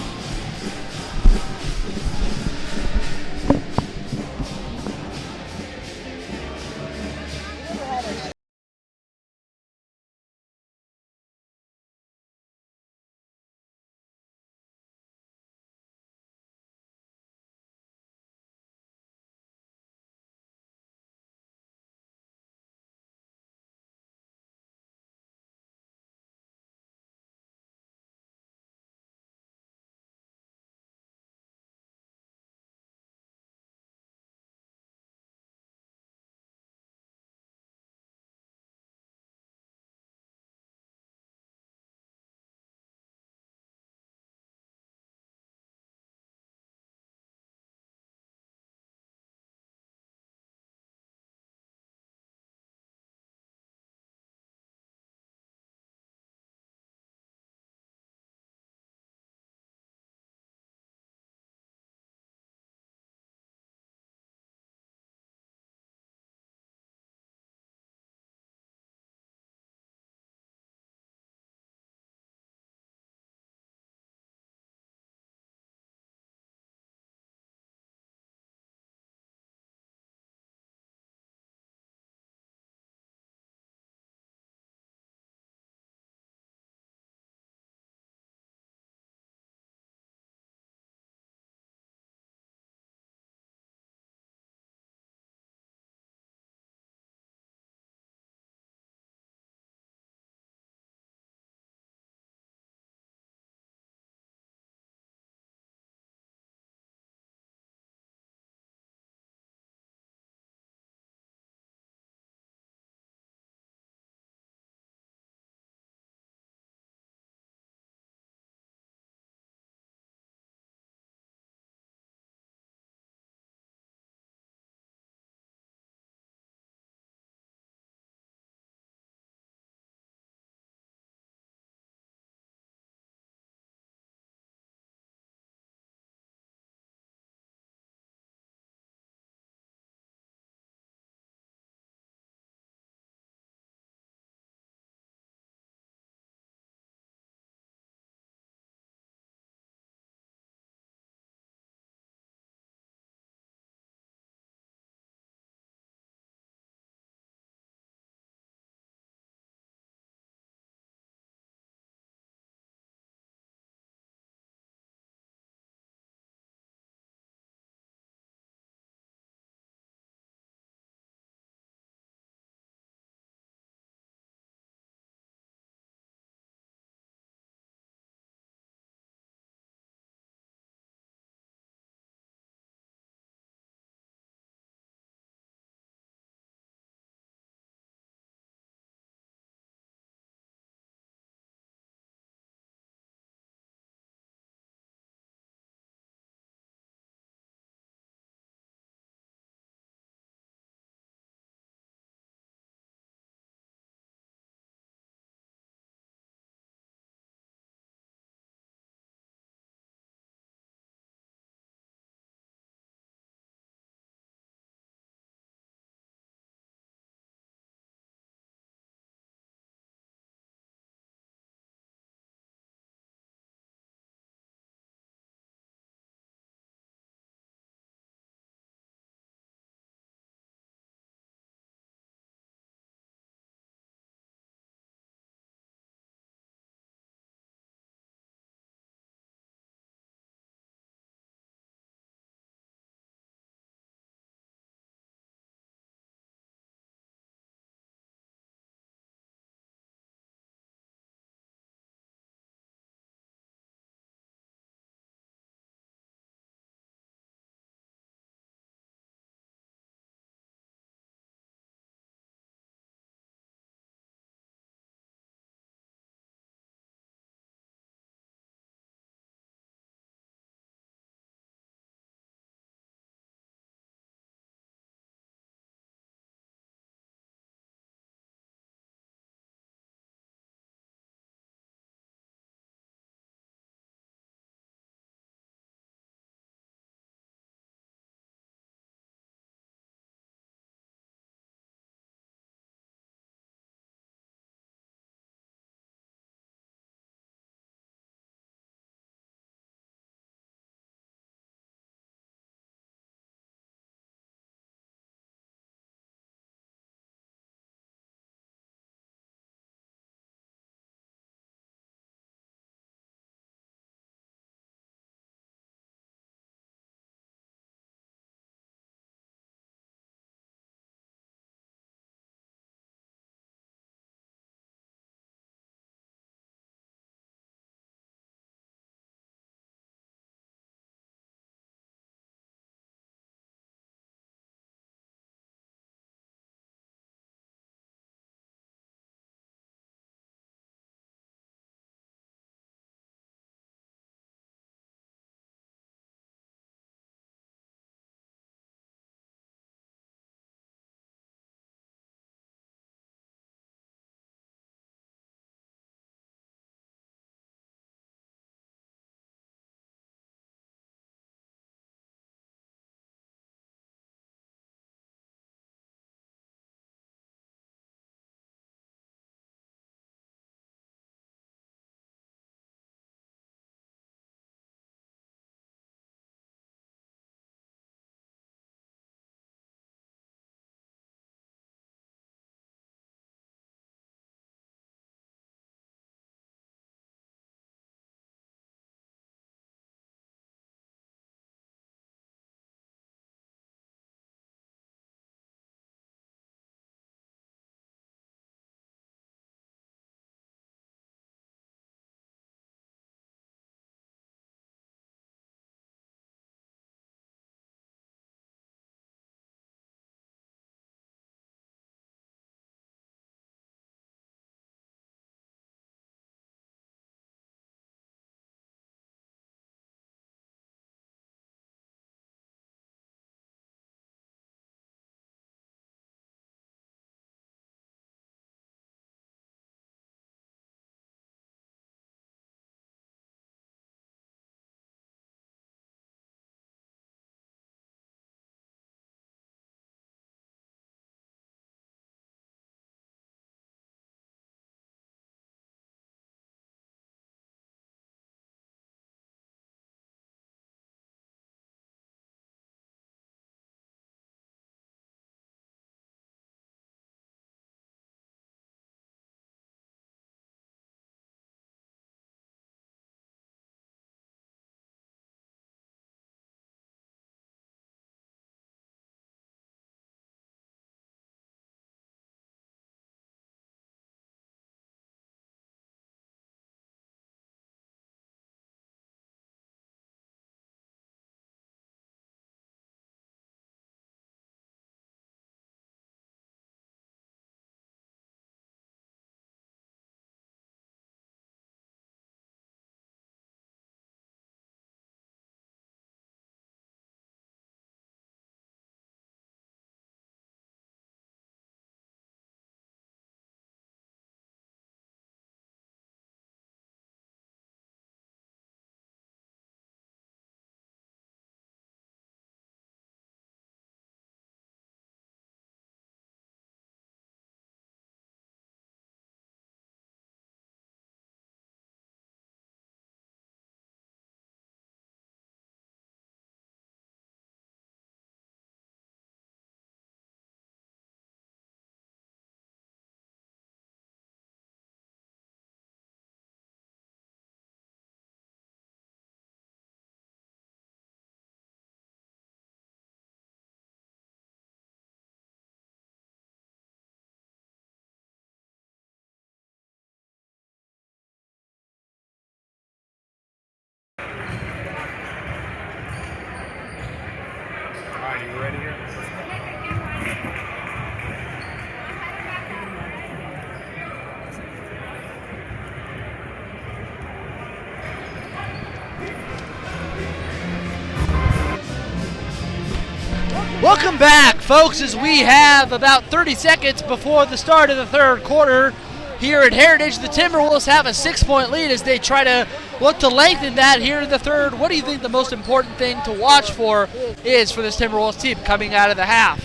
Welcome back, folks, as we have about 30 seconds before the start of the third quarter here at Heritage. The Timberwolves have a 6-point lead as they try to look to lengthen that here in the third. What do you think the most important thing to watch for is for this Timberwolves team coming out of the half?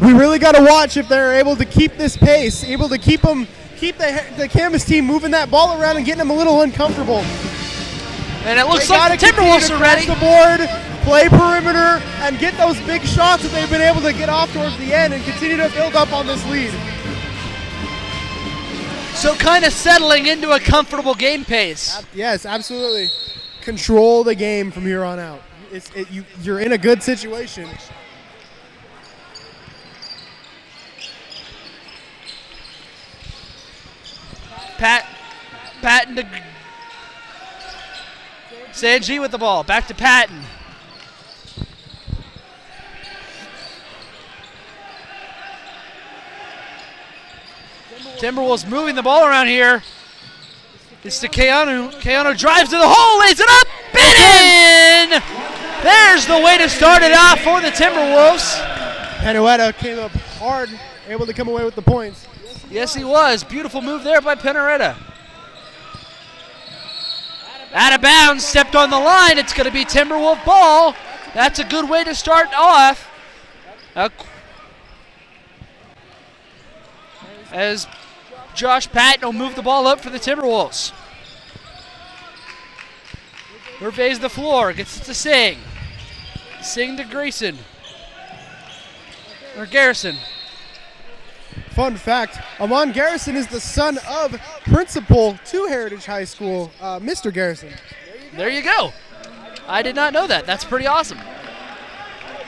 We really got to watch if they're able to keep this pace, able to keep the Camas team moving that ball around and getting them a little uncomfortable. And it looks like the Timberwolves are ready. The board, play perimeter, and get those big shots that they've been able to get off towards the end and continue to build up on this lead. So kind of settling into a comfortable game pace. Yes, absolutely. Control the game from here on out. You're in a good situation. Patton to Sanji with the ball. Back to Patton. Timberwolves moving the ball around here. It's to Keanu. Keanu drives to the hole, lays it up, and in! There's the way to start it off for the Timberwolves. Penuetta came up hard, able to come away with the points. Yes, he was. Beautiful move there by Penuetta. Out of bounds, stepped on the line. It's going to be Timberwolf ball. That's a good way to start off. As Josh Patton will move the ball up for the Timberwolves. Surveys the floor, gets it to Singh. Singh to Grayson. Or Garrison. Fun fact, Amon Garrison is the son of principal to Heritage High School, Mr. Garrison. There you go. I did not know that. That's pretty awesome.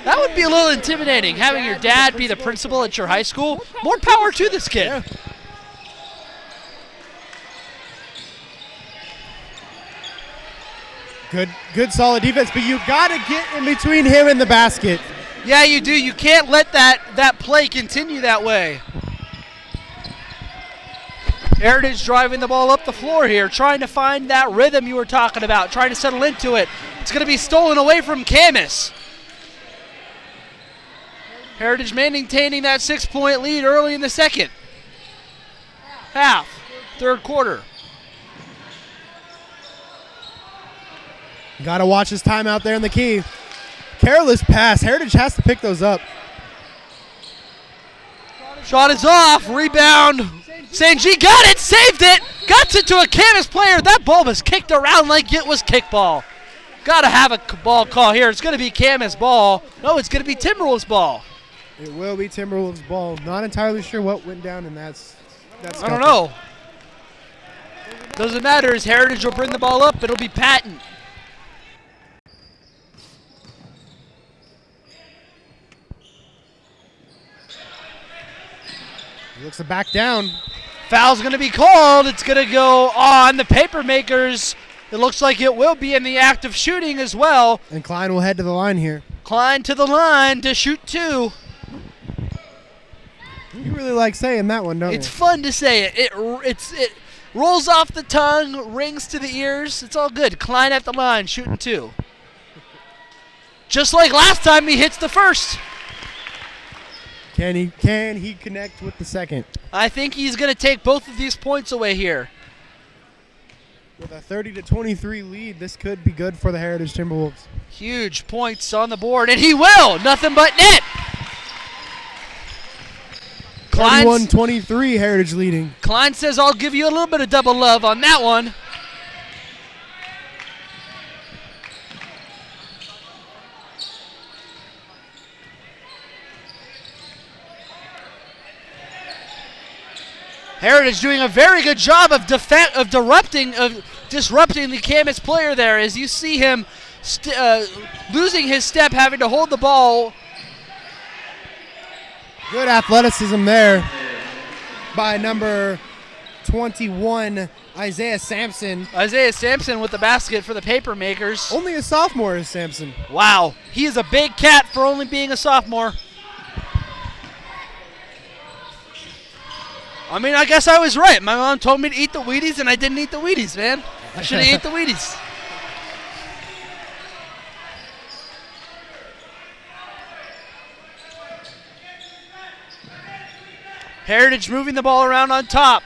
That would be a little intimidating, having your dad be the principal at your high school. More power to this kid. Yeah. Good solid defense, but you've got to get in between him and the basket. Yeah, you do. You can't let that play continue that way. Heritage driving the ball up the floor here, trying to find that rhythm you were talking about, trying to settle into it. It's going to be stolen away from Camas. Heritage maintaining that 6-point lead early in the second half, third quarter. Got to watch his time out there in the key. Careless pass. Heritage has to pick those up. Shot is off. Rebound. Sanji got it. Saved it. Got it to a Camas player. That ball was kicked around like it was kickball. Got to have a ball call here. It's going to be Camas ball. No, it's going to be Timberwolves ball. It will be Timberwolves ball. Not entirely sure what went down in that's I don't know. Doesn't matter as Heritage will bring the ball up. It'll be Patton. He looks to back down. Foul's going to be called. It's going to go on the paper makers. It looks like it will be in the act of shooting as well. And Klein will head to the line here. Klein to the line to shoot two. You really like saying that one, don't It's you? fun to say it. It rolls off the tongue, rings to the ears. It's all good. Klein at the line, shooting two. Just like last time he hits the first. Can he connect with the second? I think he's going to take both of these points away here. With a 30-23 lead, this could be good for the Heritage Timberwolves. Huge points on the board, and he will. Nothing but net. 31-23, Heritage leading. Klein says, I'll give you a little bit of double love on that one. Heritage doing a very good job of disrupting the Camas player there, as you see him losing his step, having to hold the ball. Good athleticism there by number 21, Isaiah Sampson. Isaiah Sampson with the basket for the paper makers. Only a sophomore is Sampson. Wow, he is a big cat for only being a sophomore. I mean, I guess I was right. My mom told me to eat the Wheaties, and I didn't eat the Wheaties, man. I should have ate the Wheaties. Heritage moving the ball around on top.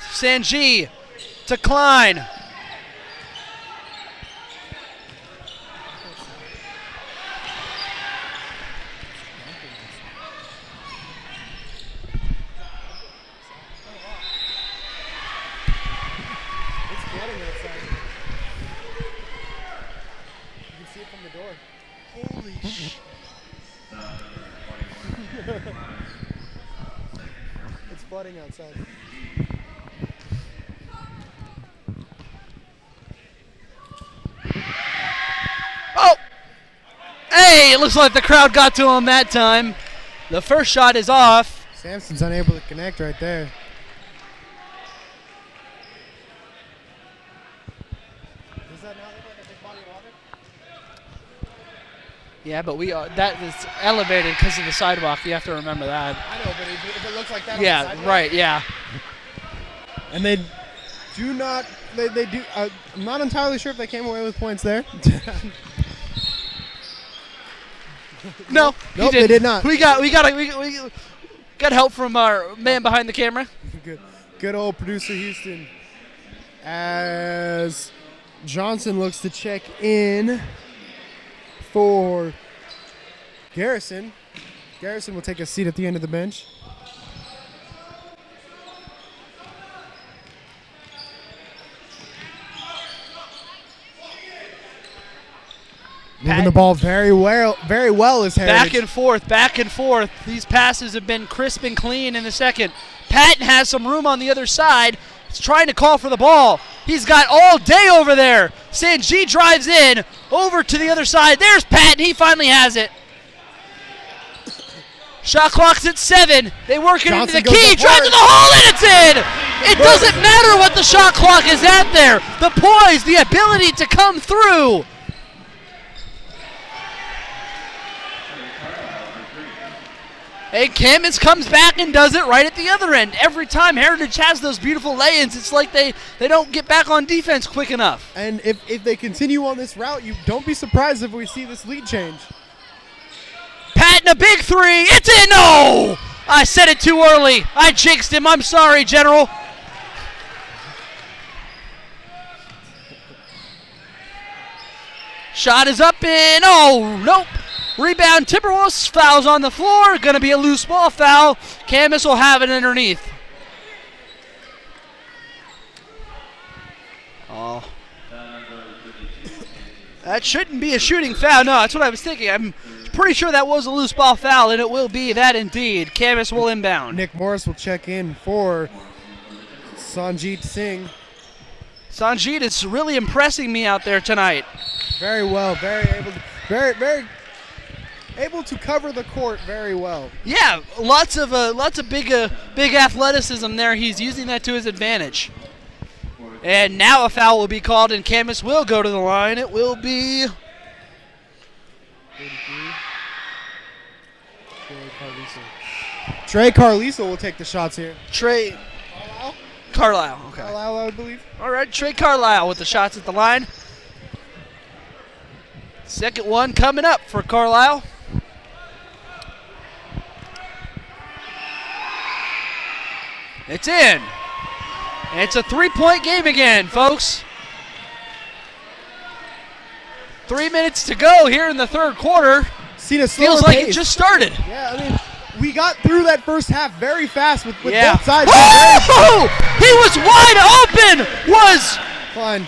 Sanji to Klein. Holy sh! It's flooding outside. Oh! Hey, it looks like the crowd got to him that time. The first shot is off. Sampson's unable to connect right there. Does that not look like a big body of water? Yeah, but that is elevated because of the sidewalk. You have to remember that. I know, but if it looks like that on the Yeah, sidewalk- right, yeah. And they do not, they do, I'm not entirely sure if they came away with points there. No, Nope, they did not. We got help from our man behind the camera. Good old producer Houston. As Johnson looks to check in for Garrison. Garrison will take a seat at the end of the bench. Moving the ball very well is Heritage. Back and forth. These passes have been crisp and clean in the second. Patton has some room on the other side. He's trying to call for the ball. He's got all day over there. Sanji drives in over to the other side. There's Patton. He finally has it. Shot clock's at 7. They work it Johnson into the goes key. up Drives to the hole, and it's in. It doesn't matter what the shot clock is at there. The poise, the ability to come through. And Camas comes back and does it right at the other end. Every time Heritage has those beautiful lay-ins, it's like they don't get back on defense quick enough. And if they continue on this route, you don't be surprised if we see this lead change. Patton, a big 3. It's in. No! I said it too early. I jinxed him. I'm sorry, General. Shot is up in. Oh, nope. Rebound, Timberwolves, fouls on the floor. Going to be a loose ball foul. Camas will have it underneath. Oh. That shouldn't be a shooting foul. No, that's what I was thinking. I'm pretty sure that was a loose ball foul, and it will be that indeed. Camas will inbound. Nick Morris will check in for Sanjit Singh. Sanjit is really impressing me out there tonight. Very well, very able to cover the court very well. Yeah, lots of big athleticism there. He's using that to his advantage. And now a foul will be called, and Camas will go to the line. It will be Trey Carliso will take the shots here. Trey Carlisle. Okay. Carlisle, I would believe. All right, Trey Carlisle with the shots at the line. Second one coming up for Carlisle. It's in. And it's a 3-point game again, folks. 3 minutes to go here in the third quarter. Seen a slower Feels like pace. it just started. Yeah, I mean, we got through that first half very fast with Yeah. both sides. Oh! He was wide open. Fine.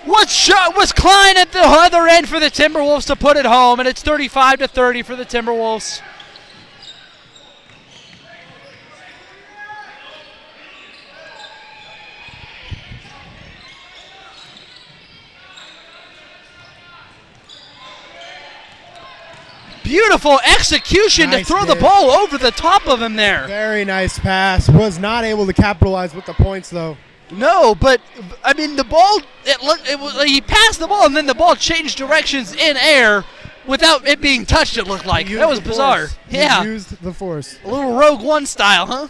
Was Klein at the other end for the Timberwolves to put it home, and it's 35-30 for the Timberwolves. Beautiful execution Nice to throw the hit. ball over the top of him there. Very nice pass. Was not able to capitalize with the points, though. No, but I mean the ball. He passed the ball and then the ball changed directions in air without it being touched. It looked like He that was used the bizarre. force. Yeah, He used the force. a little Rogue One style, huh?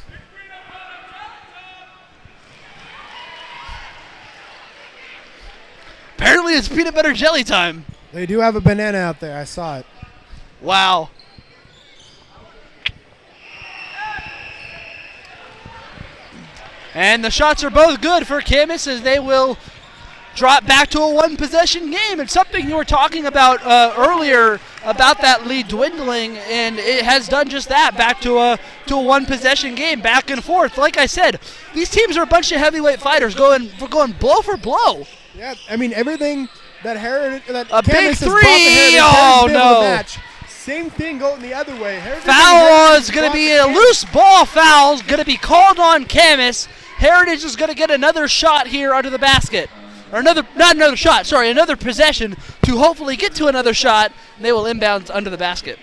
Apparently, it's peanut butter jelly time. They do have a banana out there. I saw it. Wow. And the shots are both good for Camas as they will drop back to a one-possession game. It's something you were talking about earlier about that lead dwindling, and it has done just that, back to a one-possession game, back and forth. Like I said, these teams are a bunch of heavyweight fighters going blow for blow. Yeah, I mean, everything that Camas big has brought to three! Heritage, Oh, Heritage been able to no. match. Same thing going the other way. Foul is going to be a loose ball foul, going to be called on Camas. Heritage is going to get another shot here under the basket. Or another possession to hopefully get to another shot. And they will inbound under the basket.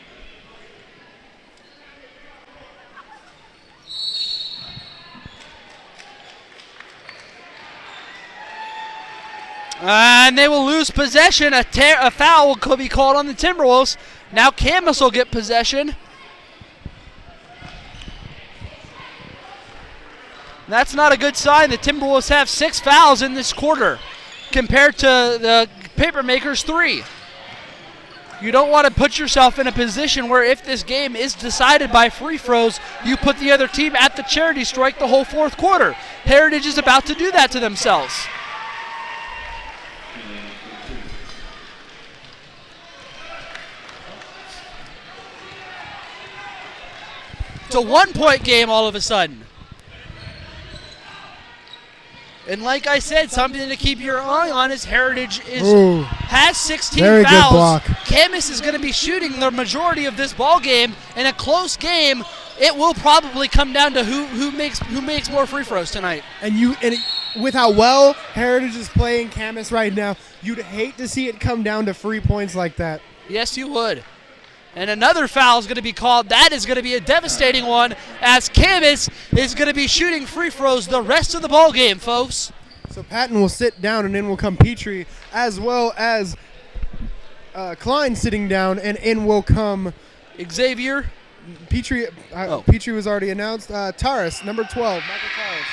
And they will lose possession. A foul could be called on the Timberwolves. Now Camas will get possession. That's not a good sign. The Timberwolves have 6 fouls in this quarter compared to the Papermakers 3. You don't want to put yourself in a position where if this game is decided by free throws, you put the other team at the charity strike the whole fourth quarter. Heritage is about to do that to themselves. It's a 1-point game all of a sudden. And like I said, something to keep your eye on is Heritage has 16 very good fouls. block. Camas is going to be shooting the majority of this ball game. In a close game, it will probably come down to who makes more free throws tonight. With how well Heritage is playing Camas right now, you'd hate to see it come down to free points like that. Yes, you would. And another foul is going to be called. That is going to be a devastating one, as Camas is going to be shooting free throws the rest of the ball game, folks. So Patton will sit down, and in will come Petrie, as well as Klein sitting down, and in will come Xavier. Petrie. Petrie was already announced. Taras, number 12, Michael Taras.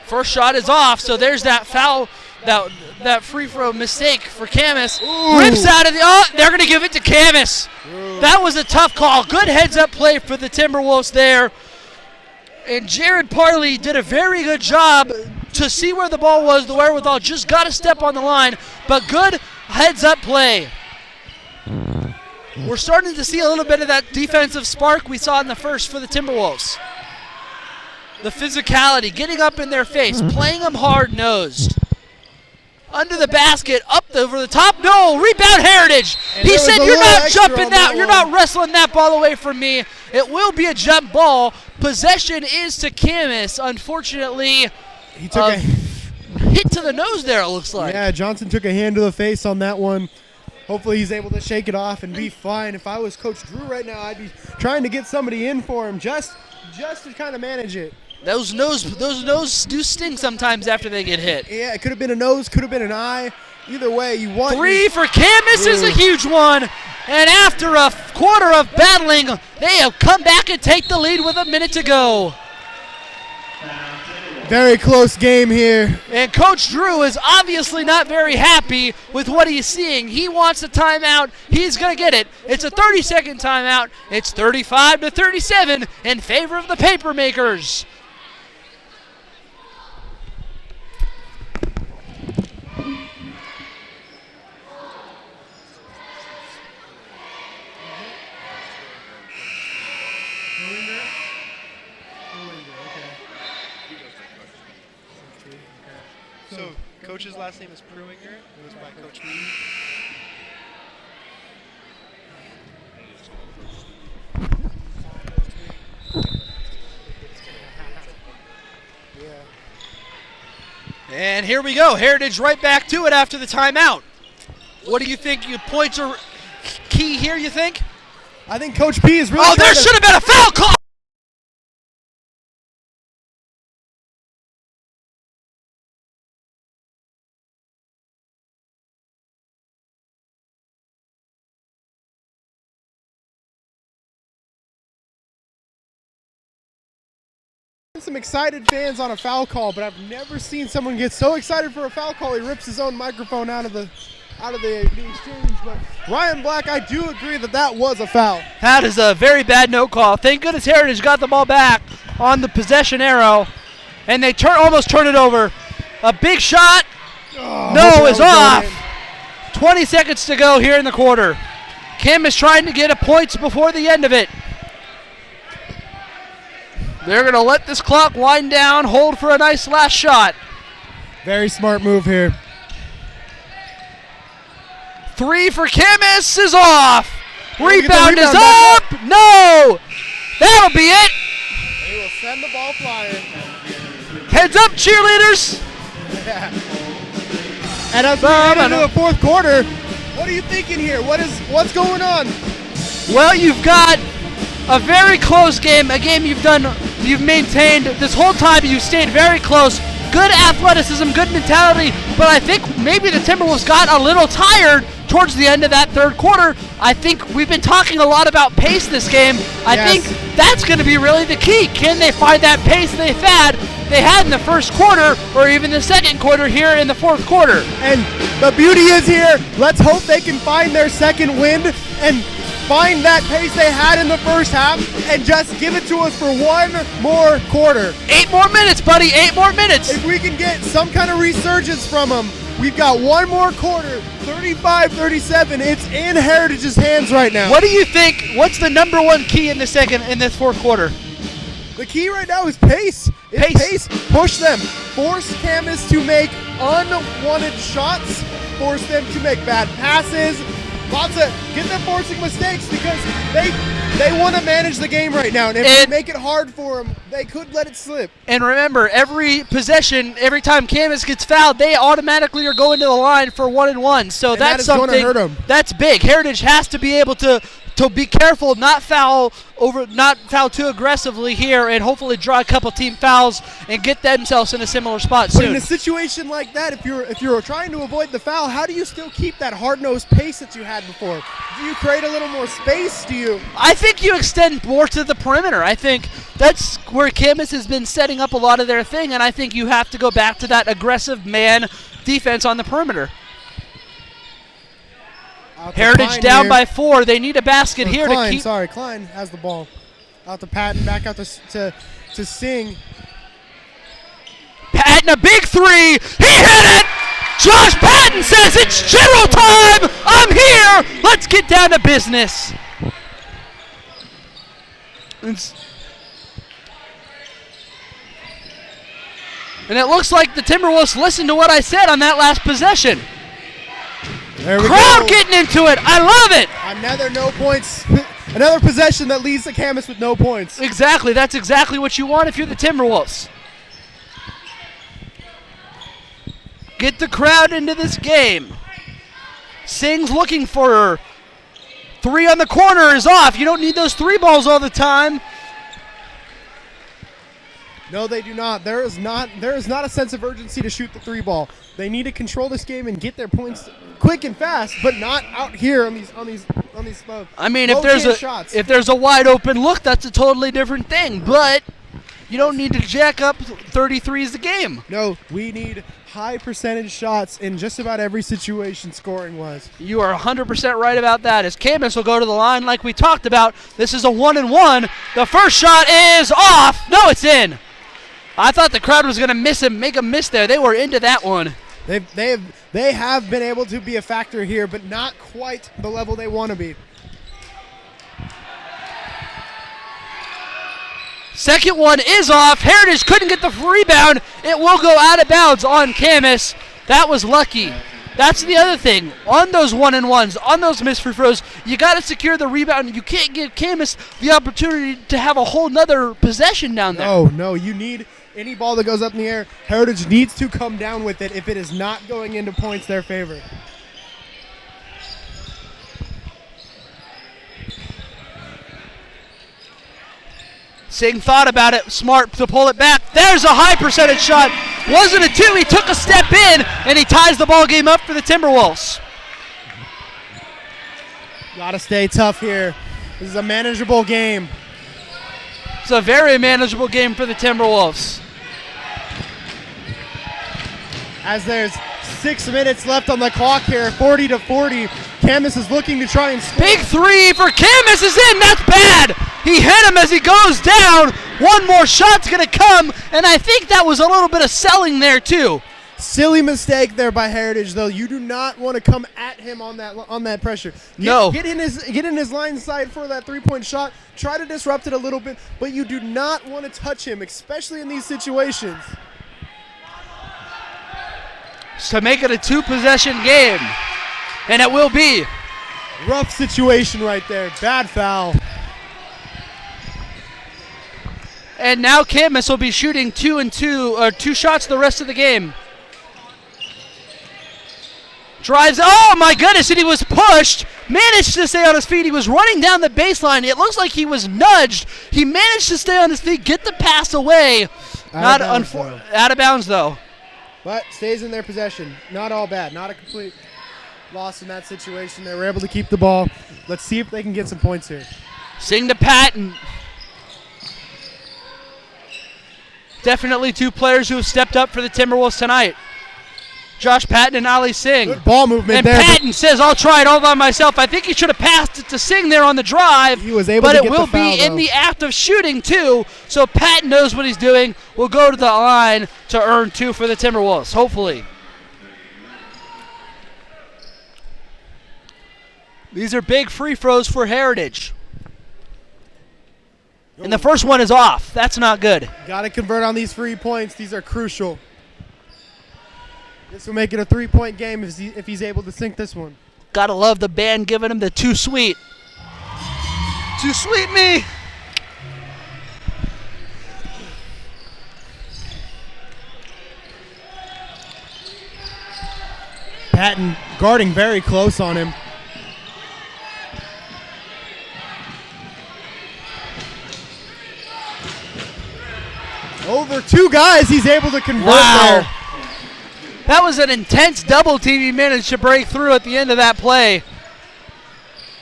First shot is off, so there's that foul. That free throw mistake for Camas. Rips out of they're going to give it to Camas. That was a tough call. Good heads-up play for the Timberwolves there. And Jared Parley did a very good job to see where the ball was, the wherewithal. Just got to step on the line, but good heads-up play. We're starting to see a little bit of that defensive spark we saw in the first for the Timberwolves. The physicality, getting up in their face, playing them hard-nosed. Under the basket, up over the top. No, rebound Heritage. He said, "You're not jumping that. You're not wrestling that ball away from me." It will be a jump ball. Possession is to Camas. Unfortunately, he took a hit to the nose there, it looks like. Yeah, Johnson took a hand to the face on that one. Hopefully he's able to shake it off and be fine. If I was Coach Drew right now, I'd be trying to get somebody in for him just to kind of manage it. Those nose do sting sometimes after they get hit. Yeah, it could have been a nose, could have been an eye. Either way, you want... 3 for Camas is a huge one. And after a quarter of battling, they have come back and take the lead with a minute to go. Very close game here. And Coach Drew is obviously not very happy with what he's seeing. He wants a timeout. He's going to get it. It's a 30-second timeout. It's 35-37 in favor of the Papermakers. So, Coach's last name is Pruinger. It was by Coach Lee. And here we go. Heritage right back to it after the timeout. What do you think? Your points are key here, you think? I think Coach P is really... Oh, there should have been a foul call! Some excited fans on a foul call, but I've never seen someone get so excited for a foul call he rips his own microphone out of the exchange. But Ryan Black, I do agree that was a foul. That is a very bad no call. Thank goodness Heritage got the ball back on the possession arrow, and they almost turn it over. A big shot. No, is off. 20 seconds to go here in the quarter. Kim is trying to get a points before the end of it. They're going to let this clock wind down, hold for a nice last shot. Very smart move here. 3 for Camas is off. Rebound is back up. No. That'll be it. They will send the ball flying. Heads up, cheerleaders. And as we get into the fourth quarter, what are you thinking here? What's going on? Well, you've got a very close game, a game you've maintained this whole time. You stayed very close. Good athleticism, good mentality, but I think maybe the Timberwolves got a little tired towards the end of that third quarter. I think we've been talking a lot about pace this game. I think that's going to be really the key. Can they find that pace they had in the first quarter or even the second quarter here in the fourth quarter? And the beauty is here, let's hope they can find their second wind and find that pace they had in the first half and just give it to us for one more quarter. 8 more minutes, buddy, 8 more minutes. If we can get some kind of resurgence from them, we've got one more quarter, 35-37. It's in Heritage's hands right now. What do you think? What's the number one key in this fourth quarter? The key right now is pace. Pace. Push them. Force Camas to make unwanted shots. Force them to make bad passes. Get them forcing mistakes because they want to manage the game right now. And if they make it hard for them, they could let it slip. And remember, every possession, every time Camas gets fouled, they automatically are going to the line for 1-and-1. So that's something going to hurt them. That's big. Heritage has to be able to be careful, not foul too aggressively here, and hopefully draw a couple team fouls and get themselves in a similar spot soon. But in a situation like that, if you're trying to avoid the foul, how do you still keep that hard-nosed pace that you had before? Do you create a little more space? I think you extend more to the perimeter. I think that's where Camas has been setting up a lot of their thing, and I think you have to go back to that aggressive man defense on the perimeter. Heritage down by 4. They need a basket here Klein, to keep. Klein has the ball. Out to Patton, back out to Singh. Patton, a big 3. He hit it! Josh Patton says it's general time! I'm here! Let's get down to business. And it looks like the Timberwolves listened to what I said on that last possession. There we Crowd go. getting into it. I love it. Another no points. Another possession that leads to Camas with no points. Exactly. That's exactly what you want if you're the Timberwolves. Get the crowd into this game. Singh's looking for her. 3 on the corner is off. You don't need those 3 balls all the time. No, they do not. There is not a sense of urgency to shoot the 3 ball. They need to control this game and get their points quick and fast, but not out here on these I mean, if there's a wide open look, that's a totally different thing. But you don't need to jack up 33s a game. No, we need high percentage shots in just about every situation scoring-wise. You are 100% right about that. As Camas will go to the line like we talked about. This is a 1-and-1. The first shot is off. No, it's in. I thought the crowd was going to make him miss there. They were into that one. They have been able to be a factor here, but not quite the level they want to be. Second one is off. Heritage couldn't get the rebound. It will go out of bounds on Camas. That was lucky. That's the other thing. On those 1-and-1s, on those missed free throws, you got to secure the rebound. You can't give Camas the opportunity to have a whole nother possession down there. No, you need any ball that goes up in the air. Heritage needs to come down with it if it is not going into points their favor. Singh thought about it, smart to pull it back. There's a high percentage shot. Wasn't a 2, he took a step in, and he ties the ball game up for the Timberwolves. Gotta stay tough here. This is a manageable game. It's a very manageable game for the Timberwolves. As there's 6 minutes left on the clock here, 40-40. Camas is looking to try and score. Big three for Camas is in. That's bad. He hit him as he goes down. One more shot's going to come, and I think that was a little bit of selling there too. Silly mistake there by Heritage, though. You do not want to come at him on that pressure. Get in his line of sight for that three-point shot. Try to disrupt it a little bit, but you do not want to touch him, especially in these situations. To make it a two-possession game, and it will be. Rough situation right there. Bad foul. And now Camas will be shooting 2 and 2, or 2 shots the rest of the game. Drives, oh my goodness, and he was pushed. Managed to stay on his feet. He was running down the baseline. It looks like he was nudged. He managed to stay on his feet, get the pass away. Out of bounds though. But stays in their possession. Not all bad. Not a complete loss in that situation. They were able to keep the ball. Let's see if they can get some points here. Sing to Patton. Definitely 2 players who have stepped up for the Timberwolves tonight. Josh Patton and Ali Singh. Good ball movement and there. And Patton says, I'll try it all by myself. I think he should have passed it to Singh there on the drive. He was able to get the foul, but it will be in the act of shooting, too. So Patton knows what he's doing. We'll go to the line to earn 2 for the Timberwolves, hopefully. These are big free throws for Heritage. And the first one is off. That's not good. Got to convert on these free points. These are crucial. This will make it a 3-point game if he's able to sink this one. Gotta love the band giving him the too sweet. Too sweet me. Patton guarding very close on him. Over 2 guys, he's able to convert there. That was an intense double team he managed to break through at the end of that play.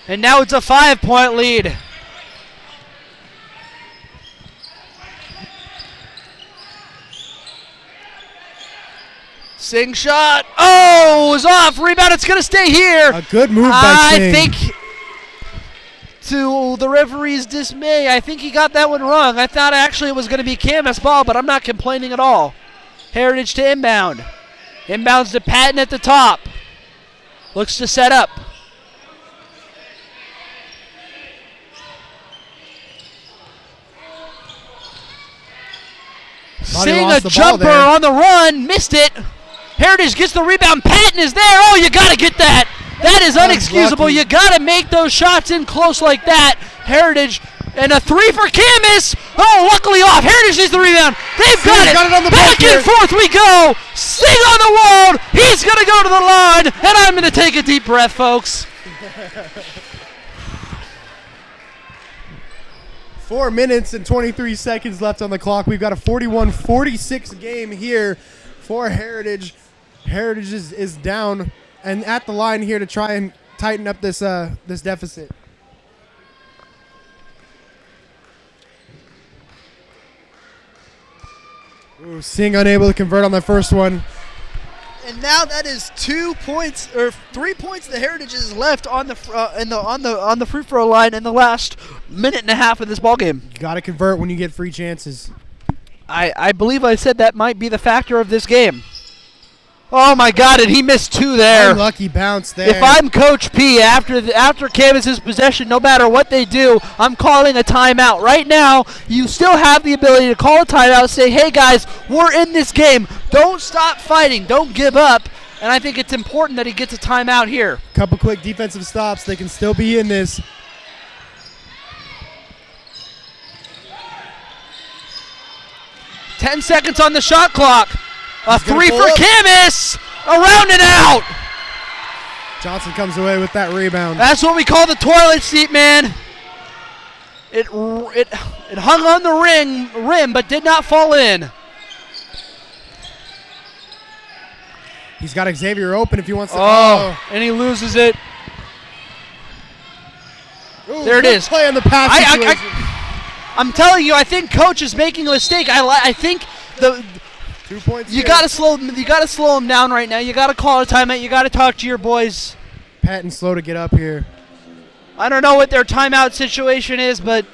And now it's a 5-point lead. Singh shot. Oh, it was off. Rebound. It's going to stay here. A good move by Singh. I think, to the referee's dismay, I think he got that one wrong. I thought actually it was going to be Camas ball, but I'm not complaining at all. Heritage to inbound. Inbounds to Patton at the top. Looks to set up. Seeing a jumper on the run, missed it. Heritage gets the rebound. Patton is there. Oh, you got to get that. That is unexcusable. You got to make those shots in close like that. Heritage. And a 3 for Camas. Oh, luckily off. Heritage needs the rebound. They've got it. On the back and forth we go. Sing on the wall. He's going to go to the line. And I'm going to take a deep breath, folks. 4 minutes and 23 seconds left on the clock. We've got a 41-46 game here for Heritage. Heritage is down and at the line here to try and tighten up this deficit. Ooh, Singh unable to convert on the first one. And now that is 2 points or 3 points the Heritage is left on the free throw line in the last minute and a half of this ball game. You got to convert when you get free chances. I believe I said that might be the factor of this game. Oh my God! And he missed 2 there. Unlucky bounce there. If I'm Coach P, after Camas' possession, no matter what they do, I'm calling a timeout. Right now, you still have the ability to call a timeout, say, hey guys, we're in this game. Don't stop fighting. Don't give up. And I think it's important that he gets a timeout here. Couple quick defensive stops. They can still be in this. Ten seconds on the shot clock. A 3 for Camas. Around and out. Johnson comes away with that rebound. That's what we call the toilet seat, man. It hung on the rim, but did not fall in. He's got Xavier open if he wants to. And he loses it. Ooh, there it is. Play on the pass situation. I'm telling you, I think Coach is making a mistake. I think 2 points. You here. gotta slow them down right now. You gotta call a timeout. You gotta talk to your boys. Patton slow to get up here. I don't know what their timeout situation is, but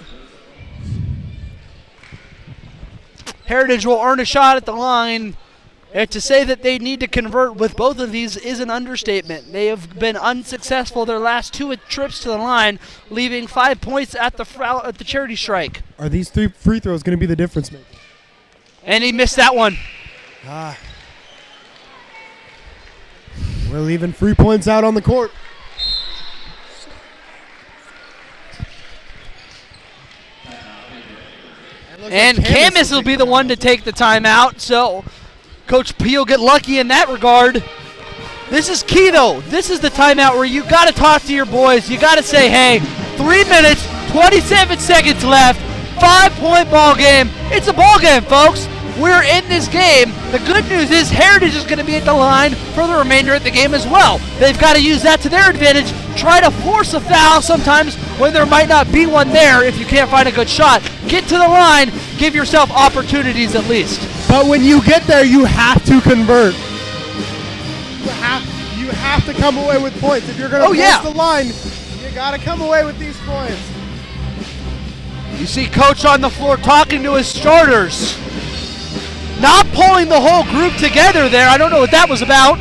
Heritage will earn a shot at the line. And to say that they need to convert with both of these is an understatement. They have been unsuccessful their last 2 trips to the line, leaving 5 points at the charity strike. Are these 3 free throws going to be the difference maker? And he missed that one. We're leaving 3 points out on the court. And Camas will be the one to take the timeout, so Coach P will get lucky in that regard. This is key, though. This is the timeout where you got to talk to your boys. You got to say, hey, 3 minutes, 27 seconds left, 5-point ball game. It's a ball game, folks. We're in this game. The good news is Heritage is going to be at the line for the remainder of the game as well. They've got to use that to their advantage. Try to force a foul sometimes when there might not be one there if you can't find a good shot. Get to the line. Give yourself opportunities at least. But when you get there, you have to convert. You have to come away with points. If you're going to force the line, you got to come away with these points. You see Coach on the floor talking to his starters. Not pulling the whole group together there. I don't know what that was about.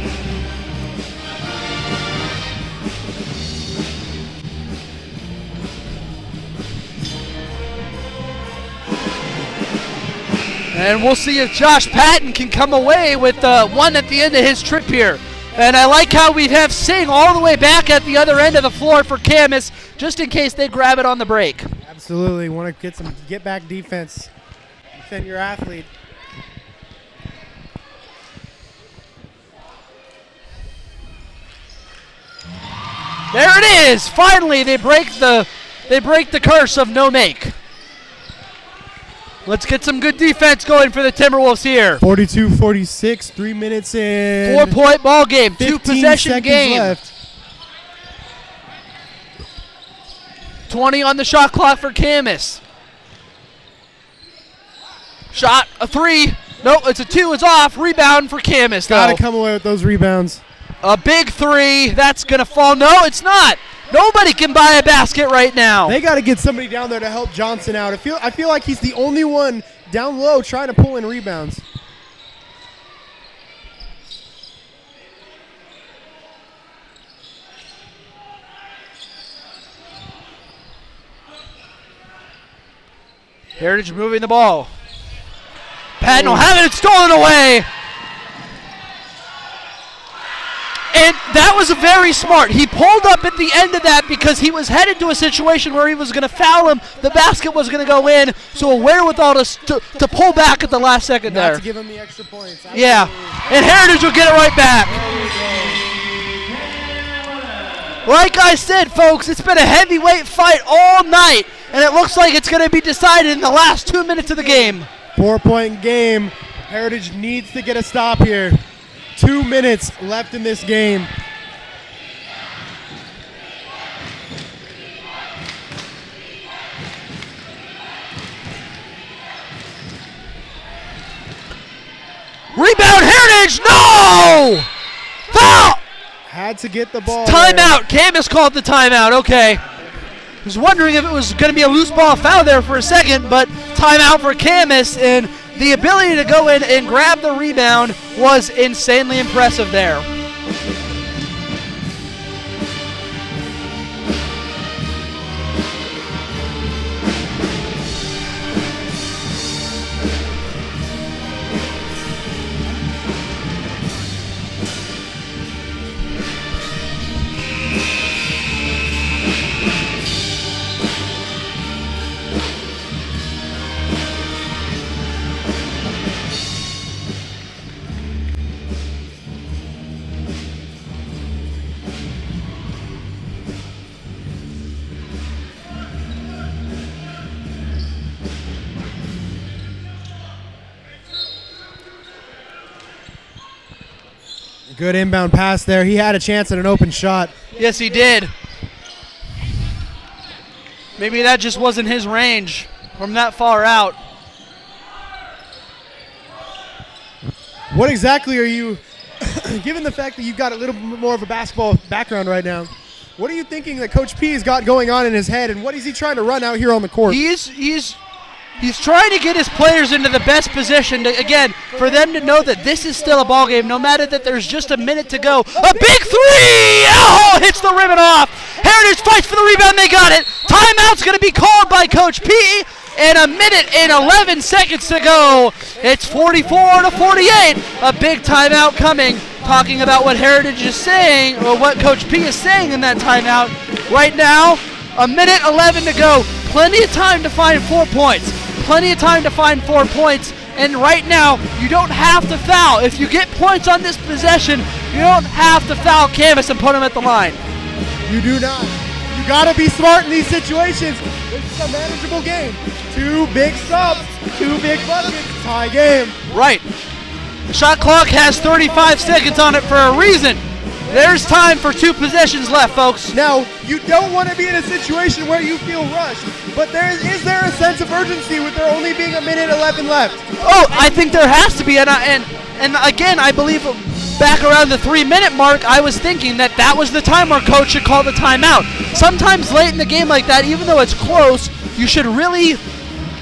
And we'll see if Josh Patton can come away with one at the end of his trip here. And I like how we have Singh all the way back at the other end of the floor for Camas, just in case they grab it on the break. Absolutely. Want to get some get-back defense. Defend your athlete. There it is. Finally, they break the curse of no make. Let's get some good defense going for the Timberwolves here. 42-46, 3 minutes in. 4-point ball game, 15 2-possession seconds game. left. 20 on the shot clock for Camas. Shot, a 3. Nope, it's a 2. It's off. Rebound for Camas, though. Got to come away with those rebounds. A big 3. That's going to fall. No, it's not. Nobody can buy a basket right now. They got to get somebody down there to help Johnson out. I feel like he's the only one down low trying to pull in rebounds. Heritage moving the ball. Patton will have it stolen away. And that was very smart. He pulled up at the end of that because he was headed to a situation where he was going to foul him. The basket was going to go in, so a wherewithal to pull back at the last second there. Not to give him the extra points. Absolutely. Yeah, and Heritage will get it right back. Like I said, folks, it's been a heavyweight fight all night, and it looks like it's going to be decided in the last 2 minutes of the game. 4-point game. Heritage needs to get a stop here. 2 minutes left in this game. Rebound, Heritage, no! Foul! Had to get the ball. Timeout. Camas called the timeout. Okay. I was wondering if it was going to be a loose ball foul there for a second, but timeout for Camas, and the ability to go in and grab the rebound was insanely impressive there. Good inbound pass there. He had a chance at an open shot. Yes, he did. Maybe that just wasn't his range from that far out. What exactly are you, given the fact that you've got a little bit more of a basketball background right now, what are you thinking that Coach P has got going on in his head, and what is he trying to run out here on the court? He's trying to get his players into the best position, again, for them to know that this is still a ball game, no matter that there's just a minute to go. A big three! Oh, hits the ribbon off. Heritage fights for the rebound. They got it. Timeout's going to be called by Coach P. And a minute and 11 seconds to go. It's 44-48. A big timeout coming. Talking about what Heritage is saying, or what Coach P is saying in that timeout. Right now, a minute 11 to go. Plenty of time to find 4 points. Plenty of time to find 4 points. And right now, you don't have to foul. If you get points on this possession, you don't have to foul Camas and put him at the line. You do not. You got to be smart in these situations. This is a manageable game. 2 big subs, 2 big buckets, tie game. Right. The shot clock has 35 seconds on it for a reason. There's time for 2 possessions left, folks. Now, you don't want to be in a situation where you feel rushed, but is there a sense of urgency with there only being a minute 11 left? Oh, I think there has to be, and again, I believe back around the 3-minute mark, I was thinking that was the time our coach should call the timeout. Sometimes late in the game like that, even though it's close, you should really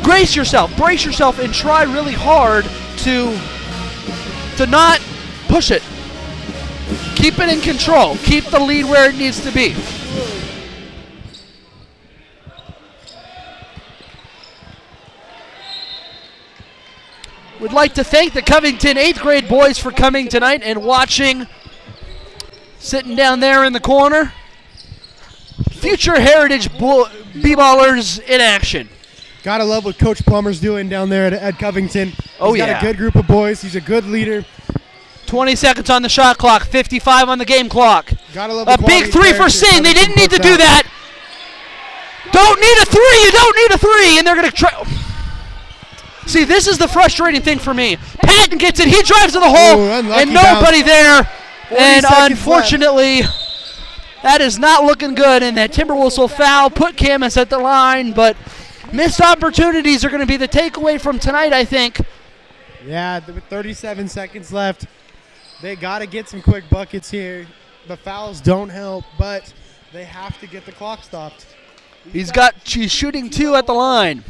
brace yourself, and try really hard to not push it. Keep it in control. Keep the lead where it needs to be. We'd like to thank the Covington 8th grade boys for coming tonight and watching. Sitting down there in the corner. Future Heritage B-ballers in action. Gotta love what Coach Plummer's doing down there at Covington. He's got a good group of boys. He's a good leader. 20 seconds on the shot clock, 55 on the game clock. Gotta love a big 3 for Singh. They didn't need to do that. Don't need a 3. You don't need a 3. And they're going to try. See, this is the frustrating thing for me. Patton gets it. He drives to the hole. And nobody there. And unfortunately, that is not looking good. And that Timberwolves will foul, put Camas at the line. But missed opportunities are going to be the takeaway from tonight, I think. Yeah, with 37 seconds left. They got to get some quick buckets here. The fouls don't help, but they have to get the clock stopped. He's shooting 2 at the line.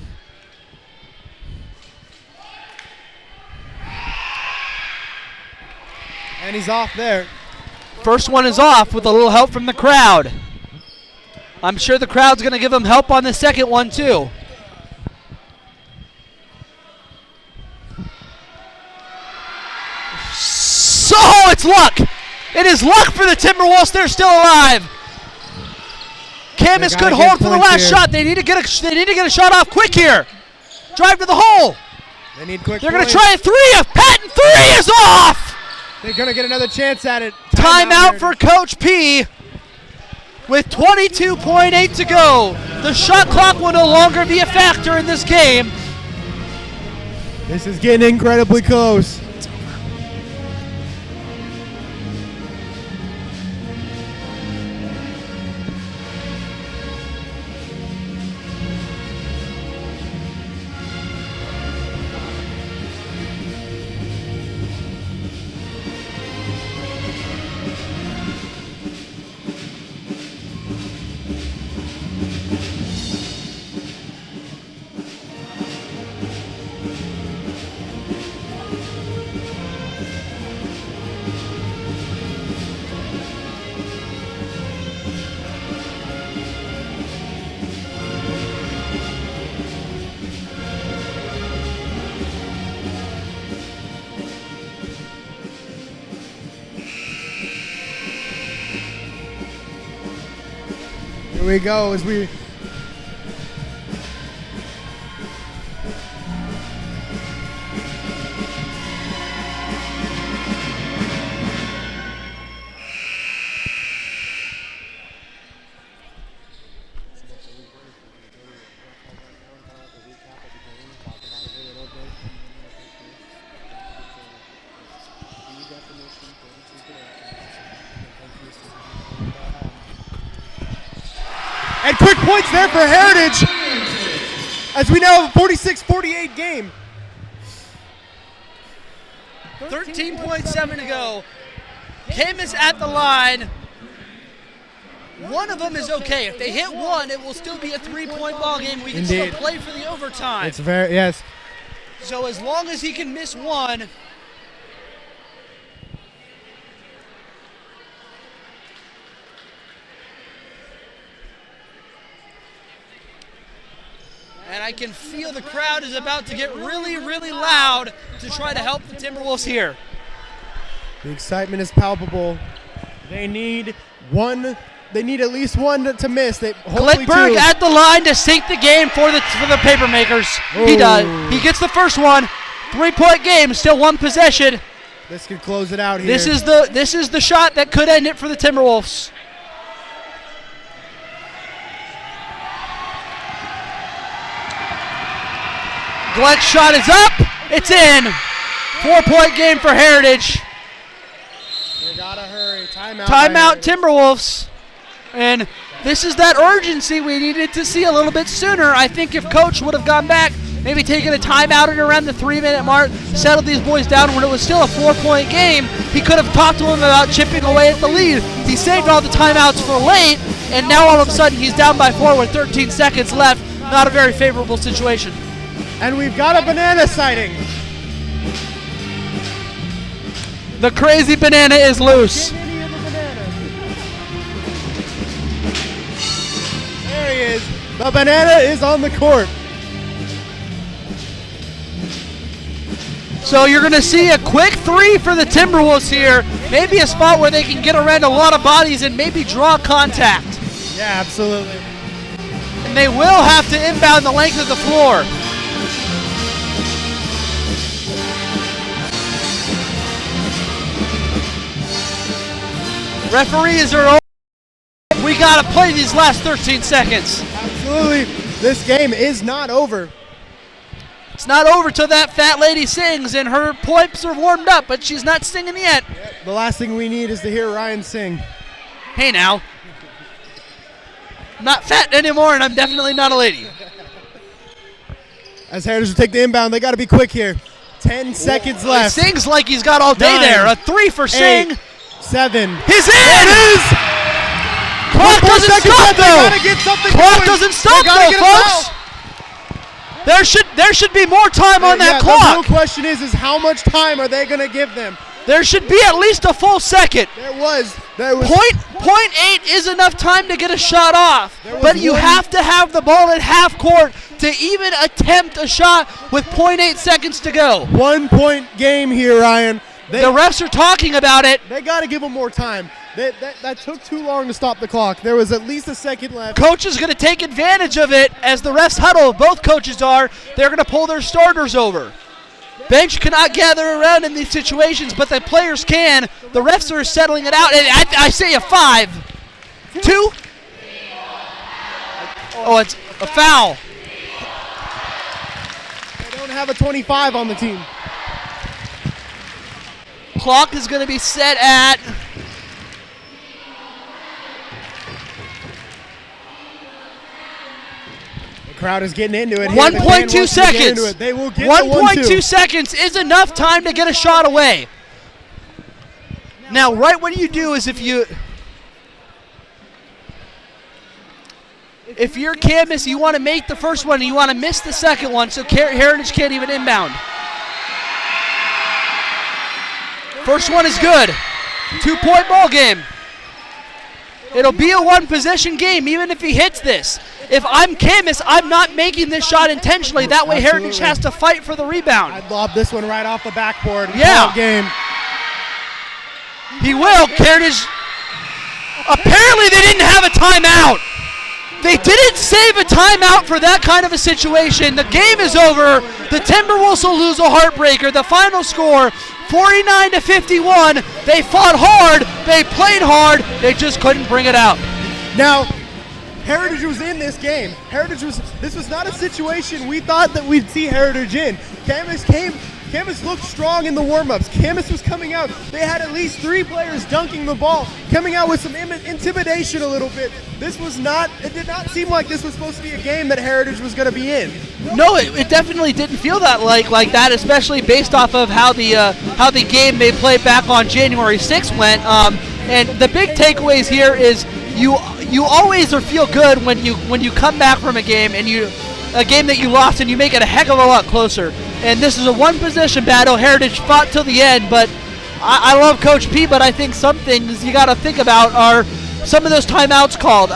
And he's off there. First one is off with a little help from the crowd. I'm sure the crowd's going to give him help on the second one, too. So it's luck. It is luck for the Timberwolves. They're still alive. Camas could hold for the last shot. They need to get a shot off quick here. Drive to the hole. They need quick. They're going to try a 3. A Patton 3 is off. They're going to get another chance at it. Timeout for Coach P. With 22.8 to go. The shot clock will no longer be a factor in this game. This is getting incredibly close. Here we go as we and quick points there for Heritage as we now have a 46-48 game. 13.7 to go. Camas at the line. One of them is okay. If they hit one, it will still be a 3-point ball game. We can Indeed. still play for the overtime. It's very, yes. So as long as he can miss one. And I can feel the crowd is about to get really, really loud to try to help the Timberwolves here. The excitement is palpable. They need one. They need at least one to miss. Hopefully Glickberg two. at the line to sink the game for the Papermakers. He Ooh. does. He gets the first one. 3-point game, still one possession. This could close it out here. This is the shot that could end it for the Timberwolves. Gleck's shot is up. It's in. 4-point game for Heritage. They gotta hurry. Timeout. Timeout Timberwolves. And this is that urgency we needed to see a little bit sooner. I think if Coach would have gone back, maybe taken a timeout at around the 3-minute mark, settled these boys down when it was still a 4-point game, he could have talked to them about chipping away at the lead. He saved all the timeouts for late, and now all of a sudden he's down by 4 with 13 seconds left. Not a very favorable situation. And we've got a banana sighting. The crazy banana is loose. Get any of the banana. There he is. The banana is on the court. So you're going to see a quick 3 for the Timberwolves here. Maybe a spot where they can get around a lot of bodies and maybe draw contact. Yeah, absolutely. And they will have to inbound the length of the floor. Referees are over. We got to play these last 13 seconds. Absolutely. This game is not over. It's not over till that fat lady sings, and her pipes are warmed up, but she's not singing yet. The last thing we need is to hear Ryan sing. Hey now. I'm not fat anymore, and I'm definitely not a lady. As Heritage will take the inbound, they got to be quick here. 10 seconds He left. sings like he's got all day 9, there. A 3 for Sing. 8, 7. He's in! It is! Clock doesn't stop They though. gotta get something Clock going. doesn't They stop gotta though, get a folks. There should be more time on that The real clock. question is how much time are they going to give them? There should be at least a full second. There was. Point 8 is enough time to get a shot off, was but you one- have to have the ball at half court to even attempt a shot with 0.8 seconds to go. 1 point game here, Ryan. The refs are talking about it. They got to give them more time. That took too long to stop the clock. There was at least a second left. Coach is going to take advantage of it as the refs huddle. Both coaches are. They're going to pull their starters over. Bench cannot gather around in these situations, but the players can. The refs are settling it out. And I say a 5. 2. Oh, it's a foul. They don't have a 25 on the team. Clock is going to be set at... Crowd is getting into it. 1.2 seconds. They will get 1.2 seconds is enough time to get a shot away. Now, right what you do is if you're Camas, you want to make the first one and you want to miss the second one, so Heritage can't even inbound. First one is good. 2-point ball game. It'll be a 1-possession game even if he hits this. If I'm Camas, I'm not making this shot intentionally. That way Heritage has to fight for the rebound. I'd lob this one right off the backboard. Yeah. Game. He will. Heritage. Apparently they didn't have a timeout. They didn't save a timeout for that kind of a situation. The game is over. The Timberwolves will lose a heartbreaker. The final score, 49-51. They fought hard. They played hard. They just couldn't bring it out. Now, Heritage was in this game. This was not a situation we thought that we'd see Heritage in. Camas came Camas looked strong in the warm-ups. Camas was coming out. They had at least 3 players dunking the ball, coming out with some intimidation a little bit. It did not seem like this was supposed to be a game that Heritage was going to be in. No, it definitely didn't feel that like that, especially based off of how the game they played back on January 6th went. And the big takeaways here is you always feel good when you come back from a game that you lost and you make it a heck of a lot closer. And this is a one-possession battle. Heritage fought till the end, but I love Coach P, but I think some things you got to think about are some of those timeouts called.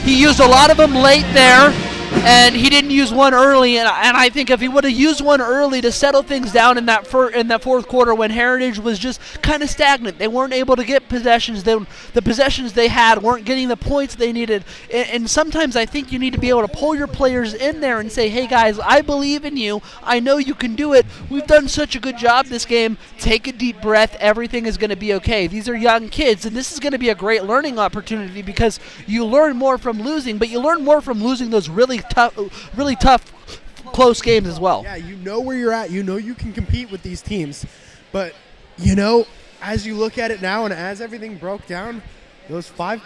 He used a lot of them late there, and he didn't use one early. And I think if he would have used one early to settle things down in that fourth quarter when Heritage was just kind of stagnant, they weren't able to get possessions. The possessions they had weren't getting the points they needed. And sometimes I think you need to be able to pull your players in there and say, hey guys, I believe in you. I know you can do it. We've done such a good job this game. Take a deep breath. Everything is going to be okay. These are young kids, and this is going to be a great learning opportunity because you learn more from losing, but you learn more from losing those really tough, close games as well. Yeah, you know where you're at. You know you can compete with these teams. But, as you look at it now and as everything broke down, those five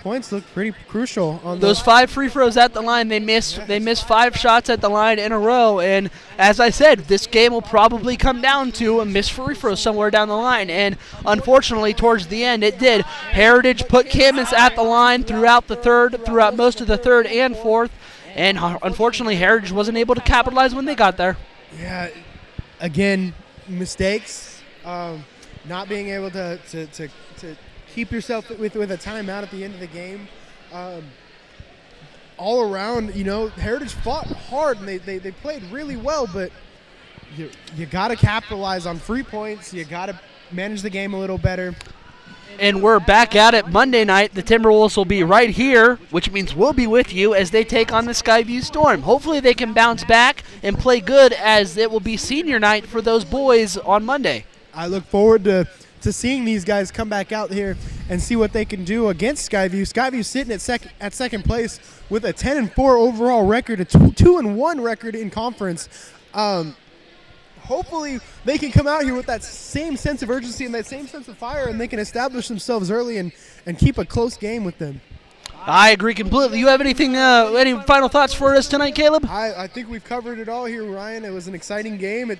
points look pretty crucial. On those 5 free throws at the line, they missed 5 shots at the line in a row. And as I said, this game will probably come down to a missed free throw somewhere down the line. And unfortunately, towards the end, it did. Heritage put Camas at the line throughout most of the third and fourth. And unfortunately, Heritage wasn't able to capitalize when they got there. Yeah, again, mistakes, not being able to keep yourself with a timeout at the end of the game. All around, Heritage fought hard and they played really well, but you got to capitalize on free points. You got to manage the game a little better. And we're back at it Monday night. The Timberwolves will be right here, which means we'll be with you as they take on the Skyview Storm. Hopefully they can bounce back and play good, as it will be senior night for those boys on Monday. I look forward to seeing these guys come back out here and see what they can do against Skyview. Skyview sitting at second place with a 10-4 overall record, a 2-1 record in conference. Hopefully they can come out here with that same sense of urgency and that same sense of fire, and they can establish themselves early and keep a close game with them. I agree completely. You have anything, any final thoughts for us tonight, Caleb? I think we've covered it all here, Ryan. It was an exciting game.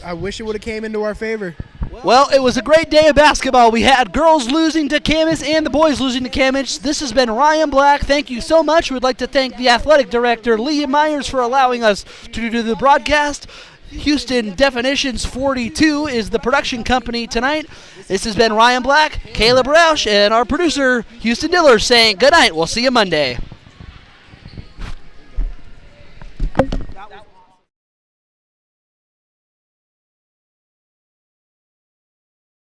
I wish it would have came into our favor. Well, it was a great day of basketball. We had girls losing to Camas and the boys losing to Camas. This has been Ryan Black. Thank you so much. We'd like to thank the athletic director, Lee Myers, for allowing us to do the broadcast. Houston Definitions 42 is the production company tonight. This has been Ryan Black, Caleb Roush, and our producer, Houston Diller, saying good night. We'll see you Monday.